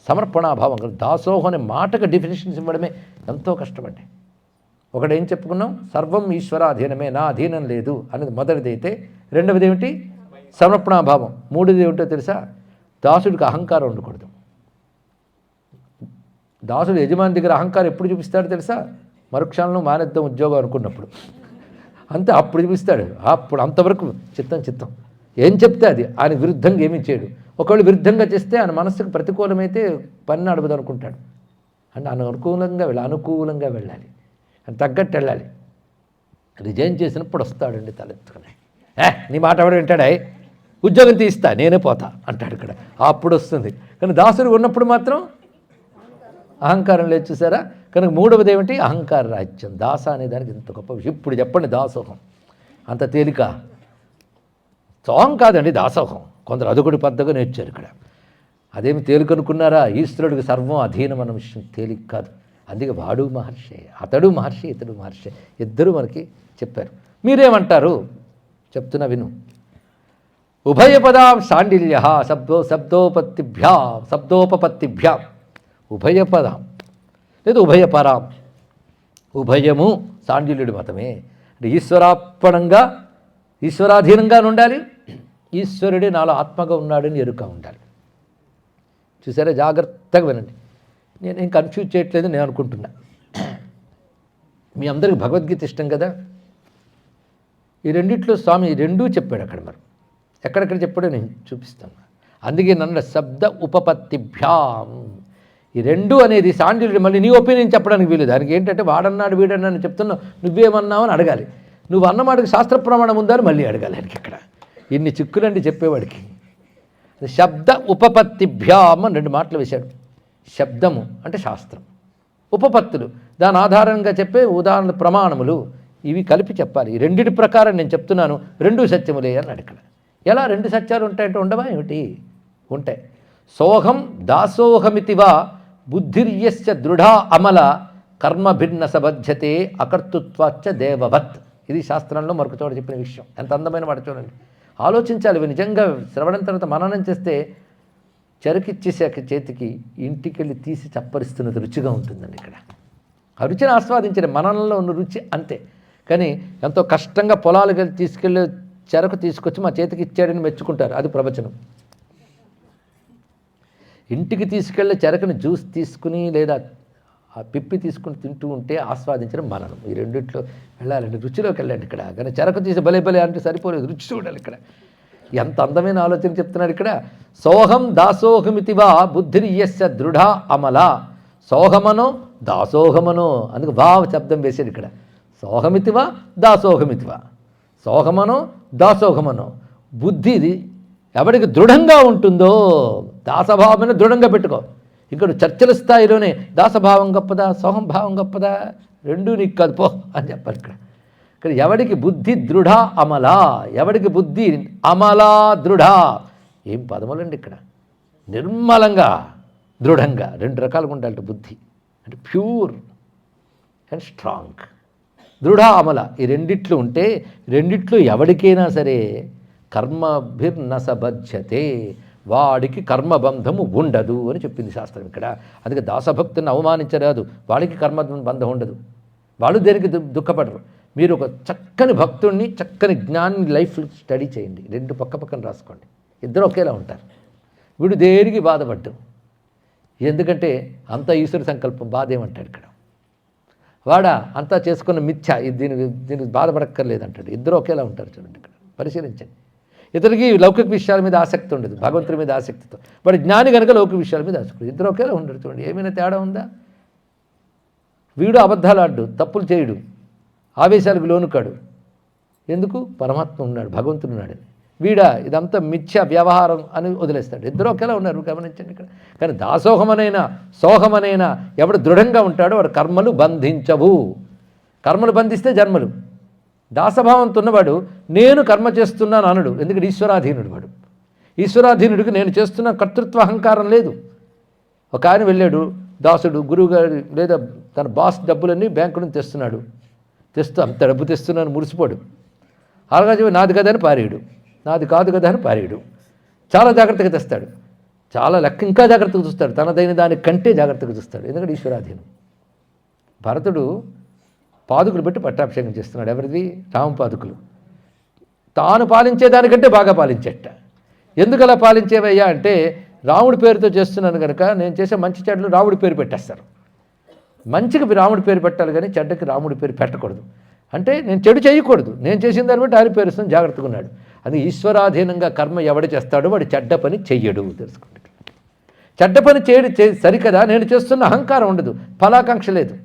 సమర్పణాభావం. దాసోహం అనే మాటకు డెఫినేషన్స్ ఇవ్వడమే ఎంతో కష్టమండి. ఒకటేం చెప్పుకున్నాం, సర్వం ఈశ్వరాధీనమే, నా అధీనం లేదు అనేది మొదటిది అయితే, రెండవది ఏమిటి సమర్పణాభావం, మూడోది ఏమిటో తెలుసా, దాసుడికి అహంకారం ఉండకూడదు. దాసుడు యజమాని దగ్గర అహంకారం ఎప్పుడు చూపిస్తాడో తెలుసా, మరుక్షణంలో మానేద్దాం ఉద్యోగం అనుకున్నప్పుడు, అంతే అప్పుడు చూపిస్తాడు. అప్పుడు అంతవరకు చిత్తం ఏం చెప్తే అది ఆయన విరుద్ధంగా ఏమీ చేయడు. ఒకవేళ విరుద్ధంగా చేస్తే ఆయన మనస్సుకు ప్రతికూలమైతే పని నడవదు అనుకుంటాడు. అంటే అనుకూలంగా వెళ్ళాలి, అని తగ్గట్టు వెళ్ళాలి. రిజైన్ చేసినప్పుడు వస్తాడండి తలెత్తుకుని, నీ మాట ఎవడు వింటాడా, ఉద్యోగం తీస్తా నేనే పోతా అంటాడు ఇక్కడ. అప్పుడు వస్తుంది. కానీ దాసుడు ఉన్నప్పుడు మాత్రం అహంకారం లేదు, చూసారా? కనుక మూడవది ఏమిటి, అహంకార రాజ్యం. దాస అనే దానికి ఇంత గొప్ప విషయం. ఇప్పుడు చెప్పండి, దాసోహం అంత తేలిక? సోహం కాదండి దాసోహం. కొందరు అదొకటి పద్ధతిగా నేర్చారు ఇక్కడ. అదేమి తేలికనుకున్నారా? ఈశ్వరుడికి సర్వం అధీనం అన్న విషయం తేలిక కాదు. అందుకే వాడు మహర్షి, అతడు మహర్షి, ఇతడు మహర్షి, ఇద్దరు మనకి చెప్పారు. మీరేమంటారు చెప్తున్నా విను. ఉభయపదాం శాండిల్య శబ్దోపపత్తిభ్యాం ఉభయపదాం లేదు ఉభయపరాం. ఉభయము శాండిల్యుడి మతమే. అంటే ఈశ్వరార్పణంగా ఈశ్వరాధీనంగా ఉండాలి, ఈశ్వరుడే నాలో ఆత్మగా ఉన్నాడని ఎరుక ఉండాలి. చూసారా? జాగ్రత్తగా వినండి. నేనేం కన్ఫ్యూజ్ చేయట్లేదు నేను అనుకుంటున్నా. మీ అందరికీ భగవద్గీత ఇష్టం కదా. ఈ రెండిట్లో స్వామి రెండూ చెప్పాడు అక్కడ. మరి ఎక్కడెక్కడ చెప్పాడో నేను చూపిస్తాను. అందుకే నన్ను శబ్ద ఉపపత్తిభ్యాం, ఈ రెండు అనేది శాండిల్యుడు. మళ్ళీ నీ ఒపీనియన్ చెప్పడానికి వీలు. దానికి ఏంటంటే వాడన్నాడు వీడన్నాడు చెప్తున్నావు, నువ్వేమన్నావు అని అడగాలి. నువ్వు అన్నమాటకి శాస్త్ర ప్రమాణం ఉందా అని మళ్ళీ అడగాలి. ఆయనకి ఇక్కడ ఇన్ని చిక్కులండి చెప్పేవాడికి. శబ్ద ఉపపత్తిభ్యాం అని రెండు మాటలు వేశాడు. శబ్దము అంటే శాస్త్రం, ఉపపత్తులు దాని ఆధారంగా చెప్పే ఉదాహరణ ప్రమాణములు, ఇవి కలిపి చెప్పాలి. ఈ రెండిటి ప్రకారం నేను చెప్తున్నాను, రెండు సత్యములే అన్నాడు ఇక్కడ. ఎలా రెండు సత్యాలు ఉంటాయంటే ఉండవా ఏమిటి? ఉంటాయి. సోహం దాసోహమితివా బుద్ధిర్యస్య దృఢా అమల కర్మ భిన్న సబధ్యతే అకర్తృత్వాచ్చ దేవవత్. ఇది శాస్త్రంలో మరొక చోట చెప్పిన విషయం. ఎంత అందమైన మాట చూడండి. ఆలోచించాలి. ఇవి నిజంగా శ్రవణం తర్వాత మననం చేస్తే చెరకిచ్చేసాక చేతికి ఇంటికి వెళ్ళి తీసి చప్పరిస్తున్నది రుచిగా ఉంటుందండి. ఇక్కడ ఆ రుచిని ఆస్వాదించిన మననంలో ఉన్న రుచి అంతే. కానీ ఎంతో కష్టంగా పొలాలకు వెళ్ళి తీసుకెళ్ళి చెరకు తీసుకొచ్చి మా చేతికి ఇచ్చాడని మెచ్చుకుంటారు, అది ప్రవచనం. ఇంటికి తీసుకెళ్ళే చెరకుని జ్యూస్ తీసుకుని లేదా ఆ పిప్పి తీసుకుని తింటూ ఉంటే ఆస్వాదించడం మననం. ఈ రెండిట్లో వెళ్ళాలండి, రుచిలోకి వెళ్ళండి ఇక్కడ. కానీ చెరకు తీసి భలే అంటే సరిపోలేదు, రుచి చూడాలి ఇక్కడ. ఎంత అందమైన ఆలోచన చెప్తున్నాడు ఇక్కడ. సోహం దాసోహమితివా బుద్ధిర్యస్య దృఢ అమల. సోహమనో దాసోహమనో, అందుకు భావ శబ్దం వేసాడు ఇక్కడ. సోహమితివా దాసోహమితివా, సోహమనో దాసోహమనో, బుద్ధిది ఎవరికి దృఢంగా ఉంటుందో దాసభావమైన దృఢంగా పెట్టుకో. ఇక్కడ చర్చల స్థాయిలోనే దాసభావం గొప్పదా సోహంభావం గొప్పదా రెండూ నీకు కాదు పో అని చెప్పాలి. ఇక్కడ ఎవడికి బుద్ధి దృఢ అమలా, ఎవడికి బుద్ధి అమలా దృఢ, ఏం పదములండి ఇక్కడ. నిర్మలంగా దృఢంగా రెండు రకాలుగా ఉండాలి బుద్ధి, అంటే ప్యూర్ అండ్ స్ట్రాంగ్. దృఢ అమల ఈ రెండిట్లు ఉంటే రెండిట్లు ఎవడికైనా సరే కర్మభిర్నసబధ్యతే, వాడికి కర్మబంధము ఉండదు అని చెప్పింది శాస్త్రం ఇక్కడ. అందుకే దాసభక్తుని అవమానించరాదు, వాళ్ళకి కర్మబంధం ఉండదు, వాళ్ళు దేనికి దుఃఖపడరు. మీరు ఒక చక్కని భక్తుడిని చక్కని జ్ఞాని లైఫ్ స్టడీ చేయండి, రెండు పక్క పక్కన రాసుకోండి, ఇద్దరు ఒకేలా ఉంటారు. వీడు దేనికి బాధపడ్డు, ఎందుకంటే అంతా ఈశ్వర సంకల్పం, బాధ ఏమంటాడు ఇక్కడ. వాడా అంతా చేసుకున్న మిథ్య, దీనికి బాధపడక్కర్లేదు అంటాడు. ఇద్దరు ఒకేలా ఉంటారు. చూడండి ఇక్కడ పరిశీలించండి. ఇతరికి లౌకిక విషయాల మీద ఆసక్తి ఉండదు, భగవంతుడి మీద ఆసక్తితో. వాడు జ్ఞాని కనుక లౌకిక విషయాల మీద ఆసక్తి, ఇద్దరు ఒకేలా ఉండరు. చూడండి ఏమైనా తేడా ఉందా? వీడు అబద్ధాలు ఆడు, తప్పులు చేయడు, ఆవేశాలకు లోనుకాడు. ఎందుకు? పరమాత్మ ఉన్నాడు, భగవంతుడు ఉన్నాడు. వీడా ఇదంతా మిథ్య వ్యవహారం అని వదిలేస్తాడు. ఇద్దరు ఒకేలా ఉన్నారు, గమనించండి ఇక్కడ. కానీ దాసోహమనైనా సోహమనైనా ఎవడు దృఢంగా ఉంటాడో వాడు కర్మలు బంధించవు. కర్మలు బంధిస్తే జన్మలు. దాసభావంతో ఉన్నవాడు నేను కర్మ చేస్తున్నాను అనడు, ఎందుకంటే ఈశ్వరాధీనుడు వాడు. ఈశ్వరాధీనుడికి నేను చేస్తున్న కర్తృత్వ అహంకారం లేదు. ఒక ఆయన వెళ్ళాడు, దాసుడు గురువుగారు లేదా తన బాస్ డబ్బులన్నీ బ్యాంకు నుంచి తెస్తున్నాడు, తెస్తూ అంత డబ్బు తెస్తున్నాను మురిసిపోడు. అలాగే నాది కదా అని పారేయడు, నాది కాదు కదా అని పారేయడు. చాలా జాగ్రత్తగా తెస్తాడు, చాలా లెక్క ఇంకా జాగ్రత్తగా చూస్తాడు, తనదైన దానికంటే జాగ్రత్తగా చూస్తాడు, ఎందుకంటే ఈశ్వరాధీనం. భరతుడు పాదుకులు పెట్టి పట్టాభిషేకం చేస్తున్నాడు. ఎవరిది? రామపాదుకులు. తాను పాలించేదానికంటే బాగా పాలించేట. ఎందుకు అలా పాలించేవయ్యా అంటే, రాముడి పేరుతో చేస్తున్నాను కనుక నేను చేసే మంచి చెడ్డలు రాముడి పేరు పెట్టేస్తారు. మంచికి రాముడి పేరు పెట్టాలి కానీ చెడ్డకి రాముడి పేరు పెట్టకూడదు. అంటే నేను చెడు చేయకూడదు, నేను చేసిన దాన్ని బట్టి ఆయన పేరు ఇస్తాను, జాగ్రత్తగా ఉన్నాడు. అది ఈశ్వరాధీనంగా కర్మ ఎవడు చేస్తాడో వాడు చెడ్డ పని చెయ్యడు. తెలుసుకోండి, చెడ్డ పని చేయడు సరికదా, నేను చేస్తున్న అహంకారం ఉండదు, ఫలాకాంక్ష లేదు.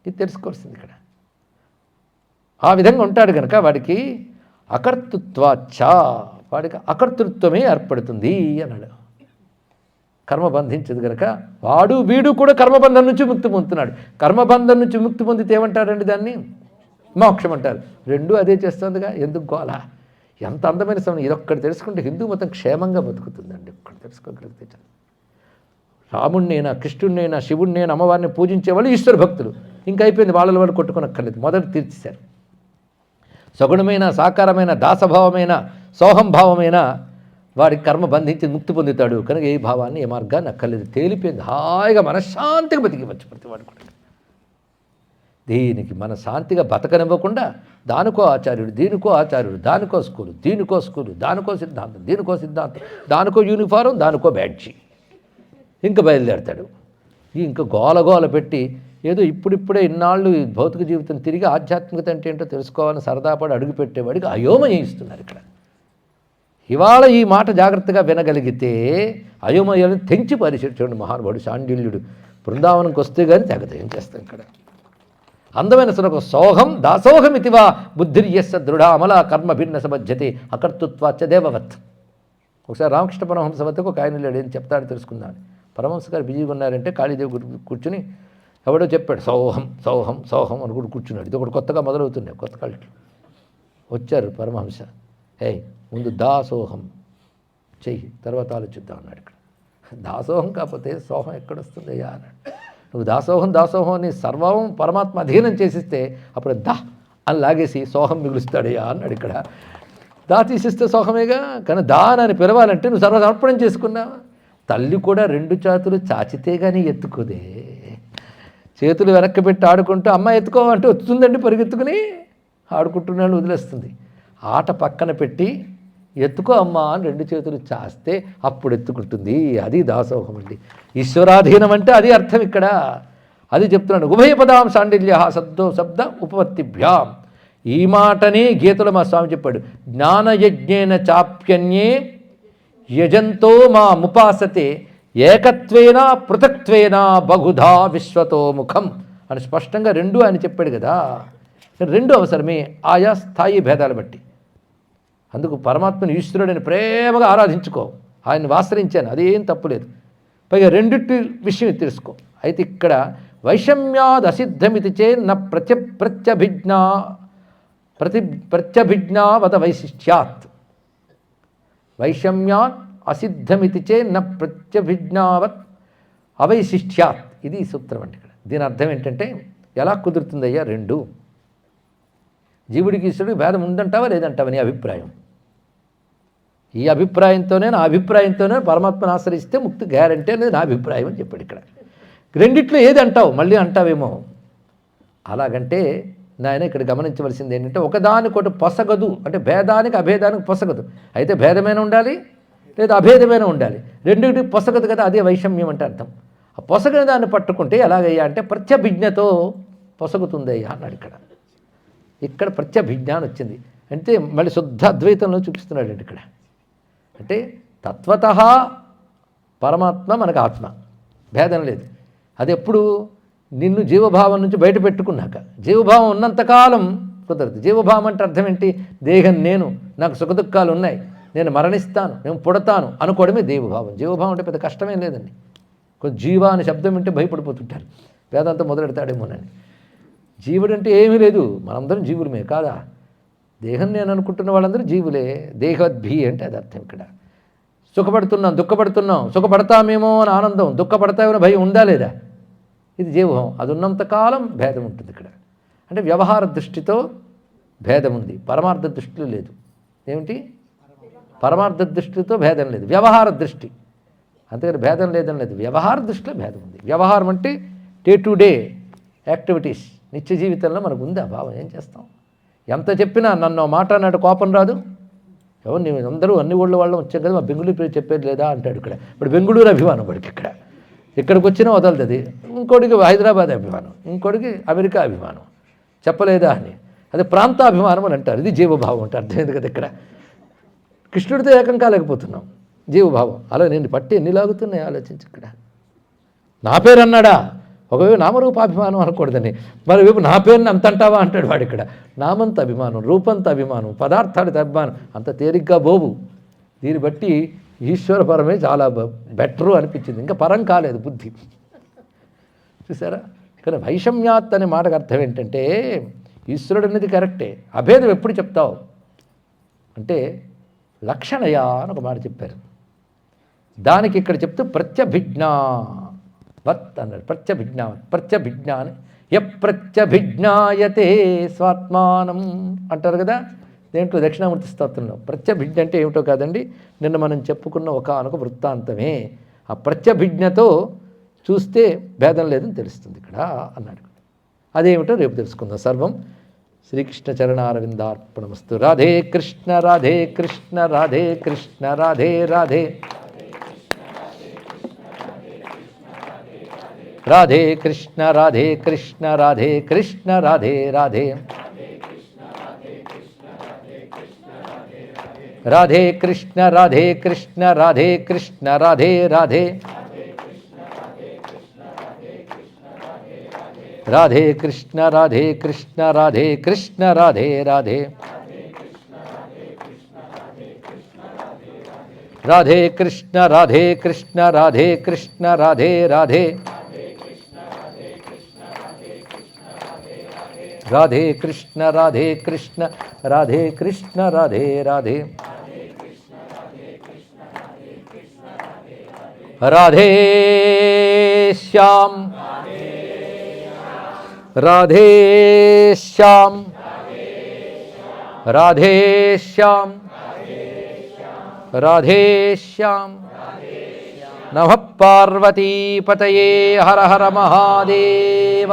ఇది తెలుసుకోవాల్సింది ఇక్కడ. ఆ విధంగా ఉంటాడు కనుక వాడికి అకర్తృత్వాచ్చ, వాడికి అకర్తృత్వమే ఏర్పడుతుంది అన్నాడు. కర్మ బంధించదు కనుక వాడు వీడు కూడా కర్మబంధం నుంచి ముక్తి పొందుతున్నాడు. కర్మబంధం నుంచి ముక్తి పొందితే ఏమంటారండి? దాన్ని మోక్షం అంటారు. రెండూ అదే చేస్తుందిగా, ఎందుకు గోల? ఎంత అందమైన సమయం. ఇదొక్కటి తెలుసుకుంటే హిందూ మతం క్షేమంగా బతుకుతుందండి. ఒక్కటి తెలుసుకోగలిగితే చాలు. రాముడినైనా కృష్ణుడినైనా శివుడినైనా అమ్మవారిని పూజించే వాళ్ళు ఈశ్వర భక్తులు. ఇంకా అయిపోయింది, వాళ్ళ వాళ్ళు కొట్టుకొనక్కర్లేదు, మొదట తీర్చేశారు. సగుణమైన సాకారమైన దాసభావమైన సోహంభావమైన వాడికి కర్మ బంధించి ముక్తి పొందుతాడు కనుక ఏ భావాన్ని ఏ మార్గాన్ని అక్కర్లేదు, తేలిపోయింది, హాయిగా మనశ్శాంతిగా బతికివచ్చు ప్రతివాడు కూడా. దీనికి మన శాంతిగా బతకనివ్వకుండా దానికో ఆచార్యుడు, దీనికో ఆచార్యుడు, దానికో స్కూలు, దీనికో స్కూలు, దానికో సిద్ధాంతం, దీనికో సిద్ధాంతం, దానికో యూనిఫారం, దానికో బ్యాడ్జీ, ఇంకా బయలుదేరతాడు. ఇంకా గోల పెట్టి ఏదో ఇప్పుడిప్పుడే ఇన్నాళ్ళు భౌతిక జీవితం తిరిగి ఆధ్యాత్మికత అంటే ఏంటో తెలుసుకోవాలని సరదాపడి అడుగుపెట్టేవాడికి అయోమయం ఇస్తున్నారు ఇక్కడ. ఇవాళ ఈ మాట జాగ్రత్తగా వినగలిగితే అయోమయాలను తెంచి పరిశీలించండి. మహానుభావుడు శాండిల్యుడు బృందావనంకి వస్తే కానీ తెగదు, ఏం చేస్తాం ఇక్కడ. అందమైన శ్లోకం, సోహం దాసోహం ఇతివా బుద్ధిర్యస్య దృఢ అమల కర్మ భిన్న సమధ్యతే అకర్తృత్వాచ్చ దేవవత్. ఒకసారి రామకృష్ణ పరమహంస వద్దకు ఒక ఆయన లేడు, ఏం చెప్తాడు తెలుసుకుందాం. పరమహంస గారు బిజీగా ఉన్నారంటే కాళీదేవి కూర్చుని ఎవడో చెప్పాడు సోహం సోహం సోహం అని కూడా కూర్చున్నాడు. ఇది ఒకటి కొత్తగా మొదలవుతున్నాయి, కొత్త కాళ్ళు. వచ్చారు పరమహంస, ముందు దాసోహం చెయ్యి, తర్వాత ఆలోచిద్దాం అన్నాడు. ఇక్కడ దాసోహం కాకపోతే సోహం ఎక్కడొస్తుంది అయ్యా అన్నాడు. నువ్వు దాసోహం దాసోహం అని సర్వం పరమాత్మ అధీనం చేసిస్తే అప్పుడు దా అని లాగేసి సోహం మిగులుస్తాడయ్యా అన్నాడు. ఇక్కడ దా తీసిస్తే సోహమేగా, కానీ దా అని పిలవాలంటే నువ్వు సర్వసమర్పణం చేసుకున్నావా? తల్లి కూడా రెండు చేతులు చాచితే కానీ ఎత్తుకోదే. చేతులు వెనక్కి పెట్టి ఆడుకుంటూ అమ్మ ఎత్తుకో అంటే వస్తుందండి, పరిగెత్తుకుని ఆడుకుంటున్నాడు, వదిలేస్తుంది. ఆట పక్కన పెట్టి ఎత్తుకో అమ్మా అని రెండు చేతులు చాస్తే అప్పుడు ఎత్తుకుంటుంది. అది దాసోహం అండి. ఈశ్వరాధీనం అంటే అది అర్థం ఇక్కడ. అది చెప్తున్నాడు. ఉభయపదాం శాండిల్య శబ్దో శబ్ద ఉపపత్తిభ్యాం. ఈ మాటనే గీతలో మా స్వామి చెప్పాడు. జ్ఞానయజ్ఞేన చాప్యన్యే యజంతో మా ముపాసతే ఏకత్వేన పృథక్త్వేన బహుధా విశ్వతో ముఖం అని స్పష్టంగా రెండు ఆయన చెప్పాడు కదా. రెండు అవసరమే ఆయా స్థాయి భేదాలు బట్టి. అందుకు పరమాత్మని ఈశ్వరుడని ప్రేమగా ఆరాధించుకో. ఆయన్ని ఆశ్రయించాను, అదేం తప్పులేదు. పైగా రెండిటి విషయం తెలుసుకో. అయితే ఇక్కడ వైషమ్యాద్ అసిద్ధమితి చే న ప్రత్యభిజ్ఞావత వైశిష్ట్యాత్. వైషమ్యాత్ అసిద్ధమితి చే న ప్రత్యభిజ్ఞావత్ అవైశిష్ట్యాత్. ఇది సూత్రం అండి. ఇక్కడ దీని అర్థం ఏంటంటే, ఎలా కుదురుతుందయ్యా రెండు? జీవుడికి ఈశ్వరుడికి భేదం ఉందంటావా లేదంటావా నీ అభిప్రాయం? ఈ అభిప్రాయంతోనే, నా అభిప్రాయంతోనే పరమాత్మను ఆశ్రయిస్తే ముక్తి గ్యారంటీ అనేది నా అభిప్రాయం అని చెప్పాడు. ఇక్కడ రెండిట్లో ఏది అంటావు? మళ్ళీ అంటావేమో. అలాగంటే నాయన ఇక్కడ గమనించవలసింది ఏంటంటే, ఒకదానికొకటి పొసగదు అంటే భేదానికి అభేదానికి పొసగదు. అయితే భేదమైన ఉండాలి లేదా అభేదమైన ఉండాలి. రెండింటికి పొసగదు కదా, అదే వైషమ్యం అంటే అర్థం. ఆ పొసగని దాన్ని పట్టుకుంటే ఎలాగయ్యా అంటే ప్రత్యభిజ్ఞతో పొసగుతుందయ్యా అన్నాడు. ఇక్కడ ప్రత్యభిజ్ఞ అని వచ్చింది అంటే మళ్ళీ శుద్ధ అద్వైతంలో చూపిస్తున్నాడు అండి. ఇక్కడ అంటే తత్వత పరమాత్మ మనకు ఆత్మ, భేదం లేదు. అది ఎప్పుడు? నిన్ను జీవభావం నుంచి బయట పెట్టుకున్నాక. జీవభావం ఉన్నంతకాలం కుదరదు. జీవభావం అంటే అర్థం ఏంటి? దేహం నేను, నాకు సుఖదుఖాలు ఉన్నాయి, నేను మరణిస్తాను, నేను పుడతాను అనుకోవడమే జీవభావం. జీవభావం అంటే పెద్ద కష్టమేం లేదండి. కొంచెం జీవ అనే శబ్దం వింటే భయపడిపోతుంటారు, వేదాంతం మొదలెడతాడేమోనని. జీవుడు అంటే ఏమీ లేదు, మనందరం జీవులమే కాదా? దేహం నేను అనుకుంటున్న వాళ్ళందరూ జీవులే. దేహద్భి అంటే అది అర్థం. ఇక్కడ సుఖపడుతున్నాం, దుఃఖపడుతున్నాం, సుఖపడతామేమో అని ఆనందం, దుఃఖపడతామని భయం ఉందా లేదా? ఇది జీవభావం. అది ఉన్నంతకాలం భేదం ఉంటుంది. ఇక్కడ అంటే వ్యవహార దృష్టితో భేదం ఉంది, పరమార్థ దృష్టిలో లేదు. ఏమిటి? పరమార్థ దృష్టితో భేదం లేదు, వ్యవహార దృష్టి. అంతేకాని భేదం లేదని లేదు, వ్యవహార దృష్టిలో భేదం ఉంది. వ్యవహారం అంటే డే టు డే యాక్టివిటీస్, నిత్య జీవితంలో మనకు ఉంది ఆ భావం. ఏం చేస్తాం? ఎంత చెప్పినా నన్ను మాట అన్నాడు కోపం రాదు. ఎవరు నేను అందరూ అన్ని ఊళ్ళో వాళ్ళం వచ్చాం కదా, మా బెంగళూరు పేరు చెప్పేది లేదా అంటాడు. ఇక్కడ ఇప్పుడు బెంగళూరు అభిమానం వాడికి. ఇక్కడికి వచ్చినా వదలదు. ఇంకోటికి హైదరాబాద్ అభిమానం, ఇంకోటికి అమెరికా అభిమానం, చెప్పలేదా అని. అదే ప్రాంతాభిమానం అని అంటారు. ఇది జీవభావం అంటే అర్థమైంది కదా. ఇక్కడ కృష్ణుడితో ఏకం కాలేకపోతున్నాం, జీవభావం. అలా నేను పట్టి ఎన్ని లాగుతున్నాయి ఆలోచించి. ఇక్కడ నా పేరు అన్నాడా? ఒకవైపు నామరూపాభిమానం అనకూడదని, మరోవైపు నా పేరుని అంత అంటావా అంటాడు వాడు. ఇక్కడ నామంత అభిమానం, రూపంత అభిమానం, పదార్థాలతో అభిమానం అంత తేలిగ్గా బోవు. దీన్ని బట్టి ఈశ్వర పరమే చాలా బెటరు అనిపించింది, ఇంకా పరం కాలేదు బుద్ధి. చూసారా? కానీ వైషమ్యాత్ అనే మాటకు అర్థం ఏంటంటే, ఈశ్వరుడు అనేది కరెక్టే, అభేదం ఎప్పుడు చెప్తావు అంటే లక్షణయా అని ఒక మాట చెప్పారు. దానికి ఇక్కడ చెప్తూ ప్రత్యభిజ్ఞావత్ అన్నాడు. ప్రత్యభిజ్ఞ అని ప్రత్యభిజ్ఞాయతే స్వాత్మానం అంటారు కదా దేంట్లో దక్షిణామూర్తి స్తోత్రంలో. ప్రత్యభిజ్ఞ అంటే ఏమిటో కాదండి, నిన్న మనం చెప్పుకున్న ఒకానొక వృత్తాంతమే. ఆ ప్రత్యభిజ్ఞతో చూస్తే భేదం లేదని తెలుస్తుంది ఇక్కడ అన్నాడు. అదేమిటో రేపు తెలుసుకుందాం. సర్వం శ్రీకృష్ణ చరణారవిందార్పణమస్తు. రాధే కృష్ణ రాధే కృష్ణ రాధే కృష్ణ రాధే రాధే రాధే కృష్ణ రాధే కృష్ణ రాధే కృష్ణ రాధే రాధే రాధే కృష్ణ రాధే కృష్ణ రాధే కృష్ణ రాధే రాధే రాధే కృష్ణ రాధే కృష్ణ రాధే కృష్ణ రాధే రాధే రాధే కృష్ణ రాధే కృష్ణ రాధే కృష్ణ రాధే రాధే రాధే కృష్ణ రాధే కృష్ణ రాధే కృష్ణ రాధే రాధే రాధే శ్యామ్ రాధే శ్యామ్ రాధే శ్యామ్ రాధే శ్యామ్. నమః పార్వతీపతయే. హర హర మహాదేవ.